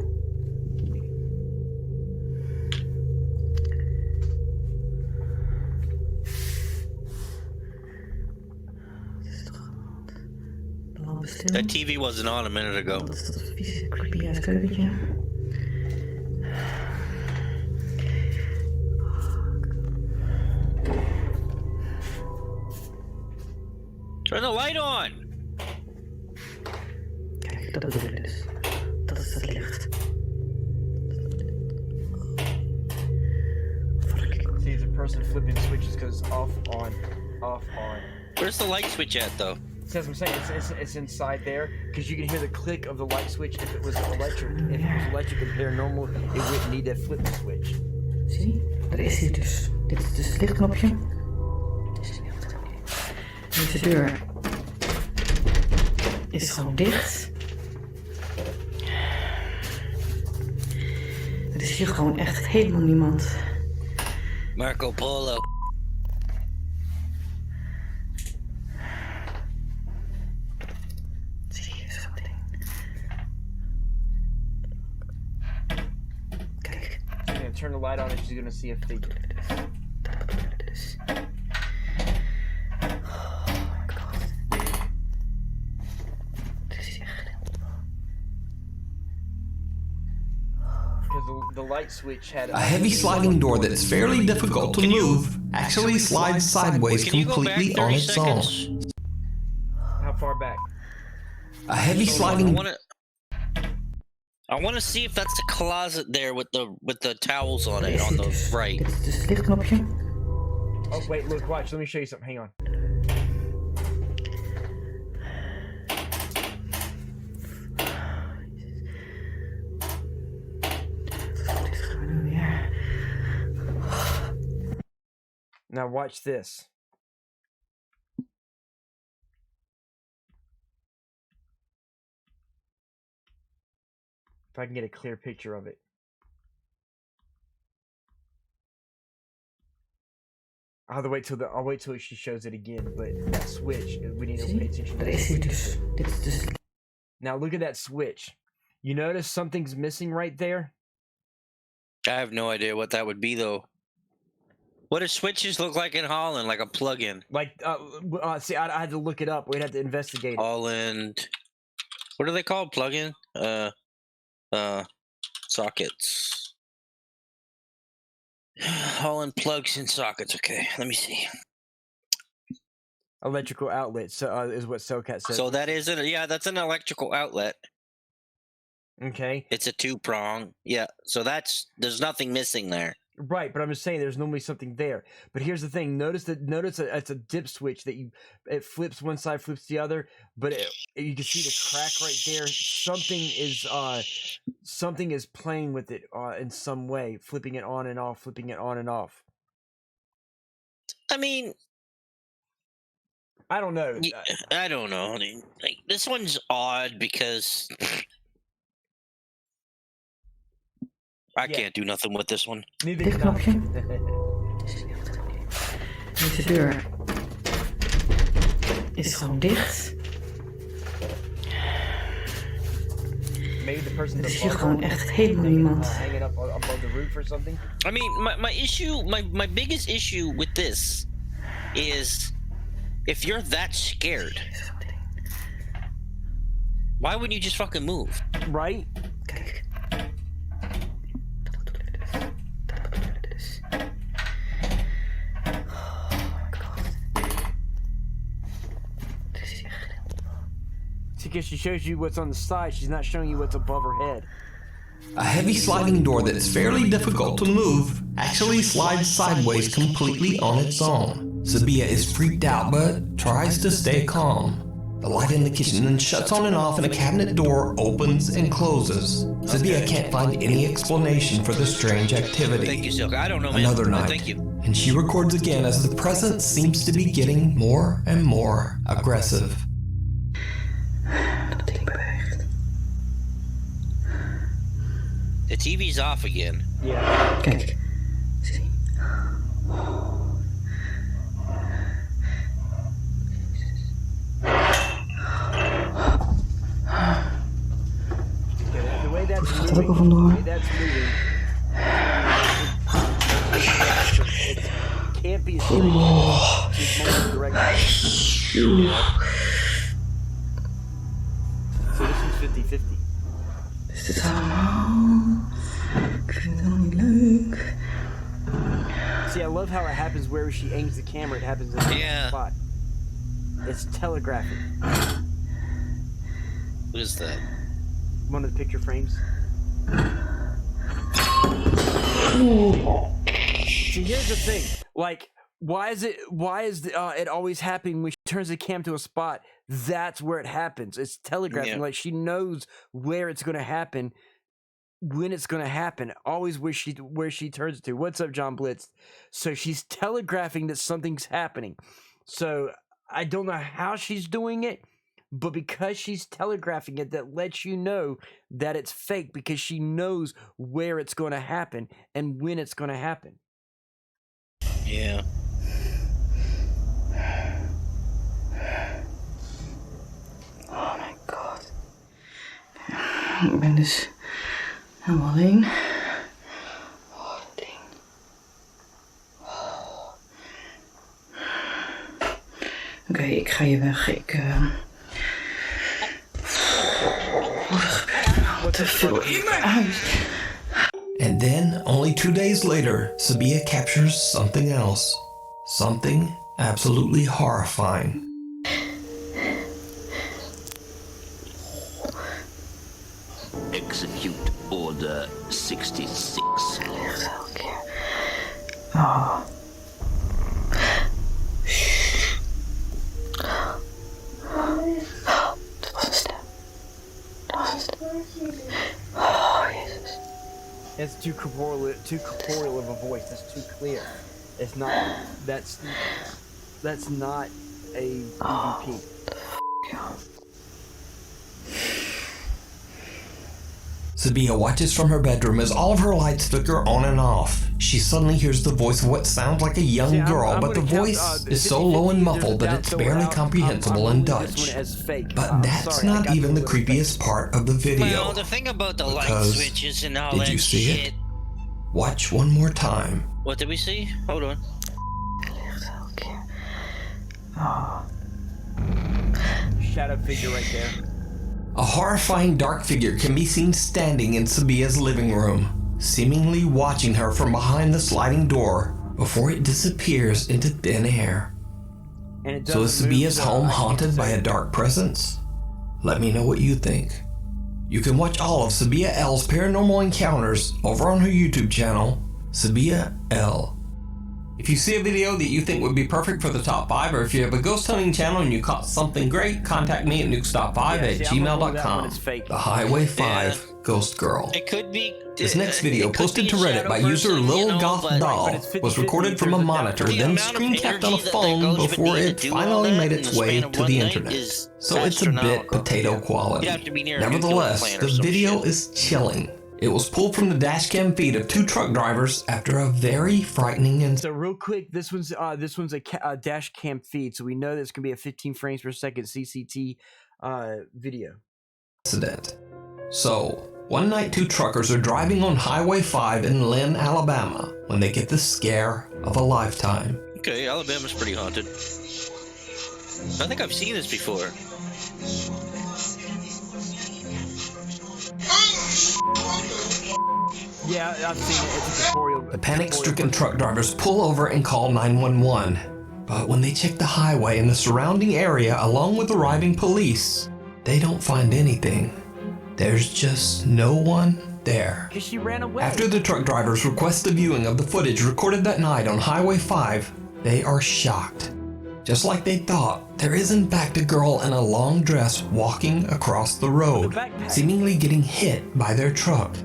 That TV wasn't on a minute ago. Creepy ass keukentje. Turn the light on! Kijk, dat bedoel ik dus. Dat is het licht. See, it's a person flipping switches because off, on, off, on. Where's the light switch at, though? See, as I'm saying, it's inside there because you can hear the click of the light switch if it was electric. If it was electric and paranormal, it wouldn't need that flip switch. Zie, er is hier dus. Dit is dus het lichtknopje. Deze deur is gewoon dicht. Er is hier gewoon echt helemaal niemand. Marco Polo. Zie je zo'n ding? Kijk. Yeah, turn the light on and she's gonna see a figure. The light switch had A heavy sliding door that's fairly difficult to move actually slides sideways completely on its own. How far back? A heavy sliding. I want to see if that's the closet there with the towels on it on the right. Dit is dus het lichtknopje. Oh wait, look, watch. Let me show you something. Hang on. Now watch this. If I can get a clear picture of it. I'll wait till she shows it again, but that switch, we need to pay attention to that. Now look at that switch. You notice something's missing right there? I have no idea what that would be, though. What do switches look like in Holland? Like a plug-in? Like, see, I had to look it up. We'd have to investigate it. Holland. What are they called? Plug-in? Sockets. Holland plugs in sockets. Okay, let me see. Electrical outlet is what Cellcat says. So that is that's an electrical outlet. Okay. It's a 2-prong. Yeah, so there's nothing missing there. Right, but I'm just saying there's normally something there. But here's the thing: notice it's a dip switch that it flips one side, flips the other. But you can see the crack right there. Something is playing with it in some way, flipping it on and off, flipping it on and off. I mean, I don't know. I don't know. I mean, like, this one's odd because I can't do nothing with this one. Dit knopje. Deze deur is gewoon dicht. Maybe the person er is hier gewoon echt helemaal niemand. Hanging up above the roof or something. I mean, my biggest issue with this is if you're that scared, why wouldn't you just fucking move? Right? Kijk. Because she shows you what's on the side, she's not showing you what's above her head. A heavy sliding door that's fairly difficult to move actually slides sideways completely on its own. Sabia is freaked out but tries to stay calm. The light in the kitchen then shuts on and off and a cabinet door opens and closes. Sabia can't find any explanation for the strange activity. Thank you, Silk. I don't know, man. Another night, Thank you. and she records again as the presence seems to be getting more and more aggressive. The TV's off again. Yeah. Kijk. The way that's Gaat er ook moving, al vandoor? the way that's moving, it can't be a straight line. She's moving directly. So this is 50-50. Is dit allemaal? Ik vind het helemaal niet leuk. See, I love how it happens where she aims the camera. It happens in the spot. It's telegraphic. What is that? One of the picture frames. See, here's the thing. Like, why is it always happening when she turns the cam to a spot? That's where it happens. It's telegraphing. Yeah. Like, she knows where it's going to happen, when it's going to happen, always where she turns it to. What's up, John Blitz? So she's telegraphing that something's happening. So I don't know how she's doing it, but because she's telegraphing it, that lets you know that it's fake, because she knows where it's going to happen and when it's going to happen. Yeah. Oh my god. Ik ben dus helemaal alleen. Oh, dat ding. Oh. Oké, ik ga hier weg. Wat te veel in mijn huis. And then, only 2 days later, Sabia captures something else. Something absolutely horrifying. Execute Order 66. Oh. Dat was een stem. Oh, Jezus. It's too corporeal of a voice. That's too clear. It's not. That's not a EVP. Sabia watches from her bedroom as all of her lights flicker on and off. She suddenly hears the voice of what sounds like a young girl, but the voice is so low and muffled that it's barely comprehensible in Dutch. But that's not even the creepiest part of the video. Well, the thing about the light switches and all did that you see shit. it? Watch one more time. What did we see? Hold on. Shadow figure right there. A horrifying dark figure can be seen standing in Sabia's living room, seemingly watching her from behind the sliding door before it disappears into thin air. So is Sabia's home haunted by a dark presence? Let me know what you think. You can watch all of Sabia L's paranormal encounters over on her YouTube channel, Sabia L. If you see a video that you think would be perfect for the top 5, or if you have a ghost hunting channel and you caught something great, contact me at nukestop5@gmail.com. The Highway 5 Ghost Girl. It could be. This next video, posted to Reddit by user Lil Goth Doll, was recorded from a monitor, then screen capped on a phone before it finally made its way to the internet. So it's a bit potato quality. Nevertheless, the video is chilling. It was pulled from the dashcam feed of 2 truck drivers after a very frightening incident. So real quick, this one's a dash cam feed, so we know there's gonna be a 15 frames per second CCT video. So, one night 2 truckers are driving on Highway 5 in Lynn, Alabama, when they get the scare of a lifetime. Okay, Alabama's pretty haunted. I think I've seen this before. Yeah, I've seen it. It's a tutorial. The panic-stricken truck drivers pull over and call 911. But when they check the highway and the surrounding area along with arriving police, they don't find anything. There's just no one there. Because she ran away. After the truck drivers request a viewing of the footage recorded that night on Highway 5, they are shocked. Just like they thought there is in fact a girl in a long dress walking across the road, seemingly getting hit by their truck.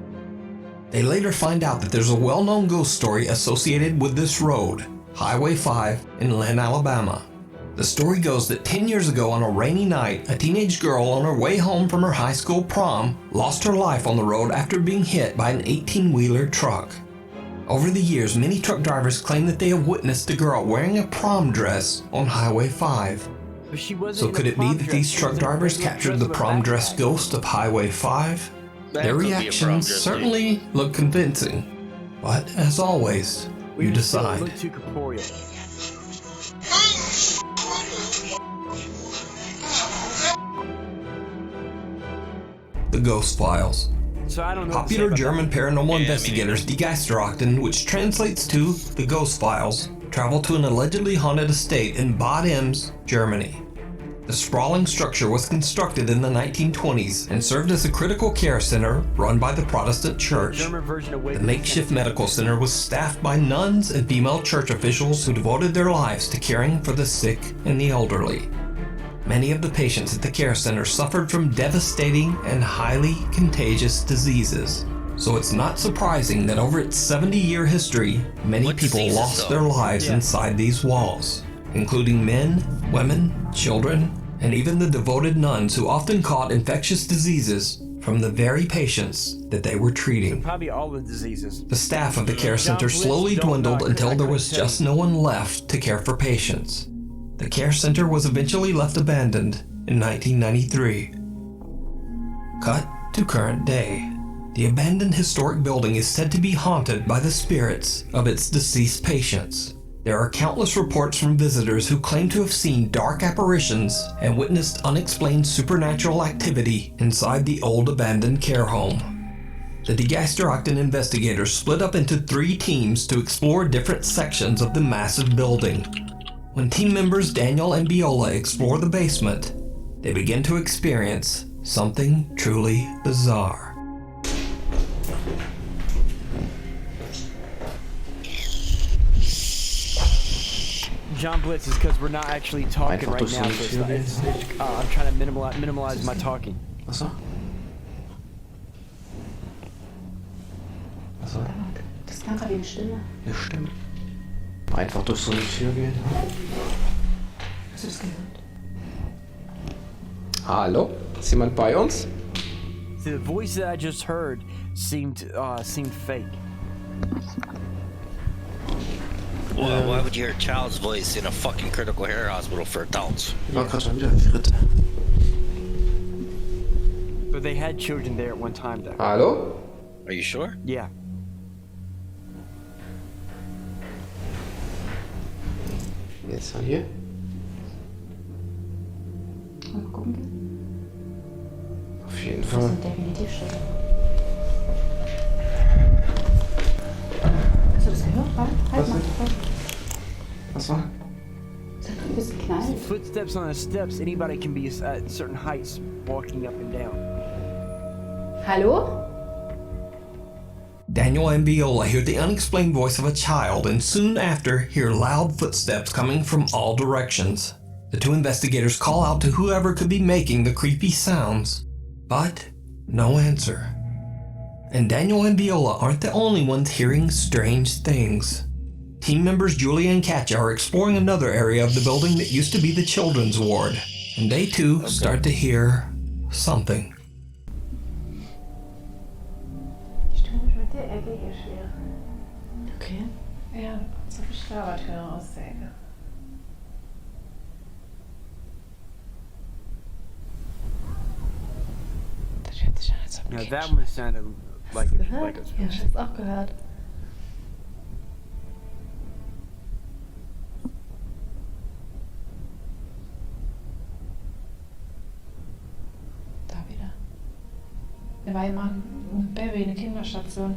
They later find out that there's a well-known ghost story associated with this road, Highway 5 in Lynn, Alabama. The story goes that 10 years ago on a rainy night, a teenage girl on her way home from her high school prom lost her life on the road after being hit by an 18-wheeler truck. Over the years, many truck drivers claim that they have witnessed a girl wearing a prom dress on Highway 5. So could it be that these truck drivers captured the prom dress ghost of Highway 5? Their reactions certainly look convincing, but as always, you decide. The Ghost Files. Popular German paranormal investigators Die Geisterakten, which translates to The Ghost Files, travel to an allegedly haunted estate in Bad Ems, Germany. The sprawling structure was constructed in the 1920s and served as a critical care center run by the Protestant Church. The makeshift medical center was staffed by nuns and female church officials who devoted their lives to caring for the sick and the elderly. Many of the patients at the care center suffered from devastating and highly contagious diseases. So it's not surprising that over its 70-year history, many people lost their lives inside these walls, including men, women, children, and even the devoted nuns who often caught infectious diseases from the very patients that they were treating. Probably all the diseases. The staff of the care center slowly dwindled until there was just no one left to care for patients. The care center was eventually left abandoned in 1993. Cut to current day. The abandoned historic building is said to be haunted by the spirits of its deceased patients. There are countless reports from visitors who claim to have seen dark apparitions and witnessed unexplained supernatural activity inside the old abandoned care home. The Die Geisterakten investigators split up into 3 teams to explore different sections of the massive building. When team members Daniel and Viola explore the basement, they begin to experience something truly bizarre. John Blitz is because we're not actually talking right now. So I'm trying to minimize my talking. Achso. Achso. Das klang gerade wie eine Stimme. Ja, stimmt. Einfach durch so eine Tür gehen. Hast du das gehört? Hallo? Ist jemand bei uns? The voice that I just heard seemed fake. Well, why would you hear a child's voice in a fucking critical care hospital for adults? War gerade schon wieder Fritte. But they had children there at one time, though. Hallo? Are you sure? Yeah. Jetzt mal hier. Mal gucken. Auf jeden Das Fall. sind definitiv Stimmen. Hast du das gehört? Halt mal. Was war? Das hat ein bisschen knallt. Footsteps on the steps. Anybody can be at certain heights walking up and down. Hallo? Daniel and Viola hear the unexplained voice of a child and soon after hear loud footsteps coming from all directions. The 2 investigators call out to whoever could be making the creepy sounds, but no answer. And Daniel and Viola aren't the only ones hearing strange things. Team members Julia and Katja are exploring another area of the building that used to be the children's ward, and they too start to hear something. Der Ecke hier schwer. Okay. Ja, so viel Stabertüre aus der Ecke. Das hört sich an, als ob Now that one sounded like a Ja, ich hab's auch gehört. Da wieder. Der war immer ein Baby, eine Kinderstation.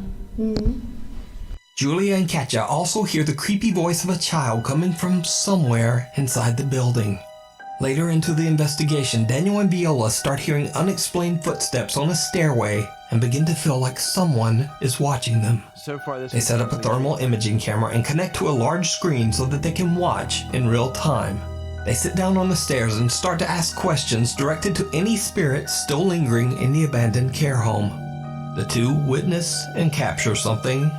Julia and Katja also hear the creepy voice of a child coming from somewhere inside the building. Later into the investigation, Daniel and Viola start hearing unexplained footsteps on a stairway and begin to feel like someone is watching them. So far, this They set up a thermal imaging camera and connect to a large screen so that they can watch in real time. They sit down on the stairs and start to ask questions directed to any spirits still lingering in the abandoned care home. The two witness and capture something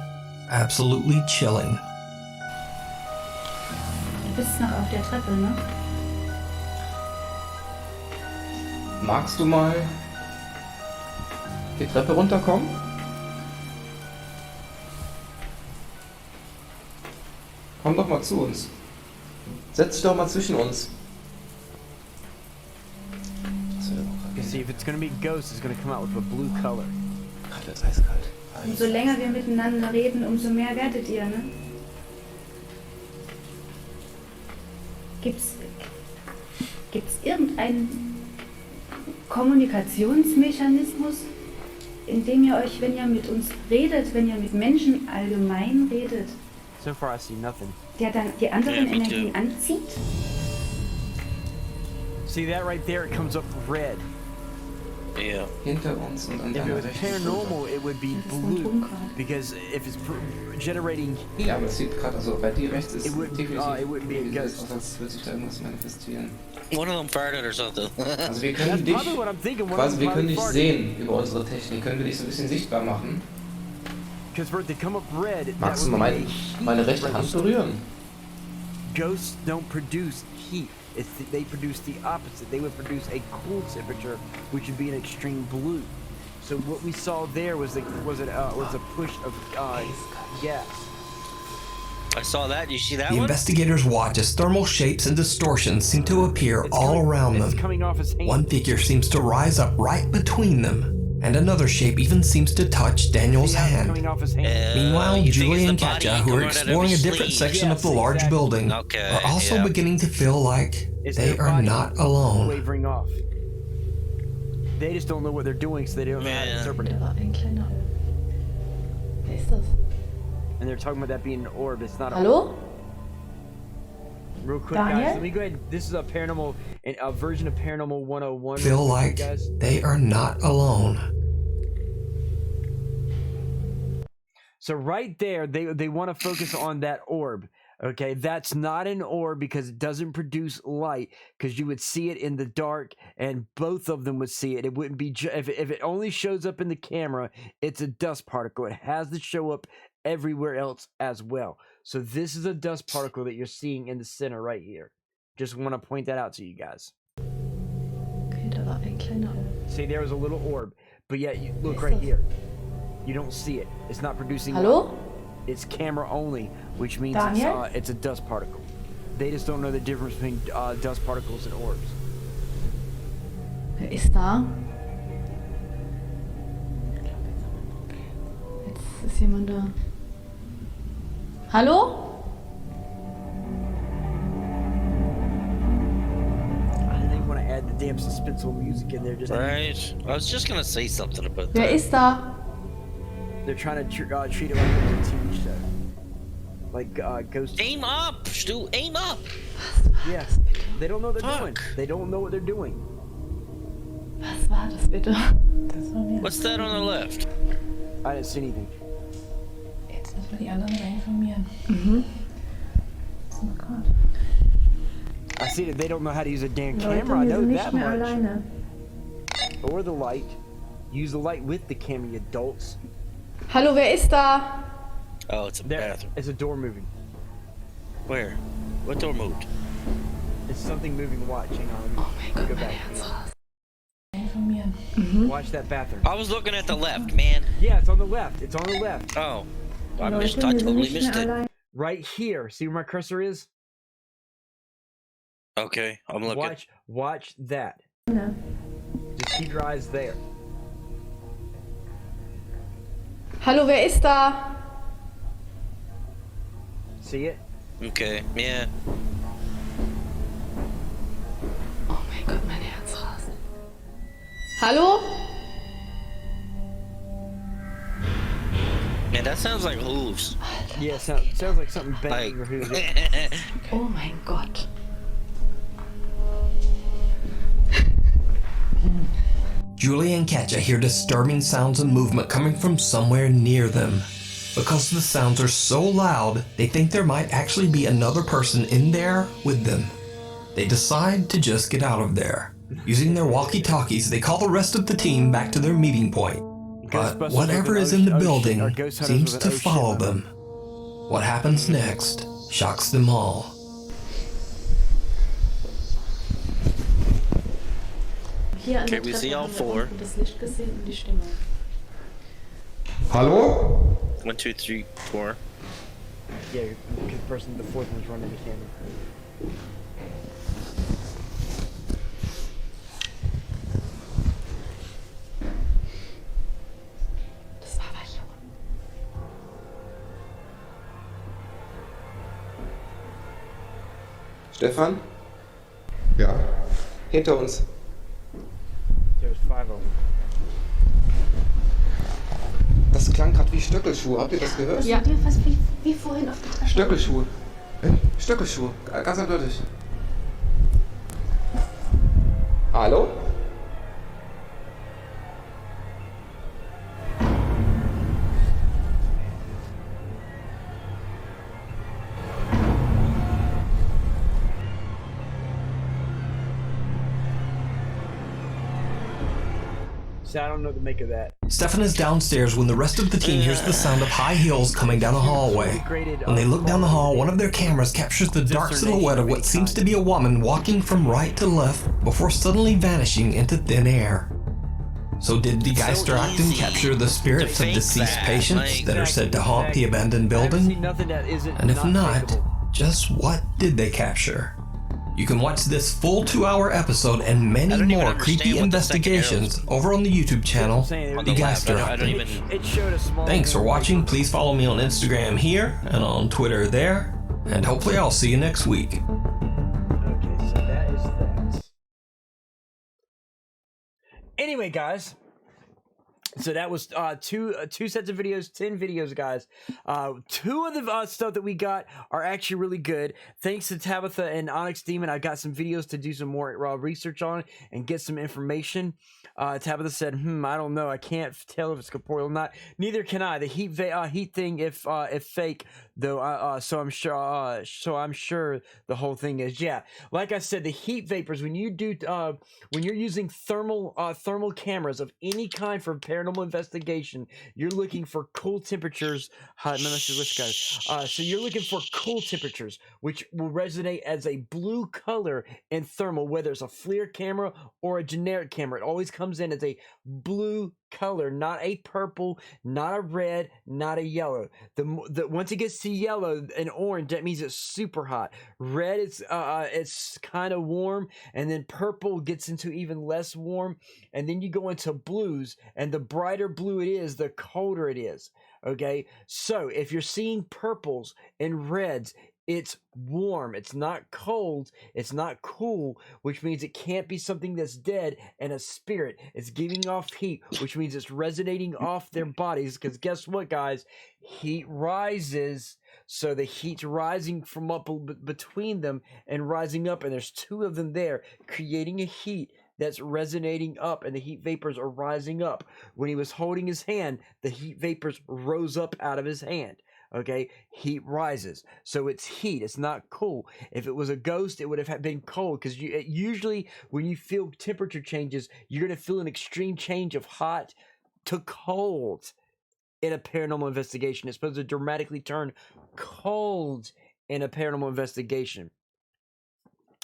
absolutely chilling. Du bist noch auf der Treppe, ne? Magst du mal die Treppe runterkommen? Komm doch mal zu uns. Setz dich doch mal zwischen uns. You see, if it's gonna be ghost, it's gonna come out with a blue color. Das ist eiskalt. Umso länger wir miteinander reden, umso mehr werdet ihr, ne? Gibt's irgendeinen Kommunikationsmechanismus, in dem ihr euch, wenn ihr mit uns redet, wenn ihr mit Menschen allgemein redet, So far, I see nothing. der dann die anderen Energien anzieht? See that right there? It comes up red. Yeah. Hinter uns und an If it deiner was rechten paranormal, Schulter. it would be blue because if it's generating heat, Ja, aber es sieht gerade so, bei dir rechts ist it wouldn't be a sieht ghost. aus, als würde sich da irgendwas manifestieren. One of them farted or something. Also wir können dich, quasi wir können dich sehen über unsere Technik, können wir dich so ein bisschen sichtbar machen. They come up red. Magst du mal meine rechte Hand berühren? Ghosts don't produce heat. They produce the opposite. They would produce a cool temperature, which would be an extreme blue. So what we saw there was a push of gas. I saw that. You see that The one? investigators watch as thermal shapes and distortions seem to appear all around them. One figure seems to rise up right between them, and another shape even seems to touch Daniel's hand. Meanwhile, Julie and Katja, who are exploring a different section of the large building, are also beginning to feel like they are not alone. Wavering off. They just don't know what they're doing, so they don't know how to interpret it. And they're talking about that being an orb. It's not. Hallo? Real quick, Daniel? guys. Let me go ahead. This is a version of Paranormal 101. Feel like they are not alone. So right there, they want to focus on that orb. Okay, that's not an orb because it doesn't produce light, because you would see it in the dark, and both of them would see it. It wouldn't be if it only shows up in the camera, it's a dust particle. It has to show up everywhere else as well. So this is a dust particle that you're seeing in the center right here. Just want to point that out to you guys. Okay, da war ein kleiner. See, there was a little orb, but yet you look right here. You don't see it. It's not producing Hallo? light. It's camera only, which means Daniel? it's a dust particle. They just don't know the difference between dust particles and orbs. Wer ist da? Jetzt ist jemand da. Hallo? They want to add the damn suspenseful music in there. Just Right. I was just gonna say something about Wer that. ist da? They're trying to treat it like it's a TV show, like Ghost. Aim up, Stu. Aim up. Yeah, they don't know what they're doing. They don't know what they're doing. Was war das bitte? What's that on the left? I didn't see anything. Jetzt müssen wir die anderen informieren. Mhm. Oh Gott. I see that they don't know how to use a damn Leute, camera. I wir know sind nicht that mehr much. alleine. Or the light. Use the light with the camera, you adults. Hallo, wer ist da? Oh, it's a bathroom. It's a door moving. Where? What door moved? It's something moving. Watch. Hang on. Oh mein Gott, Go mein back. Herz rast. Informieren. Watch that bathroom. I was looking at the left, man. Yeah, it's on the left. It's on the left. Oh, I Leute, missed. I wir sind totally nicht missed mehr it. alleine. Right here. See where my cursor is? Okay, I'm looking. Watch that. No. Just keep your eyes there. Hallo, wer ist da? See it? Okay, yeah. Oh mein Gott, mein Herz rast. Hallo? Man, that sounds like hooves. Yeah, sounds like something banging your hooves. Oh mein Gott. Julie and Katja hear disturbing sounds and movement coming from somewhere near them. Because the sounds are so loud, they think there might actually be another person in there with them. they decide to just get out of there. Using their walkie-talkies, they call the rest of the team back to their meeting point. But whatever is in the building seems to follow them. What happens next shocks them all. Okay, we see all four. Hallo? 1, 2, 3, 4. Yeah, the fourth one's running the camera. Stefan? Ja. Hinter uns. There's 5 of them. Das klang gerade wie Stöckelschuhe. Habt ihr das gehört? Ja. Fast wie vorhin auf der Treppe. Stöckelschuhe. Stöckelschuhe. Ganz eindeutig. Hallo? So I don't know what to make of that. Stefan is downstairs when the rest of the team hears the sound of high heels coming down a hallway. When they look down the hall, one of their cameras captures the dark silhouette of what seems to be a woman walking from right to left before suddenly vanishing into thin air. So did the Geisteracten capture the spirits of deceased patients that are said to haunt the abandoned building? And if not, just what did they capture? You can watch this full 2-hour episode and many more creepy investigations over on the YouTube channel, The Geisteracten. Thanks for watching. Please follow me on Instagram here and on Twitter there. And hopefully I'll see you next week. Okay, so that is that. Anyway, guys. So that was two sets of videos, 10 videos, guys. 2 of the stuff that we got are actually really good. Thanks to Tabitha and Onyx Demon, I got some videos to do some more research on and get some information. Tabitha said, I don't know. I can't tell if it's corporeal or not. Neither can I. The heat thing, if fake, though. So I'm sure the whole thing is. Yeah, like I said, the heat vapors when you do when you're using thermal cameras of any kind for paranormal investigation, you're looking for cool temperatures. So you're looking for cool temperatures, which will resonate as a blue color in thermal, whether it's a FLIR camera or a generic camera. It always comes in as a blue color, not a purple, not a red, not a yellow. Once it gets to yellow and orange, that means it's super hot. Red is it's kind of warm, and then purple gets into even less warm, and then you go into blues, and the brighter blue it is, the colder it is. Okay, so if you're seeing purples and reds, it's warm, it's not cold, it's not cool, which means it can't be something that's dead and a spirit. It's giving off heat, which means it's resonating off their bodies, because guess what, guys? Heat rises, so the heat's rising from up between them and rising up, and there's 2 of them there, creating a heat that's resonating up, and the heat vapors are rising up. When he was holding his hand, the heat vapors rose up out of his hand. Okay, heat rises, so it's heat, it's not cool. If it was a ghost, it would have been cold, because usually when you feel temperature changes, you're going to feel an extreme change of hot to cold in a paranormal investigation. It's supposed to dramatically turn cold in a paranormal investigation.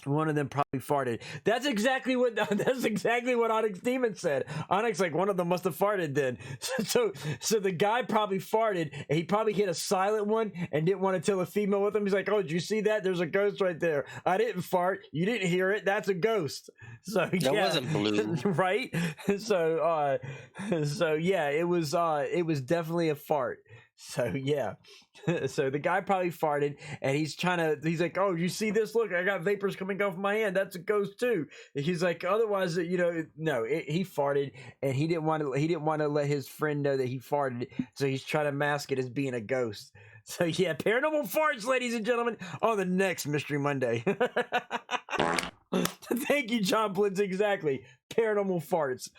One of them probably farted. That's exactly what Onyx Demon said. Onyx, like, one of them must have farted then. So the guy probably farted, and he probably hit a silent one and didn't want to tell a female with him. He's like, "Oh, did you see that? There's a ghost right there. I didn't fart. You didn't hear it. That's a ghost." So That wasn't blue, right? So yeah, it was definitely a fart. So yeah, so the guy probably farted, and he's like, "Oh, you see this? Look, I got vapors coming off my hand. That's a ghost too." And he's like, "Otherwise, he farted, and he didn't want to let his friend know that he farted, so he's trying to mask it as being a ghost." So yeah, paranormal farts, ladies and gentlemen, on the next Mystery Monday. Thank you, John Blitz. Exactly, paranormal farts.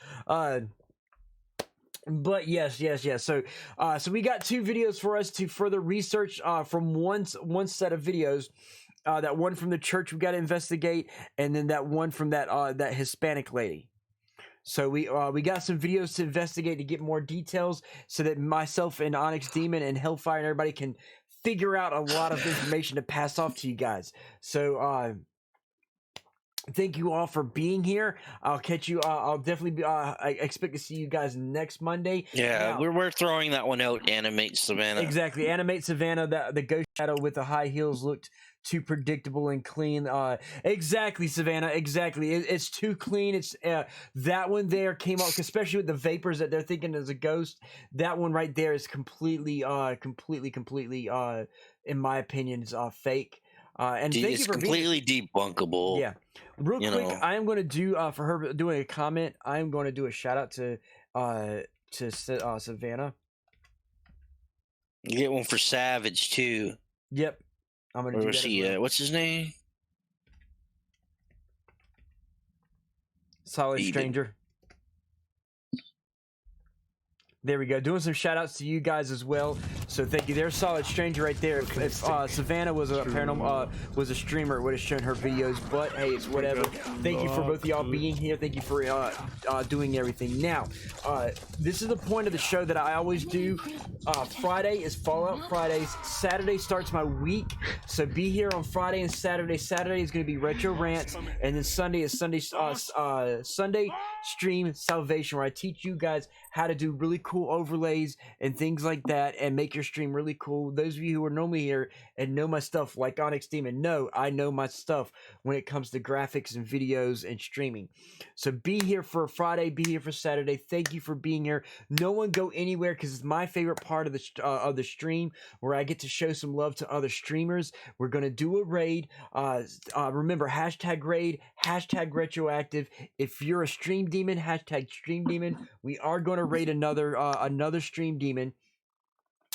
But yes. So we got 2 videos for us to further research from one set of videos. that one from the church we got to investigate, and then that one from that Hispanic lady. So we got some videos to investigate to get more details, so that myself and Onyx Demon and Hellfire and everybody can figure out a lot of information to pass off to you guys. So thank you all for being here. I'll catch you. I'll definitely be. I expect to see you guys next Monday. Yeah, Now, we're throwing that one out. Animate Savannah. Exactly, Animate Savannah. The ghost shadow with the high heels looked too predictable and clean. Exactly, Savannah. Exactly, it's too clean. It's that one there came out, especially with the vapors that they're thinking is a ghost. That one right there is completely, in my opinion, is fake. And thank you for completely debunkable. Yeah, real quick, I am going to do for her doing a comment. I am going to do a shout out to Savannah. You get one for Savage too. Yep, I'm gonna do that. What's his name? Solid Stranger. There we go. Doing some shout outs to you guys as well. So thank you. There's Solid Stranger right there. If Savannah was a paranormal was a streamer, it would have shown her videos. But hey, it's whatever. Thank you for both of y'all being here. Thank you for doing everything. Now, this is the point of the show that I always do. Friday is Fallout Fridays. Saturday starts my week. So be here on Friday and Saturday. Saturday is going to be Retro Rants, and then Sunday is Sunday Stream Salvation, where I teach you guys how to do really cool overlays and things like that and make your stream really cool. Those of you who are normally here and know my stuff, like Onyx Demon, know I know my stuff when it comes to graphics and videos and streaming. So be here for Friday, be here for Saturday. Thank you for being here. No one go anywhere, because it's my favorite part of the stream, where I get to show some love to other streamers. We're going to do a raid. Remember, #raid, #retroactive. If you're a stream demon, #stream demon. We are going to raid another stream demon.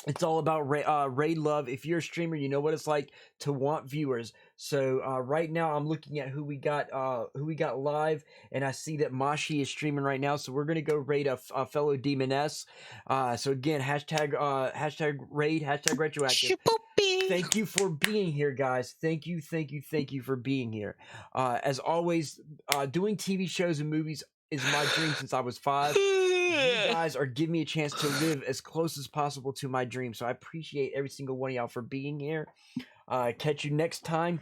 It's all about raid love. If you're a streamer, you know what it's like to want viewers. So right now I'm looking at who we got live, and I see that Mashi is streaming right now. So we're gonna go raid a fellow demoness. So again, #raid, #retroactive. Thank you for being here, guys. Thank you for being here. As always, doing TV shows and movies is my dream since I was 5. You guys are giving me a chance to live as close as possible to my dream. So I appreciate every single one of y'all for being here. Catch you next time,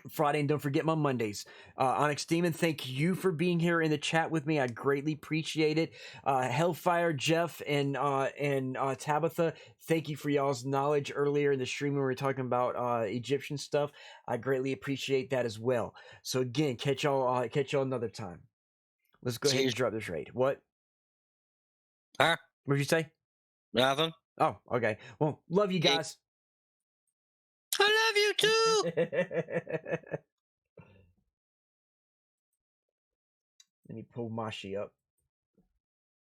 Friday, and don't forget my Mondays. Onyx Demon, thank you for being here in the chat with me. I greatly appreciate it. Hellfire, Jeff, and Tabitha, thank you for y'all's knowledge earlier in the stream when we were talking about Egyptian stuff. I greatly appreciate that as well. So again, catch y'all another time. Let's go ahead and drop this raid. What? Huh? What'd you say? Nothing. Oh, okay. Well, love you guys. I love you too. Let me pull Mashi up.